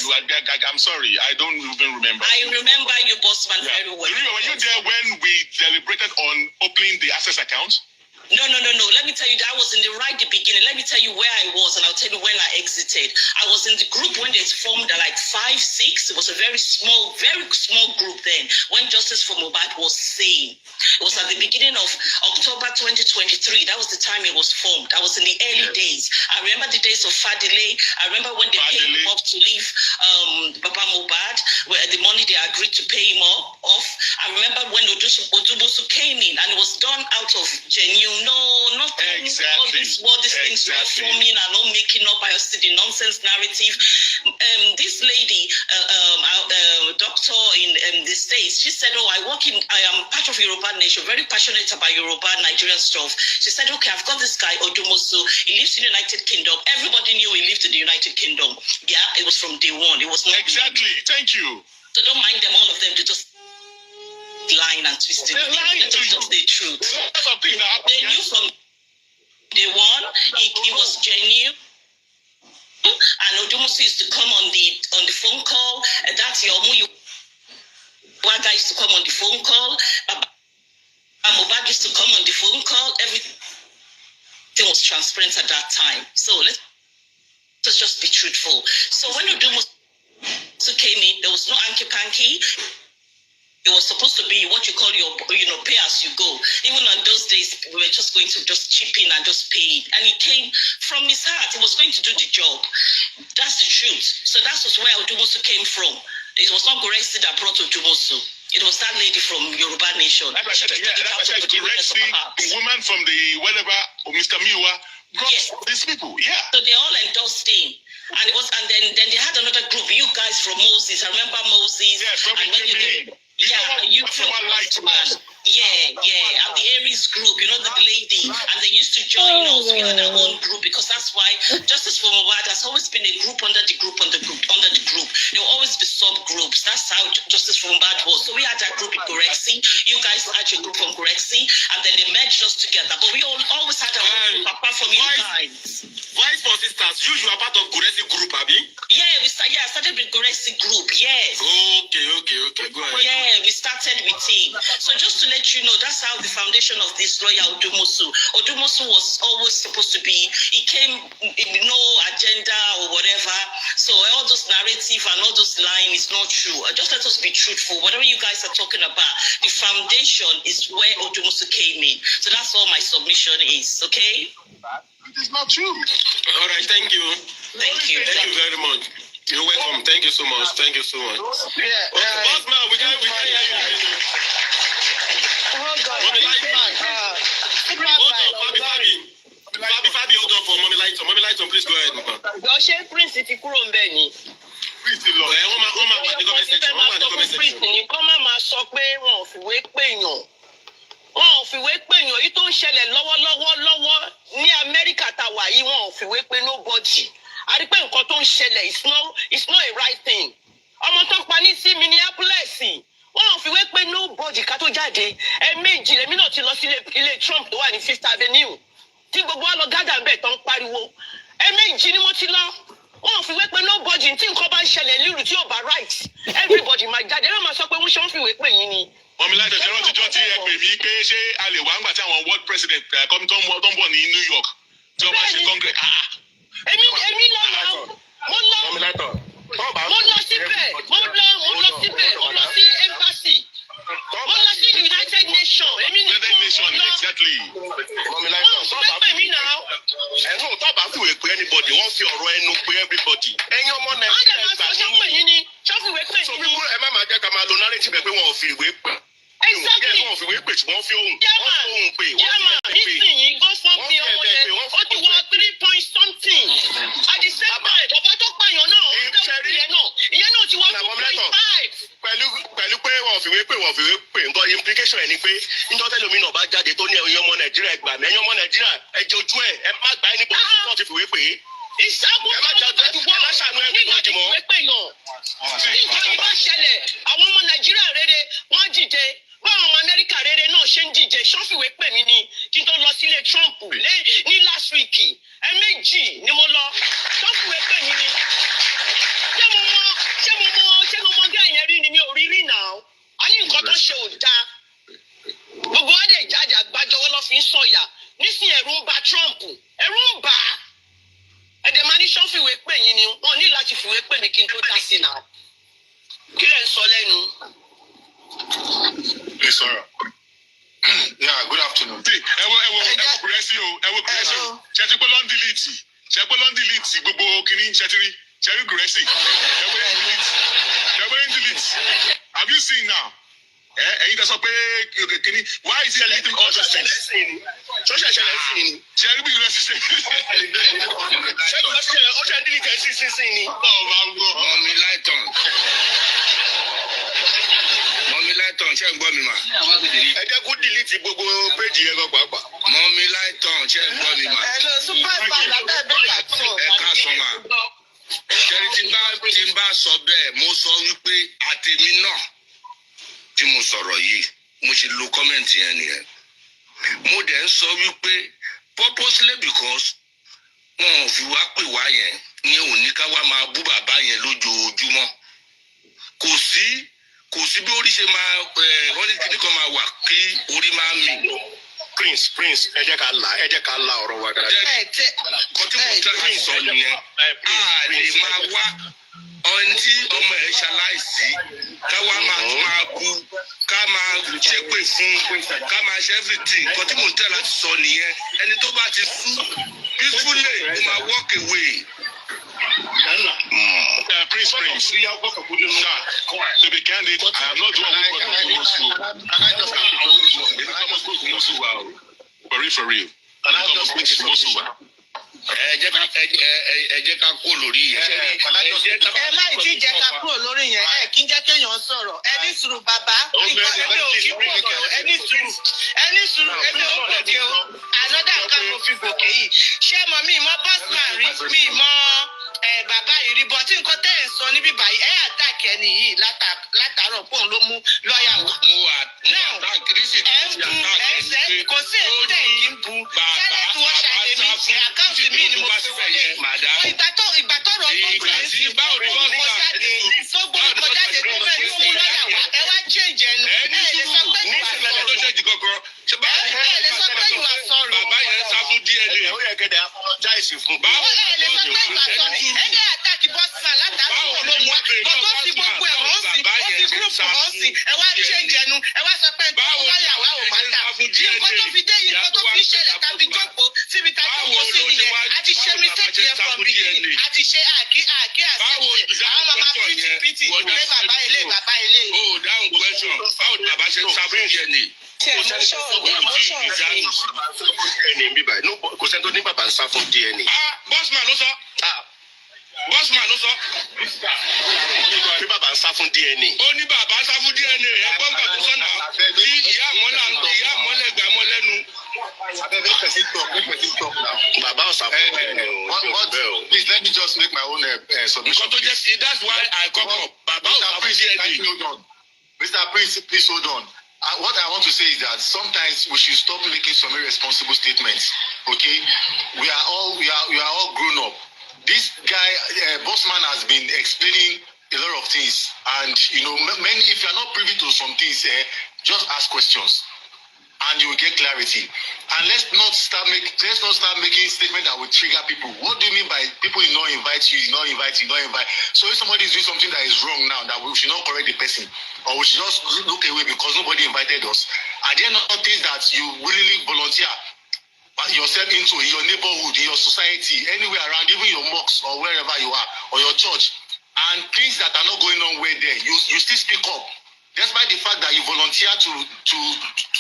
I'm sorry, I don't even remember. I remember you, Bossman, very well. Were you there when we deliberated on opening the access account? No. Let me tell you, that was in the beginning. Let me tell you where I was, and I'll tell you when I exited. I was in the group when they formed like 5, 6. It was a very small group then, when Justice for Mohbad was saying. It was at the beginning of October 2023. That was the time it was formed. I was in the early days. I remember the days of Fadile. I remember when they paid him off to leave Baba Mohbad, where the money they agreed to pay him off. I remember when Odumosu came in, and it was done out of genuine. Not all these things not forming and not making up by the nonsense narrative. This lady, doctor in the States, she said, I am part of Yoruba Nation, very passionate about Yoruba Nigerian stuff. She said, okay, I've got this guy, Odumosu. He lives in the United Kingdom. Everybody knew he lived in the United Kingdom. Yeah, it was from day one. It was not exactly. Thank you. So don't mind them, all of them, to just lying and twisting. Let us just the truth. They knew from day one he was genuine. And Odumosu used to come on the phone call. That's your one guy used to come on the phone call. Mohbad used to come on the phone call. Everything was transparent at that time. So let's just be truthful. So when Odumosu came in, there was no hanky-panky. It was supposed to be what you call your, pay as you go. Even on those days, we were just going to just chip in and just pay it. And it came from his heart. He was going to do the job. That's the truth. So that's where Odumosu came from. It was not Goresi that brought Odumosu. It was that lady from Yoruba Nation. Like I said, the woman from the whatever, or Mr. Miwa, brought these people. Yeah. So they all endorsed him. And then they had another group, you guys from Moses. I remember Moses. Yes, you from Light. Yeah. And the Aries group, the lady. And they used to join us. We had our own group because that's why Justice for Mohbad has always been a group under the group. There will always be subgroups. That's how Justice for Mohbad was. So we had that group in Gorexi. You guys had your group from Gorexi. And then they merged us together. But we always had our own group apart from you guys. Vice for sisters, you are part of Gorexi group, Abi? Yeah, I started with Gorexi group, yes. Okay, go ahead. Yeah, we started with him. So just to let you know, that's how the foundation of this lawyer Odumosu. Odumosu was always supposed to be, he came in no agenda or whatever. So all those narrative and all those lying is not true. Just let us be truthful. Whatever you guys are talking about, the foundation is where Odumosu came in. So that's all my submission is, okay? It is not true. All right, thank you. Thank you very much. You're welcome. Thank you so much. Yeah. Boss man, we can't hear you. Hold on. Fabi, hold on for Mommy Lighton. Mommy Lighton, please go ahead. Ṣé Prince ti kúrò ń bẹ̀ ni? Prince ti lọ. Wọ́n máa ní comment section. Prince ni kọ́ máa sọ pé wọn ò fìwé pèèyàn. Wọn ò fìwé pèèyàn. Èyí tó ń ṣẹlẹ̀ lọ́wọ́ ní Amẹ́ríkà tá a wà yìí, wọn ò fìwé pé nobody. A rí pé nǹkan tó ń ṣẹlẹ̀ it's not a right thing. Ọmọ tó pa ní sí Minneapolis. Wọn ò fìwé pé nobody ká tó jáde. Ẹ̀ẹ̀mejì lèmi náà ti lọ sí ilé Trump tó wà ní Fifth Avenue. Tí gbogbo wa lọ gádà ń bẹ̀ tó ń pariwo. Ẹ̀ẹ̀mejì ni mo ti lọ. Wọn ò fìwé pé nobody tí nǹkan bá ń ṣẹlẹ̀ lílù tí ò bá right. Everybody máa jáde. Ẹ máa sọ pé wọ́n ṣe ń fìwé pè yín ni. Mọ̀mí láti ṣe rántí jọ́ tí ẹ pè mí pé ṣé a lè wá ńgbà tí àwọn world president tó ń bọ̀ ní New York tí wọ́n bá ṣe congress. Èmi lọ mo lọ síbẹ̀ mo lọ sí embassy mo lọ sí United Nations èmi ní United Nations exactly. wọ́n pè mí náà. Ẹ̀rù tó bá fìwé pé anybody wọ́n fi ọ̀rọ̀ ẹnu pé everybody. Ẹ̀yin ọmọ Nàìjíríà gbà ní ẹ má máa jẹ́ ká máa lo narrative ẹ̀ pé wọ́n ò fi ìwé pè. Exactly. Wọ́n fi ìwé pè ṣùgbọ́n wọ́n fi ohùn pè. Nísìnyí go fún mi ọmọ yẹn ó ti wọ 3 something. At the same time ọ̀pọ̀ tó pààyàn náà ó ń tẹ̀wé ìyẹn náà ti wọ 2.5. Pẹ̀lú pé wọ́n fi ìwé pè nǹkan implication ẹ̀ ni pé nítorí lómi náà bá jáde tó ní ẹ̀yin ọmọ Nàìjíríà gbà mí ẹ̀yin ọmọ Nàìjíríà ẹ jẹ́ ojú ẹ̀ ẹ má gbà ẹni bọ́ tó ti fìwé pè é. Ìṣàkóso ẹ má ṣàánú everybody mọ́. Ní nǹkan yìí bá ṣẹlẹ̀ àwọn ọmọ Nàìjíríà rere wọ́n dìde báwọn ọmọ Amẹ́ríkà rere náà ṣe ń díje ṣọ́fìwé pè mí ni kí n tó lọ sílé Trump ní last week ẹ̀ẹ̀mejì ni mo lọ ṣọ́fìwé pè mí ni ṣé mo mọ gẹ́ ẹ̀yẹn rí ni mi ò rí rí náà a ní nǹkan tó ṣe ò dáa gbogbo wa lè jáde àgbájọwọ́ lọ́ fi ń sọ̀yà nísìnyí ẹ̀rù ń bà Trump ẹ̀rù ń bà á ẹ̀dẹ̀ máa ní sọ́fìwé pè yín ni wọ́n ní láti fìwé pè mí kí n tó dá sí náà kí lẹ̀ ń sọ lẹ́nu. Ẹ sọ̀rọ̀. Yeah, good afternoon. Ẹ wo kùrẹ́sì o, ṣe ti pé lọ́ndì lìtì gbogbo kìíní ṣẹ́rí kùrẹ́sì. Ṣe pé delete. Have you seen now? Ẹ̀yin tẹ sọ pé kìíní, why is he deleting all those things? Ṣọ́ṣẹ̀ ṣẹlẹ̀ sí ni. Ṣe rí bí kùrẹ́sì ṣe. Ṣé kùrẹ́sì ṣẹlẹ̀ ó ṣe delete sí ni? Mọ̀mí láìtàn. Mọ̀mí láìtàn ṣé ń gbọ́ mi mà? Ẹ jẹ́ kó delete gbogbo péjì yẹn gan pàápàá. Mọ̀mí láìtàn ṣé ń gbọ́ mi mà? Ẹ ká sọ mà. Ṣẹ́rí tí n bá sọ bẹ́ẹ̀, mo sọ wípé àtèmi náà tí mo sọ̀rọ̀ yìí, mo ṣe lo kọ́mẹ̀ntì yẹn nìyẹn. Mo dẹ̀ ń sọ wípé purposely because wọn ò fi wá pè wá yẹn ní òní ká wá máa bú bàbá yẹn lójoojúmọ́. Kò sí bí orí ṣe máa wọ́n ní kíní kan máa wà kí orí máa mì. Prince, ẹ jẹ́ ká la ọ̀rọ̀ wa dáadáa. Kọ́tí mo tẹ́ sọ nìyẹn. A lè máa wá ọ̀n tí ọmọ ẹ̀ ṣaláìsí káwa máa bu ká máa ṣépè fún ká máa ṣe everything. Kọ́tí mo tẹ́ láti sọ nìyẹn. Ẹni tó bá ti sú peacefully ó máa walk away. Prince, to be candid, I am not the one who got to Mosul. For real. Ẹ jẹ́ ká kó lórí yẹn. Ẹ má ti jẹ́ ká kúrò lórí yẹn ẹ kí n jẹ́ kéèyàn sọ̀rọ̀ ẹ ní sùúrù bàbá nǹkan ẹgbẹ́ òkè pọ̀ o ẹ ní sùúrù ẹgbẹ́ òkè o ànádà nǹkan mo fi gòkè yìí ṣé mo mi mọ bọ́sùmán rí mi mọ bàbá ìrìbọ tí nǹkan tẹ́ ẹ̀ sọ níbí báyìí ẹ àtàkì ẹni yìí látàárọ̀ pọ́ùn ló mú lọ́ọ̀yà wá. Kò sí èyí tẹ̀ kí n bu sálẹ̀ tí wọ́n ṣàlẹ̀ mi àkáǹtì mi ni mo fi wọlé ìgbà tó rọ̀ tó gbẹ̀ sí gbogbo jáde tó gbogbo jáde tó fẹ́ ní òun lọ́ọ̀yà wá ẹ wá change ẹnu ẹ lè sọ pé ìwà sọ̀rọ̀. Bàbá yẹn sá fún DNA. Ó yẹ kẹ́dẹ̀ apologize fún. Ẹ lè sọ pé ìwà sọ̀rọ̀ ẹ dẹ́ àtàkì bọ́sùmán látàrí olómùwà kò tó fi gbogbo ẹ̀ wọ́n sí ó fi gúrùpù wọ́n sí ẹ wá change ẹnu ẹ wá sọ pé tó lọ́ọ̀yà wá ò máa tà nǹkan tó fi dé yìí nǹkan tó fi ṣẹlẹ̀ tàbí jókòó síbi tá a jókòó sí nìyẹn a ti ṣe mistake yẹn from beginning a ti ṣe àkí àṣẹṣe àwọn máa pìtì ilé bàbá ilé. O dáhùn question báwo ni bàbá ṣe ń sá fún DNA? Kò sẹ́ni tó ní bàbá ń sá fún DNA. Bọ́sùmán ló sọ. Bí bàbá ń sá fún DNA. Ó ní bàbá sá fún DNA ẹgbọ́n gbà tó sọ̀nà tí ìyá àmọ́lẹ̀ gbà mọ́ lẹ́nu. Bàbá ò sá fún DNA o. Please let me just make my own submission. Nǹkan tó jẹ́ sí that's why I come up. Bàbá ò sá fún DNA. Mr. Prince, please hold on. What I want to say is that sometimes we should stop making some irresponsible statements. Okay, we are all grown up. This guy, Bossman, has been explaining a lot of things, and many. If you are not privy to some things, just ask questions, and you will get clarity. And let's not start making statements that will trigger people. What do you mean by people did not invite you, did not invite? So if somebody is doing something that is wrong now, that we should not correct the person, or we should just look away because nobody invited us. Are there not things that you willingly volunteer yourself into in your neighborhood, in your society, anywhere around, even your mosque or wherever you are, or your church, and things that are not going on where there, you still speak up, despite the fact that you volunteer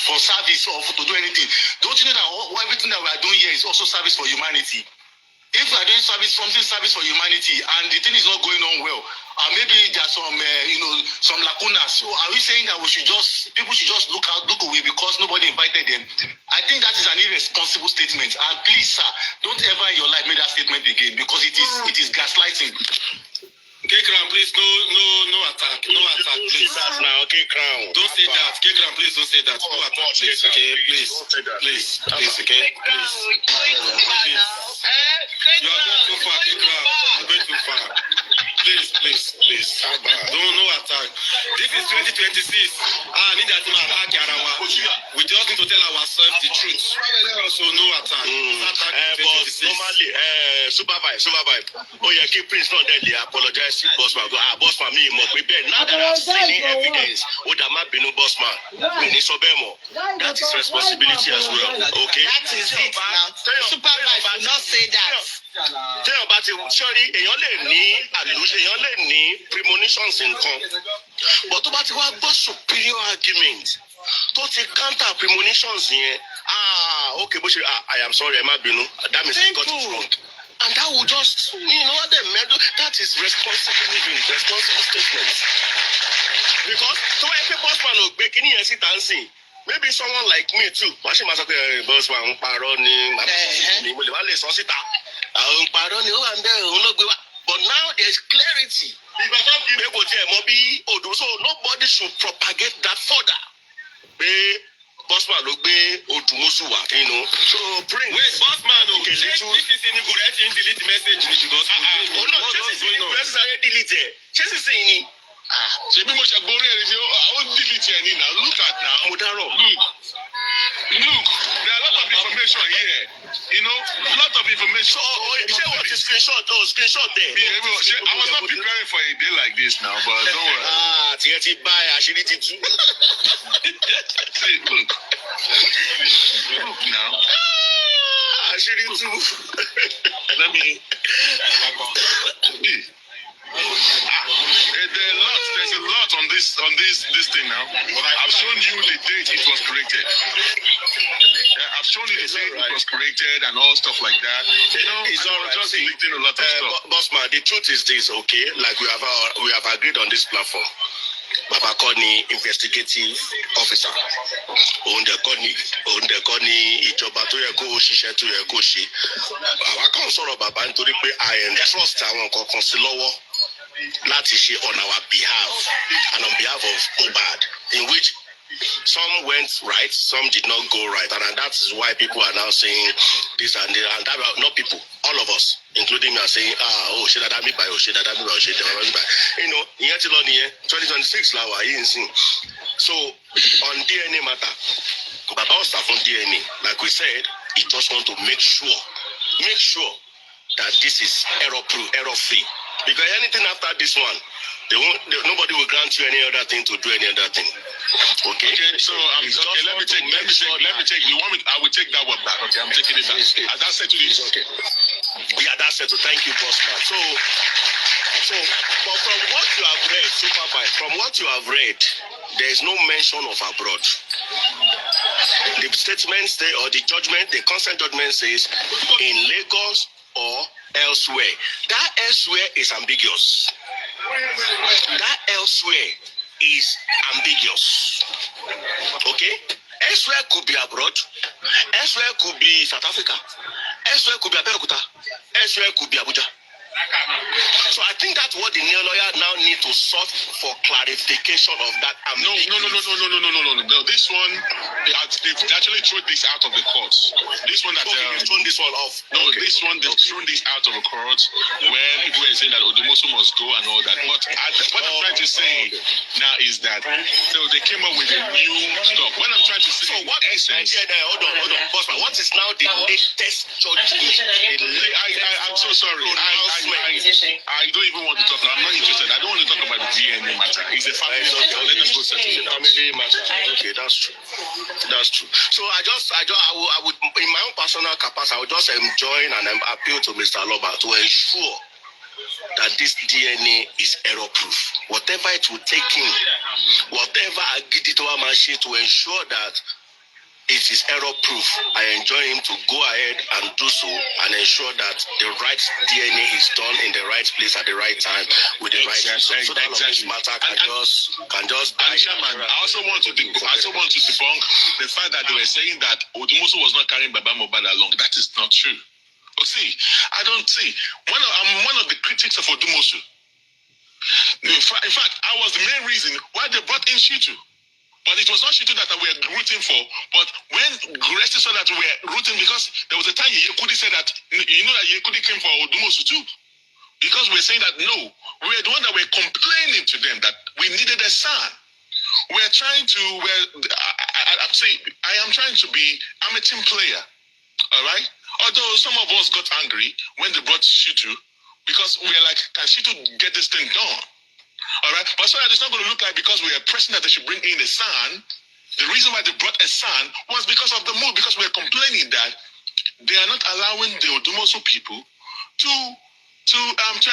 for service or to do anything? Don't you know that everything that we are doing here is also service for humanity? If we are doing service for humanity, and the thing is not going on well, maybe there are some lacunas. So are we saying that people should just look away because nobody invited them? I think that is an irresponsible statement. And please, sir, don't ever in your life make that statement again because it is gaslighting. K-Crown, please, no attack, please. Now, K-Crown. Don't say that. K-Crown, please don't say that. No attack, please. Okay, please, okay, please. You are going too far, K-Crown. You are going too far. Please. No attack. This is 2026. Need that to attack Yarawa. We just need to tell ourselves the truth. So no attack. But normally, super vibe. Oh yeah, keep Prince not deadly. Apologize to Bossman. Bossman, me, now that I've seen evidence, Odama Binu Bossman, that is responsibility as well. Okay? That is it now. Super vibe will not say that. Tell about it. Surely, èèyàn lè ní àlùjẹ, èèyàn lè ní premonitions nǹkan. But tó bá ti wá gbọ́ superior argument, tó ti counter premonitions yẹn, okay, bó ṣe, I am sorry, ẹ má bínú, that means I got it wrong. And that will just, that is responsible living, responsible statement. Because tó wáyé pé Bossman ò gbé kíní yẹn síta ń sìn, maybe someone like me too, wọ́n ṣe máa sọ pé Bossman ń parọ́ ni, mo lè wá lè sọ síta. But now there's clarity. So nobody should propagate that further. Bossman ló gbé Odùmọ̀ṣù wá, So Prince. Wait, Bossman, okay, this is in the good delete message because message are deleted. Chase is in. Ṣé bí mo ṣe borí ẹni tí ó delete ẹni now? Look at now. Modaro. Look, there are a lot of information here. A lot of information. Say what is screenshot there. I was not preparing for a day like this now, but don't worry. Tieti buy actually too. See, look. Look now. Actually too. Let me. There's a lot on this thing now. I've shown you the date it was created. I've shown you the date it was created and all stuff like that. It's all right. Just deleting a lot of stuff. Bossman, the truth is this, okay? Like we have agreed on this platform. Baba Koni investigative officer. Òun dẹ̀ kọ́ ni ìjọba tó yẹ kó ṣiṣẹ́ tó yẹ kó ṣe. Àwa kàn sọ̀rọ̀ bàbá nítorí pé I entrust àwọn kankan sí lọ́wọ́ láti ṣe on our behalf and on behalf of Mohbad, in which some went right, some did not go right, and that is why people are now saying this and that, and that not people, all of us, including me, are saying, ṣe dada mi báyìí, ṣe dada mi báyìí, ṣe dada mi báyìí. Ìyẹn ti lọ nìyẹn, 2026 la wà yìí nsìn. So on DNA matter, Baba ọ̀sà fún DNA, like we said, he just want to make sure that this is error-free. Because anything after this one, nobody will grant you any other thing to do any other thing. Okay, so let me take. You want me? I will take that one back. Okay, I'm taking it back. That's settled. Okay. Yeah, that's settled. Thank you, Bossman. So, but from what you have read, from what you have read, there is no mention of abroad. The statement or the judgment, the consent judgment says in Lagos or elsewhere. That elsewhere is ambiguous. That elsewhere is ambiguous. Okay? Elsewhere could be abroad. Elsewhere could be South Africa. Elsewhere could be Abeokuta. Elsewhere could be Abuja. So I think that's what the new lawyer now need to sort for clarification of that. No. This one, they've actually thrown this out of the courts. This one that they've thrown this one off. No, okay. This one they've thrown this out of the courts where people are saying that Odùmọ̀ṣù must go and all that. But what I'm trying to say now is that they came up with a new stuff. What I'm trying to say, so what is hold on, Bossman. What is now the latest judgment? I'm so sorry. I don't even want to talk. I'm not interested. I don't want to talk about the DNA matter. It's a family matter. Let us go settle the family matter. Okay, that's true. So I would, in my own personal capacity, I would just join and appeal to Mr. Loba to ensure that this DNA is error-proof. Whatever it will take him, whatever I get it to a machine to ensure that it is error-proof. I enjoy him to go ahead and do so and ensure that the right DNA is done in the right place at the right time with the right result. So that this matter can just die. Chairman, I also want to debunk the fact that they were saying that Odùmọ̀ṣù was not carrying Baba Mohbad along. That is not true. See, I don't see. I'm one of the critics of Odùmọ̀ṣù. In fact, I was the main reason why they brought in Shitu. But it was not Shitu that we were rooting for. But when Guresti saw that we were rooting, because there was a time Yekudi said that, that Yekudi came for Odùmọ̀ṣù too. Because we were saying that, no, We were the one that were complaining to them that we needed a son. We're trying to, I am trying to be, I'm a team player, all right? Although some of us got angry when they brought Shitu, because we are like, can Shitu get this thing done? All right? But so that it's not going to look like because we are pressing that they should bring in a son. The reason why they brought a son was because of the move, because we are complaining that they are not allowing the Odumosu people to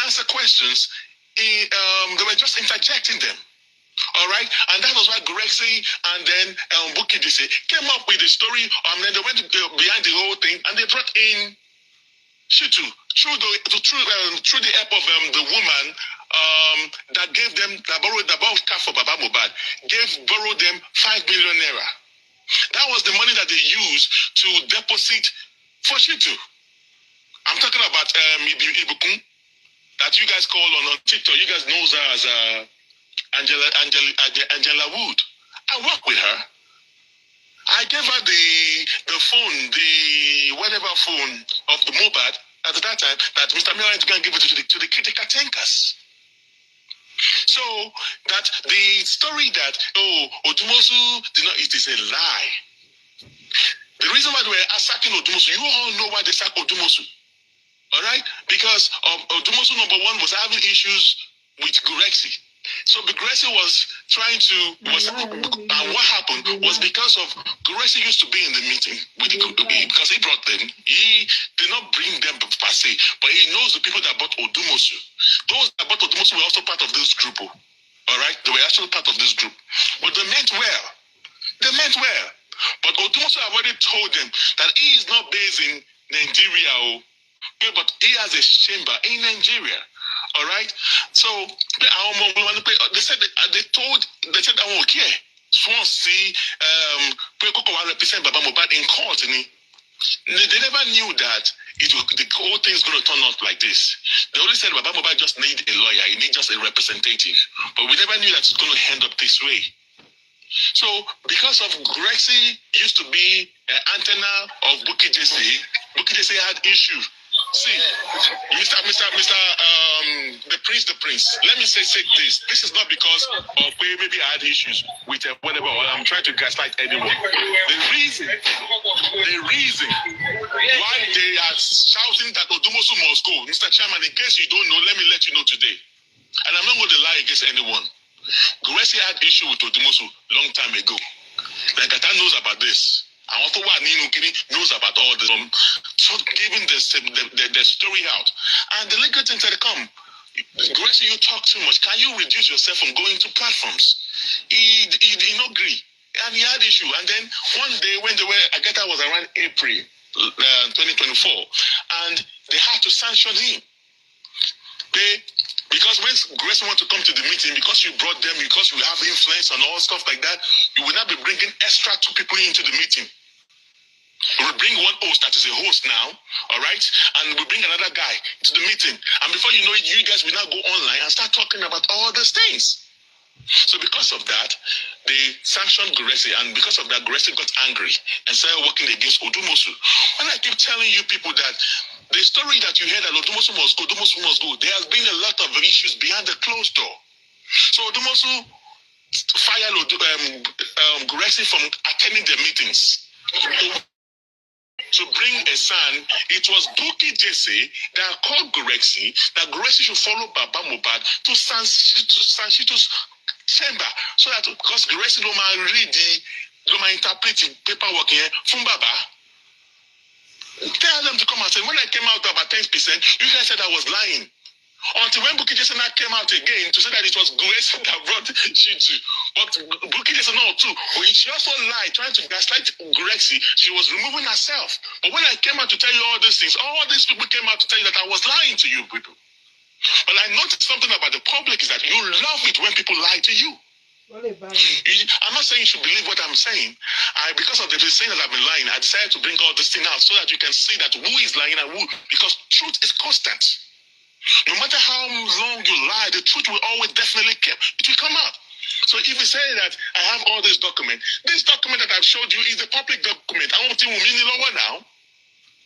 answer questions. They were just interjecting them. All right, and that was why Grexy and then Buki came up with the story. Then they went behind the whole thing, and they brought in Shitu through the help of the woman that gave them that borrowed car for Baba Mohbad, borrowed them 5 million naira. That was the money that they used to deposit for Shitu. I'm talking about Ibukun that you guys call on TikTok. You guys know her as Angela Wood. I work with her. I gave her the phone, the whatever phone of the Mohbad at that time that Mr. Miller is going to give it to the critical tankers. So that the story that Odumosu did not, it is a lie. The reason why they were attacking Odumosu, you all know why they sacked Odumosu. All right? Because Odumosu, number one, was having issues with Gurexi. So Gurexi was trying to, and what happened was because of Gurexi used to be in the meeting with because he brought them. He did not bring them per se, but he knows the people that bought Odumosu. Those that bought Odumosu were also part of this group. All right? They were actually part of this group. But they meant well. They meant well. But Odumosu have already told them that he is not based in Nigeria, but he has a chamber in Nigeria. All right. So they said they said I won't care. Swansea represent Baba Mohbad in court. They never knew that the whole thing is going to turn out like this. They only said Baba Mohbad just need a lawyer. He needs just a representative. But we never knew that it's going to end up this way. So because of Grexy used to be an antenna of Buki Jesse had issue. See, Mr. The prince. Let me say this. This is not because of maybe I had issues with whatever, or I'm trying to gaslight anyone. The reason why they are shouting that Odumosu must go, Mr. Chairman, in case you don't know, let me let you know today. And I'm not going to lie against anyone. Guresi had issue with Odumosu long time ago. Like Gata knows about this. And also knows about all this. So giving the story out. And the legal thing said, come, Guresi, you talk too much. Can you reduce yourself from going to platforms? He did not agree. And he had issue. And then one day when I guess that was around April 2024, and they had to sanction him. Because when Grace want to come to the meeting, because you brought them, because you have influence and all stuff like that, you will not be bringing extra 2 people into the meeting. We will bring one host that is a host now, all right? And we'll bring another guy to the meeting. And before you know it, you guys will now go online and start talking about all these things. So because of that, they sanctioned Guresi, and because of that, Guresi got angry and started working against Odumosu. When I keep telling you people that the story that you heard that Odumosu must go, there has been a lot of issues behind the closed door. So Odumosu fired Guresi from attending the meetings. To bring a son, it was Buki Jesse that called Guresi that Guresi should follow Baba Mohbad to Sanshito's chamber, so that because Guresi don't interpret the paperwork here from Baba. Tell them to come and say, when I came out about 10%, you guys said I was lying. Until when Buki Jesse now came out again to say that it was Guresi that brought Shitu. But Buki Jesse now too, she also lied, trying to gaslight Guresi. She was removing herself. But when I came out to tell you all these things, all these people came out to tell you that I was lying to you people. But I noticed something about the public is that you love it when people lie to you. I'm not saying you should believe what I'm saying. Because of the saying that I've been lying, I decided to bring all this thing out so that you can see that who is lying and who, because truth is constant. No matter how long you lie, the truth will always definitely come out. So if you say that I have all this document that I've showed you is the public document. I want him Wunmi lower now.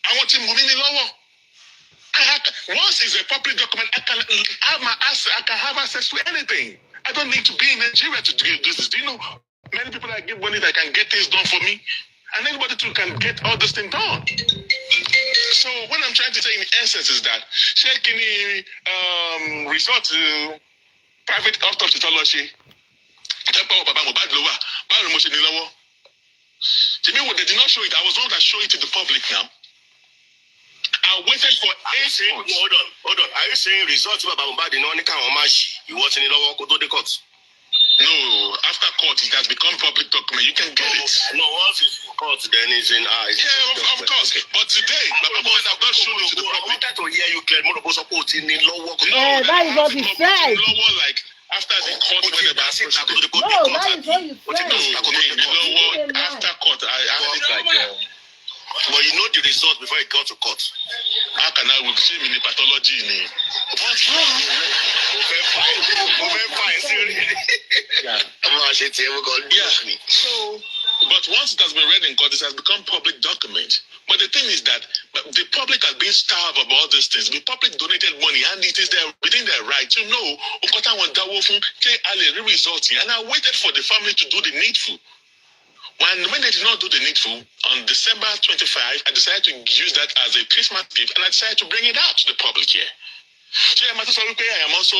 I want him Wunmi lower. Once it's a public document, I can have access to anything. I don't need to be in Nigeria to do this. Do you know many people that give money that can get things done for me? And anybody too can get all this thing done. So what I'm trying to say in essence is that shaking resort to private autopsy technology. To me, what they did not show it, I was the one that showed it to the public now. I waited for 8 months. Hold on. Are you saying results about Mohbad in only you watching it all go to the court? No, after court it has become public document. You can get it. No, once it's in court, then it's in yeah, of course. Okay. But today, Baba Mohbad have not shown it to the public. I wanted to hear you clear more about supporting in law work. Yeah, that is what he said. Like after the court when they were No, that is what you said. After court, I had it like but you know the result before it got to court. How can I see me pathology? So, but once it has been read in court, it has become public document. But the thing is that the public has been starved of all these things. The public donated money, and it is within their right to know. And I waited for the family to do the needful. When they did not do the needful, on December 25, I decided to use that as a Christmas gift, and I decided to bring it out to the public here. So I am also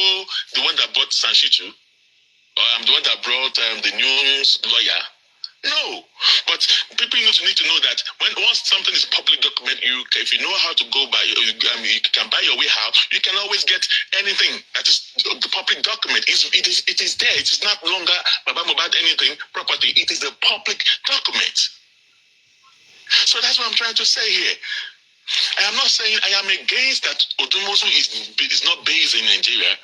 the one that bought Sanshitu, or I'm the one that brought the news lawyer. No, but people need to know that once something is public document, if you know how to go by, you can buy your way out. You can always get anything that is the public document. It is there. It is not longer Baba Mohbad anything property. It is a public document. So that's what I'm trying to say here. I am not saying I am against that Odumosu is not based in Nigeria.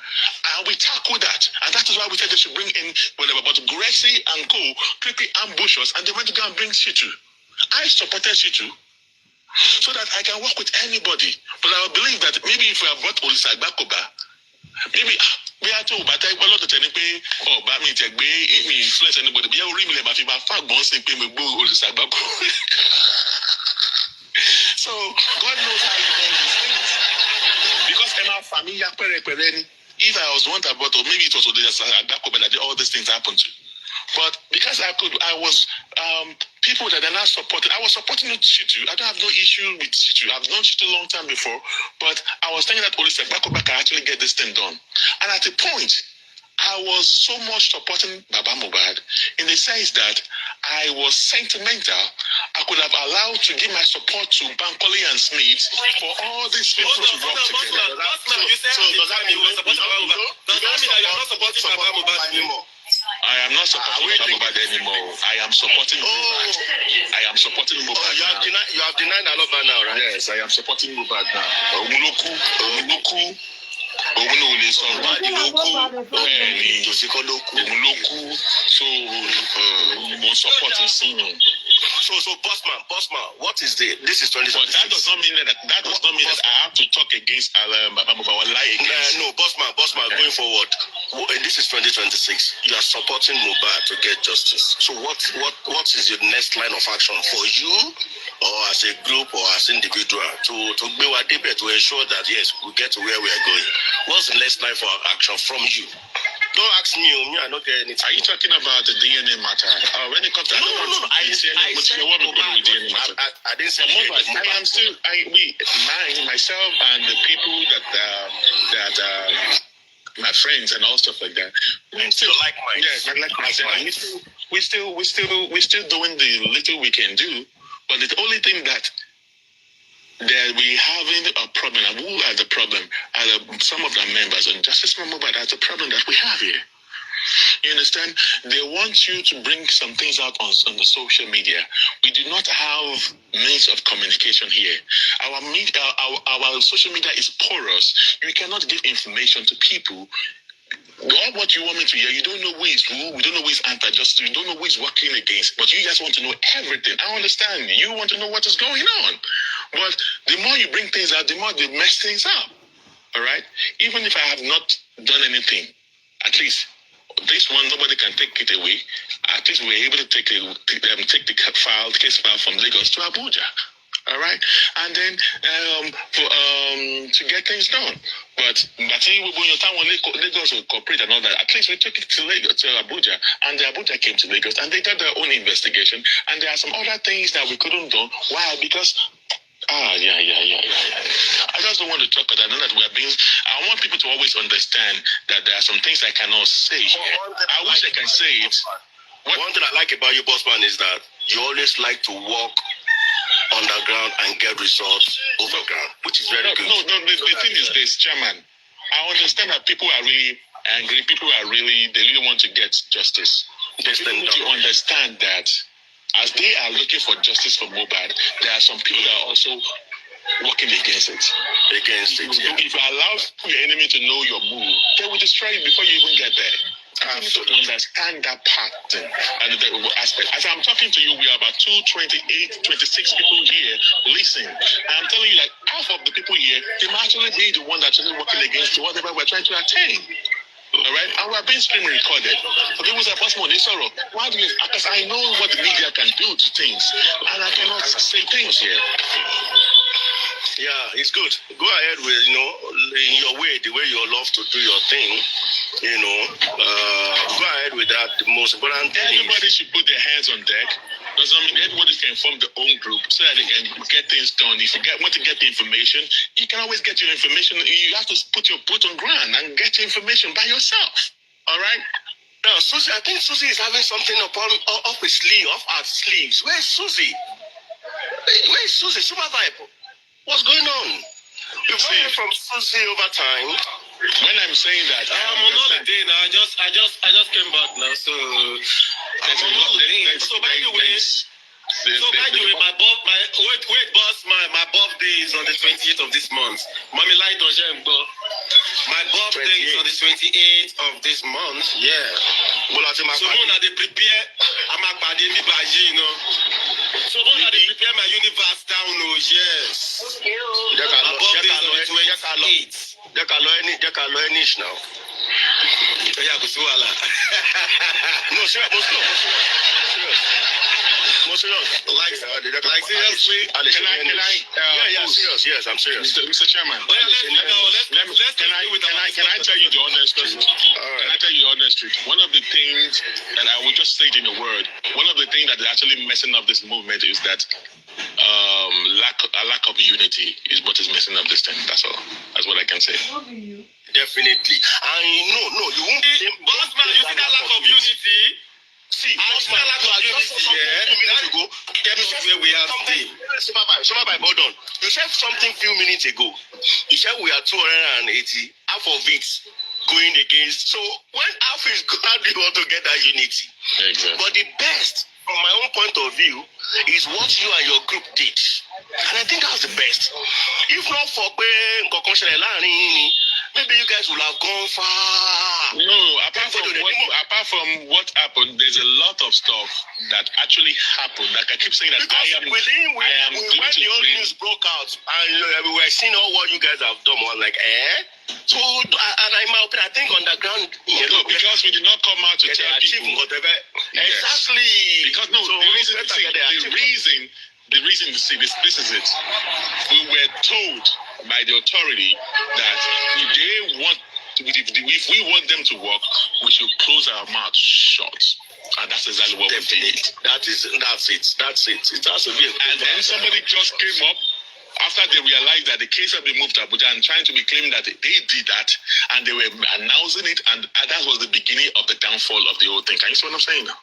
We tackle that. And that is why we said they should bring in whatever. But Gracie and Co. quickly ambushed us and they went to go and bring Shitu. I supported Shitu so that I can work with anybody. But I believe that maybe if we have brought Olisa Agbakoba, maybe we are told but I want to tell you but me influence anybody. But really my fact Olisa Agbakoba. So God knows how he does these things. Because in our family, if I was one that brought, or maybe it was that all these things happened to. But because I was people that are not supporting. I was supporting Shitu. I don't have no issue with Shitu. I've known Shitu a long time before, but I was thinking that Olisa Agbakoba can actually get this thing done. And at a point, I was so much supporting Baba Mohbad in the sense that I was sentimental. I could have allowed to give my support to Bankole and Smith for all these people to work together. So does that mean you're supporting Baba Mohbad? Does that mean that you're not supporting Baba Mohbad anymore? I am not supporting Baba Mohbad anymore. I am supporting Mohbad. I am supporting Mohbad. You have denied Aloba now, right? Yes, I am supporting Mohbad now. Omuloku. So more support is seen. So Bossman, what is this is 2026. But that does not mean that I have to talk against Baba Mohbad or lie against. No, Bossman, going forward, this is 2026. You are supporting Mohbad to get justice. So what is your next line of action for you, or as a group, or as individual, to be a debate to ensure that yes, we get to where we are going? What's the next line for action from you? Don't ask me. I don't get anything. Are you talking about the DNA matter? When it comes to I didn't say I am still myself and the people that my friends and all stuff like that. We still like mine. Yeah, like myself. We still doing the little we can do. But the only thing that we having a problem, and who has the problem? Some of the members, and Justice Mohbad has a problem that we have here. You understand? They want you to bring some things out on the social media. We do not have means of communication here. Our social media is porous. You cannot give information to people. What you want me to hear, you don't know who is who, we don't know who is anti-justice, you don't know who is working against, but you guys want to know everything. I understand. You want to know what is going on. But the more you bring things out, the more they mess things up. All right? Even if I have not done anything, at least this one, nobody can take it away. At least we're able to take the case file from Lagos to Abuja. All right, and then to get things done. But when your time when Lagos will cooperate and all that, at least we took it to Lagos, to Abuja, and the Abuja came to Lagos, and they did their own investigation. And there are some other things that we couldn't do. Why? Because I just don't want to talk about that. I know that I want people to always understand that there are some things I cannot say here. I wish I can say it. One thing I like about you, bossman, is that you always like to walk underground and get results overground, which is very good. The thing is this, Chairman. I understand that people are really angry. They really want to get justice. People need to understand that as they are looking for justice for Mohbad, there are some people that are also working against it. If you allow your enemy to know your move, they will destroy you before you even get there. You need to understand that pattern and the aspect. As I'm talking to you, we are about 26 people here listening. And I'm telling you, like, half of the people here, they might actually be the one that's actually working against whatever we're trying to attain. All right, and we're being stream recorded. For people who say, "Bossman, this sorrow." Why do you? Because I know what the media can do to things, and I cannot say things here. Yeah, it's good. Go ahead with, in your way, the way you love to do your thing, go ahead with that. The most important thing. Everybody should put their hands on deck. Doesn't mean everybody can form their own group so that they can get things done. If you want to get the information, you can always get your information. You have to put your foot on ground and get your information by yourself. All right? Now, Susie, I think Susie is having something off her sleeves. Where's Susie? Where's Susie? Super Vibe. What's going on? We've heard from Susie over time. When I'm saying that, I'm on holiday now. I just came back now, so I'm on holiday. So by the way, my birthday is on the 28th of this month. Mommy light on Jembo. My birthday is on the 28th of this month. Yeah. So when they prepare, I'm a body So when they prepare my universe down, yes. My birthday is on the 28th. Now. No, serious. Like seriously? Serious. Yes, I'm serious. Mr. Chairman. Can I tell you the honest truth? Can I tell you the honest truth? One of the things that I will just say it in a word. One of the things that is actually messing up this movement is that lack of unity is what is messing up this thing. That's all. That's what I can say. Definitely. No, you won't. Bossman, you see that lack of unity? See, Bossman, where we are today. Hold on. You said something few minutes ago. You said we are 280. Half of it going against. So when half is gone, how do you want to get that unity? Exactly. But the best, from my own point of view, is what you and your group did. And I think that's the best. If not for maybe you guys will have gone far. No, apart from what happened, there's a lot of stuff that actually happened. Like I keep saying that when the old news broke out and we were seeing all what you guys have done, I was like, So, and in my opinion, I think underground, because we did not come out to tell people whatever. Yes. Exactly. Because the reason to see this is it. We were told by the authority that if we want them to work, we should close our mouth shut. And that's exactly what we did. That's it. It has to be. And then somebody just came up after they realized that the case had been moved to Abuja and trying to be claiming that they did that, and they were announcing it, and that was the beginning of the downfall of the whole thing. Can you see what I'm saying now?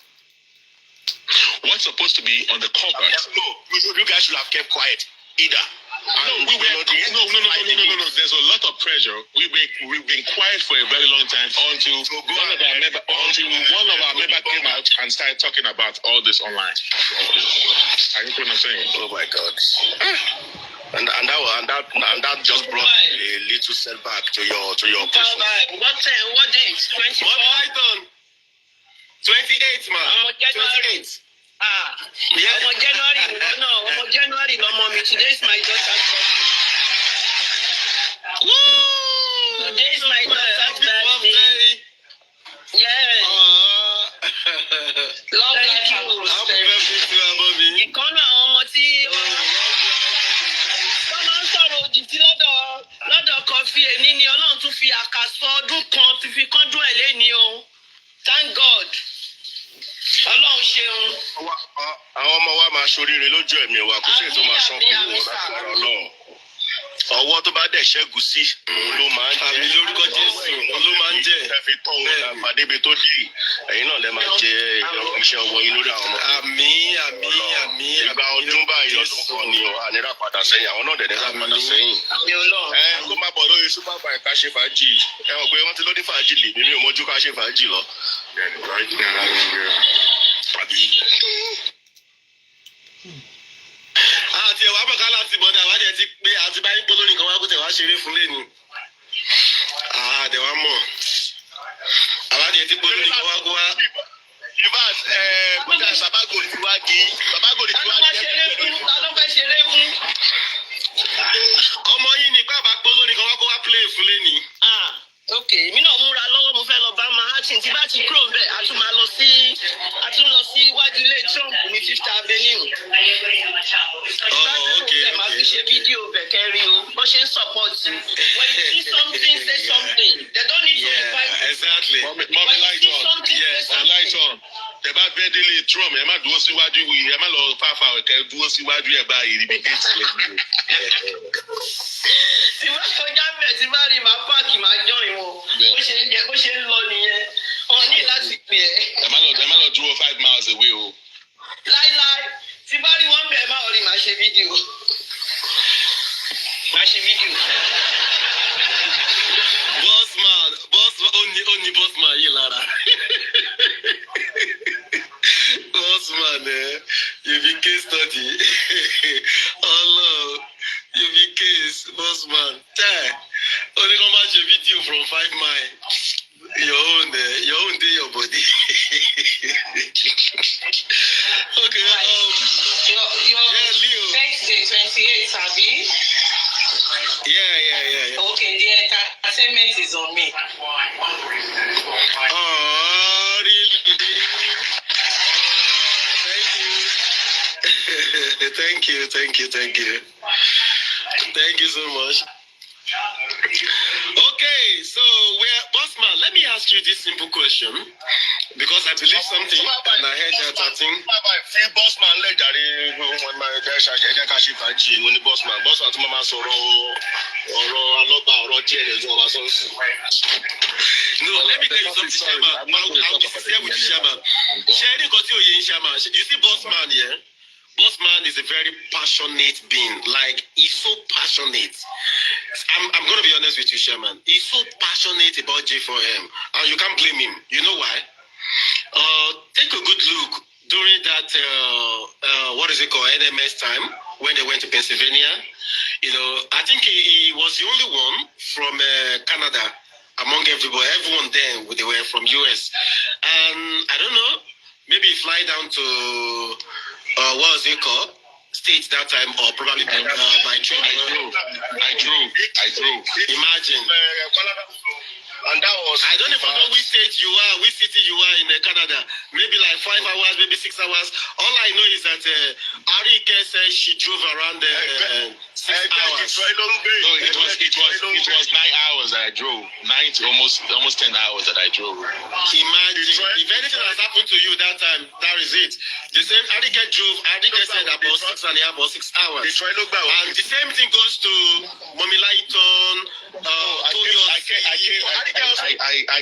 What's supposed to be on the cover? No, you guys should have kept quiet either. No. There's a lot of pressure. We've been quiet for a very long time until one of our members came out and started talking about all this online. Are you know what I'm saying? Oh my God! And that just brought a little setback to your person. What date? 24? 28th, man. 28th. January, no, mommy. Today is my daughter's birthday. Today is my daughter's birthday. Yeah. Love you. Happy birthday to her, mommy. Ìkànnì àwọn ọmọ tí sí lọ́dọ̀ kọfí èní ni Ọlọ́run tún fi àkàsọ ọdún kan ti fi kánjú ẹ̀ léni o. Thank God. Ọlọ́run ṣeun. Àwọn ọmọ wa máa ṣoríire lójú ẹ̀mí wa kò sí ètò máa ṣán kúrò lágbára Ọlọ́run. Ọwọ́ tó bá dẹ̀ ṣẹ́gun sí òun ló máa ń jẹ́. Àmì lórúkọ Jésù òun ló máa ń jẹ́. Ẹ fi tọ́ òun dàgbà débi tó dì. Ẹ̀yin náà lẹ máa jẹ iṣẹ́ ọwọ́ yín lórí àwọn ọmọ. Àmín. Ìgbà ọdún báyìí ọdún kan ni ànírà padà sẹ́yìn. Àwọn náà dẹ̀dẹ̀ padà sẹ́yìn. Kó má bọ̀ lórí super bike ká ṣe fàájì. Ẹ mọ̀ pé wọ́n ti lóní fàájì lè mímí ò mọ́jú ká ṣe fàájì lọ. Àti ẹ̀wà bọ̀ká láti bọ̀dà àwádìí ẹ ti pé àti báyìí pé lórí nǹkan wá kó tẹ̀ wá ṣeré fún lẹ́nu. Àdẹ̀wà mọ̀. Àwádìí ẹ ti pé lórí nǹkan wá kó wá. Yubas bọ́dà Babagori ti wá di. Babagori ti wá di. Ta ló fẹ́ ṣeré fún? Ọmọ yìí ni bàbá pé lórí nǹkan wá kó wá play fún lẹ́nu. Ok, mi náà múra lọ́wọ́ mo fẹ́ lọ bá Manhattan tí bá ti kúrò bẹ́ẹ̀ a tún lọ sí iwájú ilé Trump ní Fifth Avenue. Ok. Màá fi ṣe fídíò bẹ̀ kẹ́rí o, wọ́n ṣe ń support you. When you see something, say something. They don't need to invite you. Exactly. Mommy light on. Yes, I light on. Tẹ bá bẹ́ délé Trump, ẹ má dúró síwájú wí, ẹ má lọ fàáfà kẹ dúró síwájú ẹ bá ìrìbí kéètì lẹ́nu. Tí bá kọjá bẹ̀ tí bá rí màá páàkì máa jọ ìwọ̀n. Bó ṣe ń lọ nìyẹn. Wọ́n ní láti pè é. Ẹ má lọ dúró 5 miles away o. Láíláí, tí bá rí wọn bẹ̀ ẹ má rí màá ṣe fídíò. Bossman yìí lára. Bossman you be case study. Allah, you be case, Bossman. Only come match a video from 5 miles. Your own day, your body. Okay. Your Leo. Birthday 28, Abi. Yeah. Okay, the entertainment is on me. Oh, really? Thank you. Thank you so much. Okay, so Bossman, let me ask you this simple question. Because I believe something and I heard that I think Bossman lè jàre wọn máa jẹ́ ṣàjẹ́ ká ṣe fàájì wọn ní Bossman tó máa sọ̀rọ̀ ọ̀rọ̀ alọ́gbà ọ̀rọ̀ díẹ̀ lè tún ọba sọ́ọ̀sì. No, let me tell you something, Shama. I'll be sincere with you, Shama. Share the Koti Oye, Shama. You see Bossman here? Bossman is a very passionate being. Like, he's so passionate. I'm going to be honest with you, Sherman. He's so passionate about J4M. And you can't blame him. You know why? Take a good look during that, NMS time, when they went to Pennsylvania. You know, I think he was the only one from Canada among everyone there, they were from US. And I don't know, maybe fly down to, States that time, or probably by train. I drove. Imagine. And that was. I don't even know which state you are, which city you are in Canada. Maybe like 5 hours, maybe 6 hours. All I know is that Arike said she drove around 6 hours. No, it was 9 hours that I drove. 9 to almost 10 hours that I drove. Imagine if anything has happened to you that time, that is it. The same Arike drove. Arike said about 6 and a half or 6 hours. And the same thing goes to Mommy Lighton. I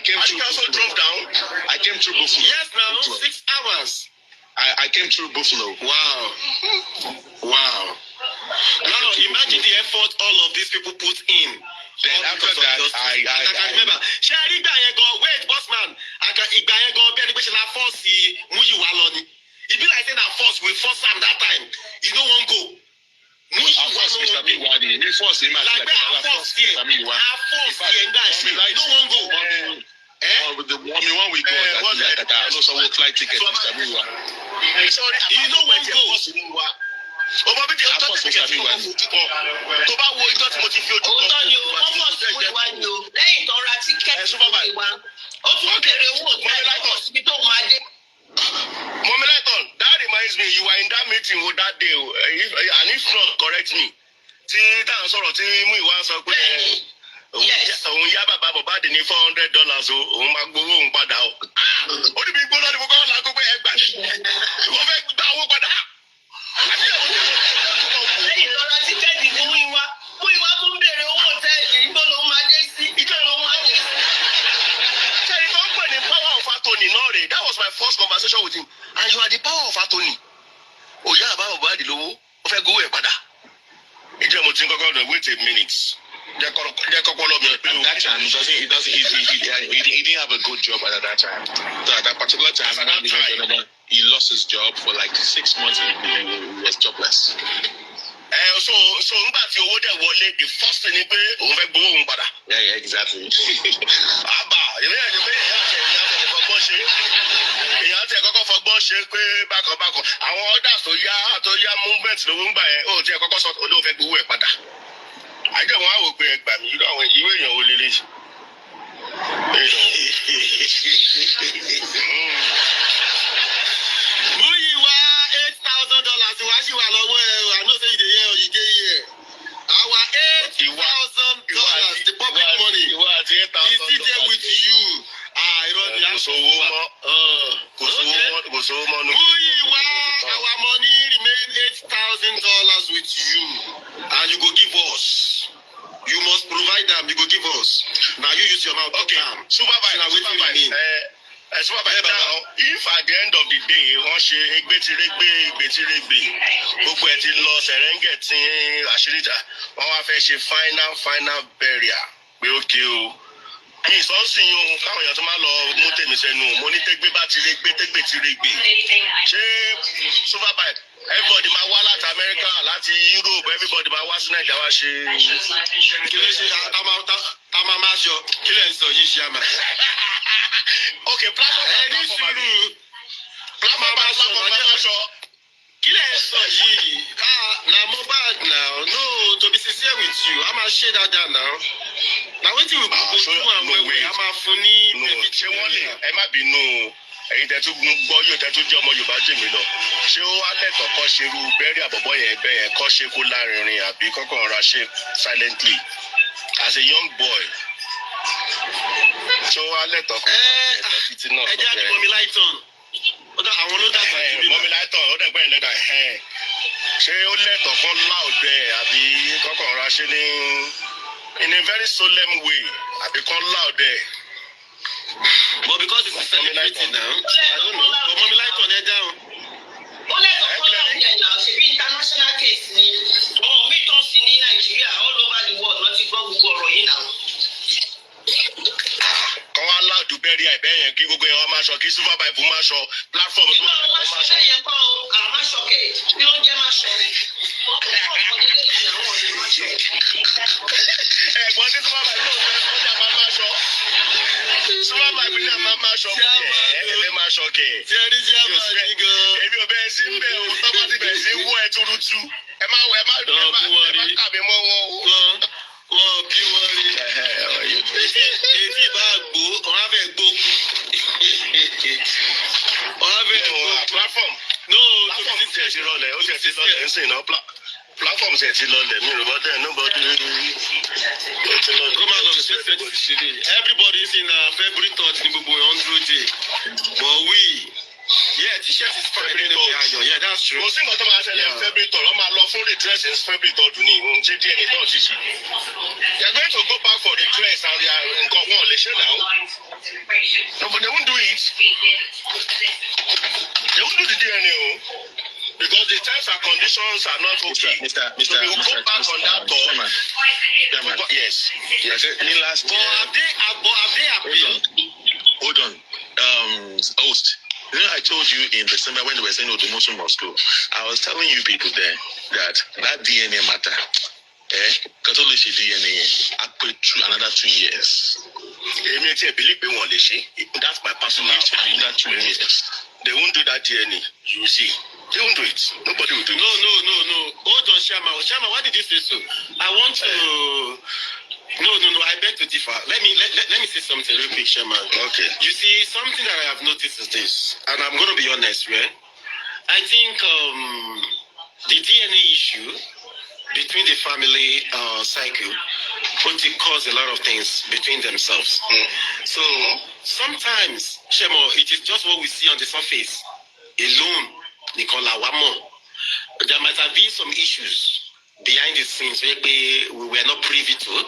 came through Buffalo. Drove down. I came through Buffalo. Yes, now Buffalo. 6 hours. I came through Buffalo. Wow. Now imagine the effort all of these people put in. Then after that, I remember. Sherry wait, Bossman. Ìgbà yẹn gan bẹ́ẹ̀ ni pé ṣe la force Múyìwá lọ ni. It be like saying that force we force am that time. You don't want go. Múyìwá no wan go. We force him as like force here. No one go. The one we go that I also will flight ticket. You know when go. Ọmọ bí kí n tọ́ ticket fún ọmọ tó bá wo ìjọ tí mo ti fi ojú kan. Òótọ́ ni o, wọ́n fọ̀ sí ìwà ni o. Lẹ́yìn tó ra tíkẹ́ẹ̀tì fún ìwà, ó tún kéré owó ọ̀gá ìlọ́kọ̀ síbi tó máa dé. Mommy Lighton, that reminds me, you were in that meeting that day, and if not, correct me. Tí táwọn ń sọ̀rọ̀ tí mú ìwà sọ pé òun yá bàbá Mohbad ní $400 o òun máa gbowó òun padà o. Ó ní bí gbóná ni mo kọ́ ọ́ lágbo pé ẹ gbà ní. Wọ́n fẹ́ gba owó padà. Lẹ́yìn lọ́ra tíkẹ́ẹ̀tì fún Múyìwá tó ń béèrè owó òtẹ́ẹ̀lì ìgbọ́ ló máa dé sí. Ìjọ ló máa dé sí. Ṣé ìgbà ń pè ní power of attorney náà rè? That was my first conversation with him. And you are the power of attorney. Òyà bàbá Mohbad lówó ó fẹ́ gbowó ẹ̀ padà. Ìjọ mo ti ń kọ́kọ́ dùn wait a minute. Jẹ́ kọ́kọ́ lọ mi. At that time, he didn't have a good job at that time. So at that particular time, he lost his job for like 6 months. He was jobless. So nígbà tí owó dẹ̀ wọlé, the first thing ni pé òun fẹ́ gbowó òun padà. Yeah, exactly. Àbà ìrìn àjò pé èèyàn fọgbọ́n ṣe. Èèyàn tẹ̀ kọ́kọ́ fọgbọ́n ṣe pé bákan. Àwọn orders tó yá movement lówó ń gbà yẹn, ó tiẹ̀ kọ́kọ́ sọ olówó fẹ́ gbowó ẹ̀ padà. Àjọ wọn á wò pé ẹgbàá mi irú àwọn ìwé èèyàn ò lè lè ṣe. Múyìwá $8,000 wá sí wà lọ́wọ́ ẹ̀ I know say you dey hear or you dey hear. Our $8,000 the public money is still there with you. Irọ́ ni kò sówó mọ́. Kò sówó mọ́. Múyìwá our money remain $8,000 with you and you go give us. You must provide them. You go give us. Now you use your mouth. Okay. Supervise. Now if at the end of the day wọ́n ṣe egbetiregbe gbogbo ẹ̀ ti lọ Serengeti àṣíríjà wọ́n wá fẹ́ ṣe final burial pé ókè o. Ní ìsọ́nsìn yìí káwọn èèyàn tó máa lọ mú tèmi sẹ́nu mo ní tẹ́gbẹ́ bá ti regbe tẹ́gbẹ́ ti regbe. Ṣé Supervise everybody máa wá láti America láti Europe everybody máa wá sí Nàìjíríà wá ṣe. Kí ló ṣe ká máa ṣọ kí lè ń sọ yìí ṣe àmà. Okay, platform ṣọ. Kí lè ń sọ yìí? Na Mohbad now. No, to be sincere with you, a máa ṣe dáadáa now. Na wetin we go do am wẹ̀wẹ̀, a máa fún ní. Ṣé wọ́n lè ẹ má bínú ẹ̀yin tẹ́ tún gbọ́ yóò tẹ́ tún jẹ́ ọmọ Yorùbá jù mí lọ. Ṣé ó wá lẹ́tọ̀ọ́ kọ́ ṣerú bẹ́ẹ̀rì àbọ̀bọ̀ yẹn bẹ́ẹ̀ yẹn kọ́ ṣe kó lárinrin àbí kọ́kọ́ ọ̀rọ̀ ṣe silently as a young boy? Ṣé ó wá lẹ́tọ̀ọ́ kọ́ ṣe títí náà? Ẹ jẹ́ àti Mọ́mí Láìtàn. Àwọn ló dàgbà jù mí. Mọ́mí Láìtàn ó dẹ̀gbẹ́ ìlẹ́dà ṣé ó lẹ́tọ̀ọ́ kọ́ láòdẹ àbí kọ́kọ́ ọ̀rọ̀ ṣe ní in a very solemn way àbí kọ́ láòdẹ? But because it's a celebrity now, I don't know. But Mọ́mí Láìtàn ẹ dáhùn. Ó lẹ́tọ̀ọ́ kọ́ láòdẹ náà ṣebí international case ni. Àwọn míì tán sí ní Nàìjíríà all over the world wọ́n ti gbọ́ gbogbo ọ̀rọ̀ yìí náà. Kọ́ wá láòdù bẹ́ẹ̀rì àìbẹ́ yẹn kí gbogbo yẹn wá máa ṣọ kí Supervise máa ṣọ platform tó máa ṣọ. Yẹn kọ́ àwọn máa ṣọ kẹ̀ kí ló ń jẹ́ máa ṣọ rẹ̀. Ẹ̀gbọ́n tí Supervise ló ń fẹ́ ó ní àmà máa ṣọ. Supervise ní àmà máa ṣọ ẹ̀fẹ̀ máa ṣọ kẹ̀. Èmi ò bẹ́ẹ̀ sí bẹ́ẹ̀ o tọ́pọ̀ ti bẹ̀rẹ̀ sí wọ́ ẹ túrútú. Ẹ má kà mí mọ́ wọn o. Wọ́n bí wọ́n rí. Èyí bá gbó, wọ́n á fẹ́ gbó. Wọ́n á fẹ́ gbó. Platform. No, platform ti ẹ̀ ti lọlẹ̀, ó ti ẹ̀ ti lọlẹ̀ ń sìn náà. Platform ti ẹ̀ ti lọlẹ̀, mi ò bọ́ dẹ̀ nobody. Come on, everybody is in February 3rd ní gbogbo ẹ̀ 100 but we. Yeah, t-shirt is fine. Yeah, that's true. Mo sì ń gbọ́ tó máa ṣẹlẹ̀ February 3rd, wọ́n máa lọ fún redress in February 3rd ní ìhun tí díẹ̀ ní náà ti ṣe. They are going to go back for redress and nǹkan wọn ò lè ṣe now. No, but they won't do it. They won't do the DNA o. Because the terms and conditions are not okay. So we will go back on that talk. Yes. In last year. Have they appealed? Hold on. Host. You know, I told you in December when they were saying, oh, the motion must go. I was telling you people there that DNA matter. Catholic DNA, I put through another 2 years. I believe they won't let. That's my personal opinion. That 2 years. They won't do that DNA. You see. They won't do it. Nobody will do it. No. Hold on, Shama, why did you say so? I want to... No. I beg to differ. Let me say something real quick, Shama. Okay. You see, something that I have noticed is this, and I'm going to be honest, right? I think the DNA issue between the family cycle, but it cause a lot of things between themselves. So sometimes, Shemo, it is just what we see on the surface alone. Nicola Wamo. There might have been some issues behind the scenes where we were not privy to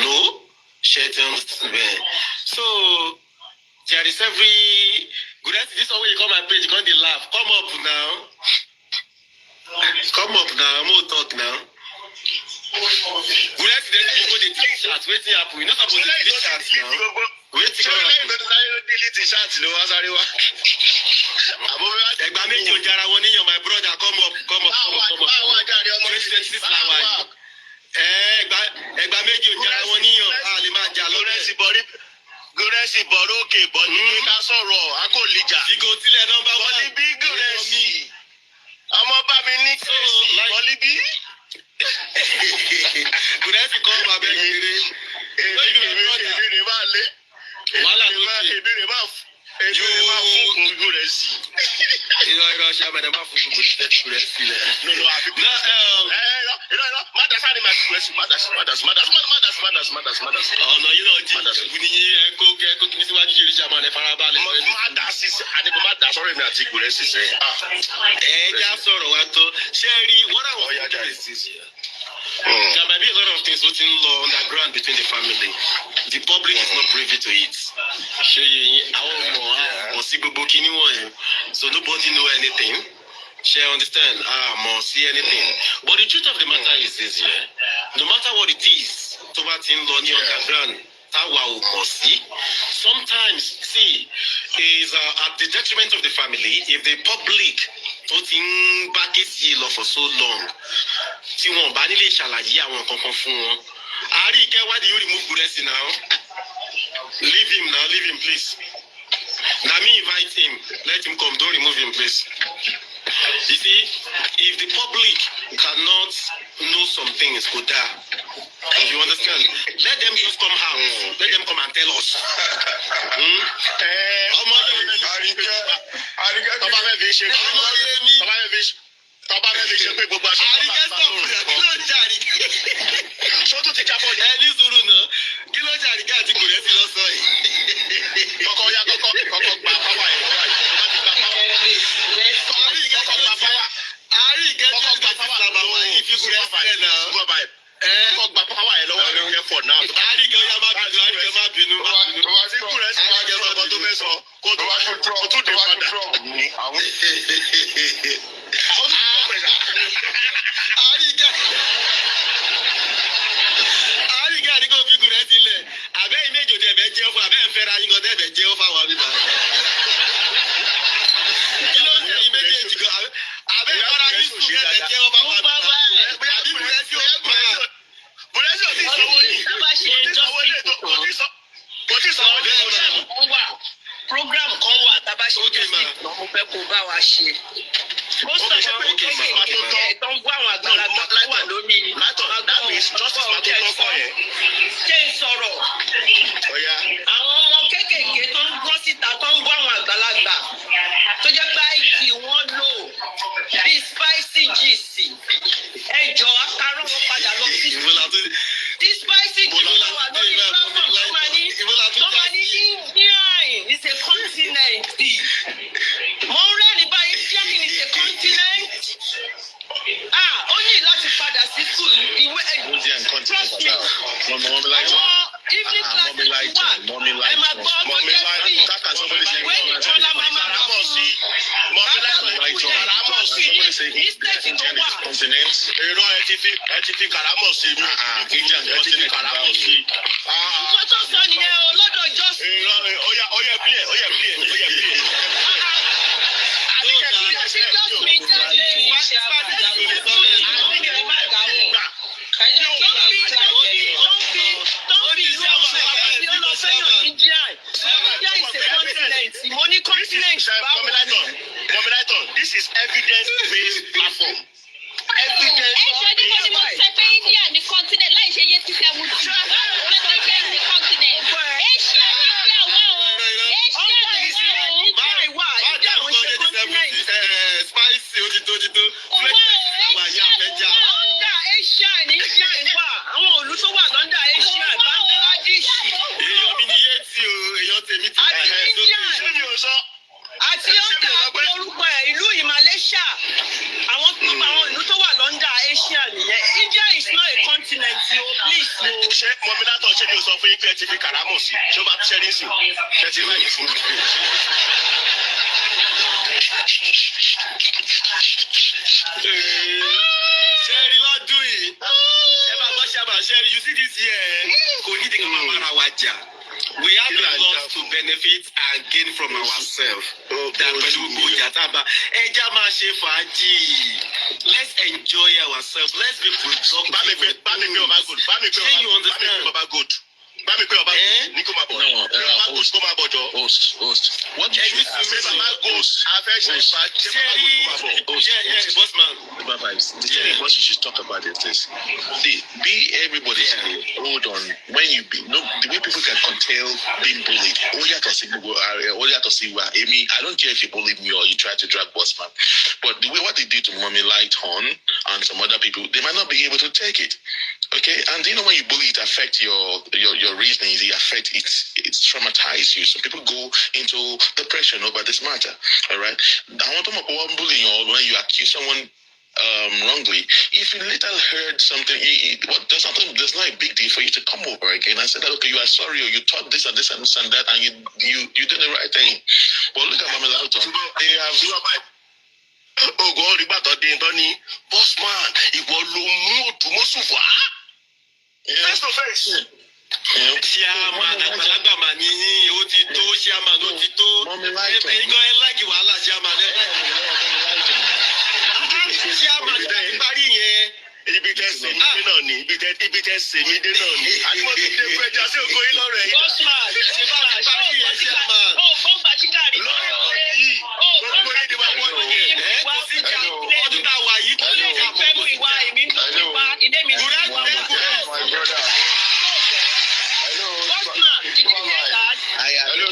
know. So there is every good. This is where you come my page, you come the laugh. Come up now. I'm gonna talk now. Good night, you go the chat. Waiting happen. You know about the chat now. Waiting my brother, come up. 2026 now. Ẹgbà méjì ò jára wọn níyàn á lè máa jà lórí. Gúrẹ́sì bọ̀rọ̀ òkè bọ̀ ní ká sọ̀rọ̀ a kò lè jà. Ìgò tilẹ̀ nọ́mbà wá. Bọ́lí bí Gúrẹ́sì. Ọmọ bá mi ní kérésì. Bọ́lí bí. Gúrẹ́sì kọ́ ọmọ abẹ́ kéré. Èmi máa lé. Wàhálà tó ṣe. Èmi máa fún Gúrẹ́sì. Irọ́ ṣe àmàlẹ́ máa fún Gúrẹ́sì lẹ̀. Madasari ma Gúrẹ́sì, Madasi. Ọ̀nà yìí náà jí ìjẹ̀bù ní ẹ̀kọ́ kí ní síwájú yìí ṣe àmàlẹ́ farabalẹ̀. Madasi, àdìgbò Madasi ọ̀rẹ́ mi àti Gúrẹ́sì sẹ́yìn. Ẹja sọ̀rọ̀ wa tó. Ṣé ẹ rí what I want to do is this year? There might be a lot of things waiting law underground between the family. The public is not privy to it. Ṣé àwọn ọmọ sí gbogbo kíní wọ̀nyí? So nobody know anything. She understand? Must see anything. But the truth of the matter is this, yeah. No matter what it is, to what in law underground, sometimes see is at the detriment of the family if the public putting back its yellow for so long. See one badly shalaji I won't come from one. Ari, why do you remove Guresi now? Leave him, please. Now me invite him. Let him come. Don't remove him, please. You see, if the public cannot know some things, go there. You understand? Let them just come out. Let them come and tell us. Tọ́ba bẹ́ẹ̀ fi ṣe pé gbogbo aṣọ tó máa bá lórí ẹ̀kọ́. Ṣó tó ti jábọ̀ yẹn. Ẹni sùúrù náà, kí ló jà àríkà àti Gúrẹ́sì lọ́sọ̀ yìí? Kọ́kọ́ gba páwà yẹn lọ́wọ́ àyè. Tọ́ba ti gba páwà. Kọ́kọ́ gba páwà. Àárín ìkẹ́jọ́ ti sábà wà yìí fi Gúrẹ́sì rẹ̀ náà. Kọ́kọ́ gba páwà yẹn lọ́wọ́ àyè for now. Àárín ìkẹ́jọ́ má bínú. Tí Gúrẹ́sì bá jẹ́ ọmọ tó fẹ́ sọ, kó tún dé padà. Àríkà ní kò fi Gúrẹ́sì lẹ̀. Àbẹ́ ìméjò tẹ̀ bẹ́ jẹ́ fún abẹ́ ìfẹ́ ra yín kan tẹ̀ bẹ́ jẹ́ fún àwọn àbíbá. Kí ló ń ṣe ìméjèèjì gan? Àbẹ́ ìfara yín sùn kẹ̀ bẹ́ jẹ́ fún àwọn àbíbá. Àbí Gúrẹ́sì ò máa. Gúrẹ́sì ò tí ì sanwó yìí. Kò tí ì sanwó yìí. Program kan wà tábà ṣe justice náà mo fẹ́ kó bá wa ṣe. Most of àwọn kékeré tó ń gbọ́ àwọn àgbàlagbà tó wà lórí ṣé ń sọ̀rọ̀. Àwọn ọmọ kéékèèké tó ń gbọ́ síta tó ń gbọ́ àwọn àgbàlagbà tó jẹ́ pé àìkí wọ́n lò bíi spicy gc. Ẹjọ́ akárọ̀ wọn padà lọ sí tí spicy gc wà lórí platform tó máa ní Indian is a continent. Mo ń rẹ́rìn báyìí Indian is a continent. Ó ní láti padà sí school ìwé trust me. Àwọn evening classes wà ẹ máa gbọ́ ọmọ jẹ́sí wẹ́n ní tọ́lá máa máa rà fún ní stage tó wà. Èrò ẹ ti fi kàrámọ̀ sí mi. Ẹ ti fi kàrámọ̀ sí. Nǹkan tó sọ nìyẹn o lọ́dọ̀ Justin. Ó yẹ pílẹ̀. This is evidence-based platform. ṣé mọ́mílátọ̀ ṣé ni o sọ fún yín pé ẹ ti fi kàrámọ̀ sí ṣé ó bá ṣẹ́ ní sùn ṣe ti láyé fún mi. ṣẹ́rí lọ́dún yìí ẹ bá gbọ́ ṣàbà ṣẹ́rí you see this year kò ní ìdí kan máa bára wa jà. We have a lot to benefit and gain from ourselves. That pẹ̀lú gbogbo ìjà tá a bá ẹja máa ṣe fàájì. Let's enjoy ourselves. Let's be productive. Bá mi pé ọba good. Bá mi pé ọba good. Bá mi pé ọba good. Ní kó máa bọ̀. Ọba good kó máa bọ̀ jọ. Host. What do you say Baba good? Afẹ́ ṣe fàájì. Ṣé Baba good kó máa bọ̀? Yeah, boss man. Baba vibes. The thing what you should talk about is this. Be everybody's hold on. When you be no the way people can curtail being bullied. Ó yàtọ̀ sí gbogbo ààrẹ. Ó yàtọ̀ sí wa. I don't care if you bullied me or you try to drag boss man. But the way what they did to Mommy Lighthorn and some other people, they might not be able to take it. Okay, and you know when you bully, it affects your reasoning. It affects it's traumatize you. So people go into depression over this matter. All right. I want to know bullying or when you accuse someone wrongly. If you later heard something, there's not a big deal for you to come over again and say that okay, you are sorry or you thought this and this and this and that, and you did the right thing. But look at Mommy Lighthorn. They have. Ogun ọ̀rìgbà tó dé tán ni bossman ìwọ ló mú òdùmọ̀sùn wá. Face to face. Chairman àgbàlagbà mà ní yín ó ti tó chairman ó ti tó. Ẹ̀yin gan ẹ láìkí wàhálà chairman ẹ. Chairman ti parí yẹn. Ibi tẹ́ sèmi dé náà ni ibi tẹ́ sèmi dé náà ni. Àtúmọ̀ ti dé fún ẹja sí ògo yín lọ́rọ̀ ẹ̀yìn. Bossman ti parí yẹn chairman. Ó gbọ́ngbà kíkà rí lọ́rọ̀ yìí. Ó gbọ́ngbà kíkà rí lọ́rọ̀ yìí. Kò sí ìjà ọdún náà wà yìí. Ó lè jà fẹ́ mú ìwà èmi ń tó nípa ilé mi sí ìwà wọn. Bossman, did you hear that? Hello,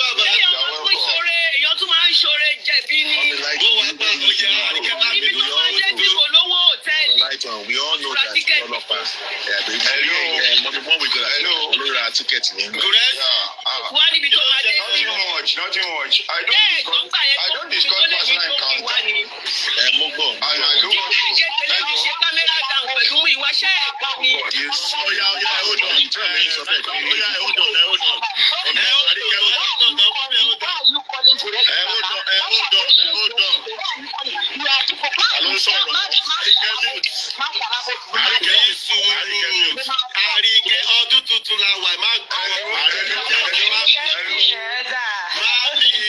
baba. Èèyàn tún máa ń ṣoore jẹ̀bi ní. Ibi tó máa ń jẹ́ bí kò lówó hòtẹ́ẹ̀lì. We all know that all of us. Hello. Ticket. Wá níbi tó máa dé sí. Nothing much. I don't discuss personal encounter. Mo gbọ́. Ẹ̀jẹ̀ ṣe kámẹ́rà dáhùn pẹ̀lú ìwáṣẹ́ ẹ̀kọ́ ni. Hold on. Àríkẹ́ ọdún tuntun la wà má kọ́. Má bínú àṣìṣe bí ọjà. Má bínú.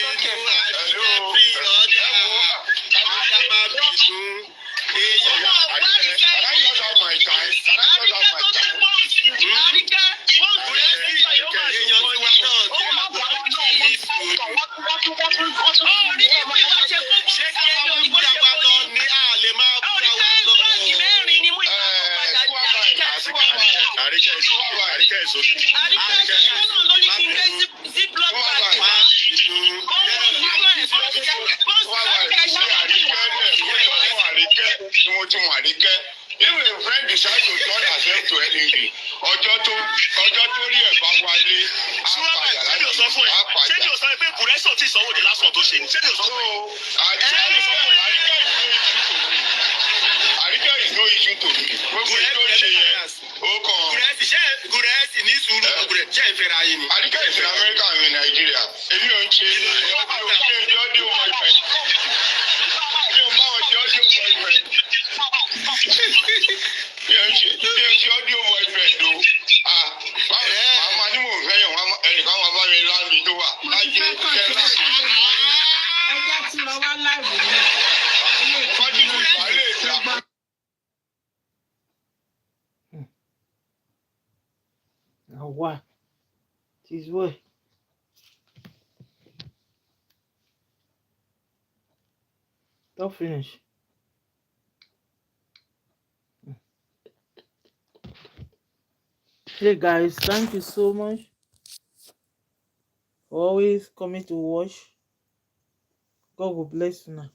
Even a friend decide to turn herself to enemy. Ọjọ́ tó rí ẹ̀ bá wálé. Ṣé ni o sọ fún ẹ? Ṣé ni o sọ pé Kùrẹ́sọ̀ ti sanwó di lásán tó ṣe ni? Ṣé ni o sọ fún ẹ? Àríkẹ́ is no issue to me. Gbogbo ètò ìṣe yẹn. Kùrẹ́sì ní sùúrù ọ̀gùrẹ̀ ṣe é fẹ́ra yín ni. Àríkẹ́ is in America and in Nigeria. Èmi ò ń ṣe audio boyfriend. Mi ò bá wọn ṣe audio boyfriend. Mi ò ṣe audio boyfriend o. Màmá ni mò ń fẹ́ yàn ẹnìkan wà bá mi láàmì tó wà láti kẹ́lá. Ẹja tí lọ wá láìpẹ́ náà. Kọ́jú fún ìbálẹ̀ ìta. Àwa it is well. Don't finish. Hey guys, thank you so much for always coming to watch. God will bless you now.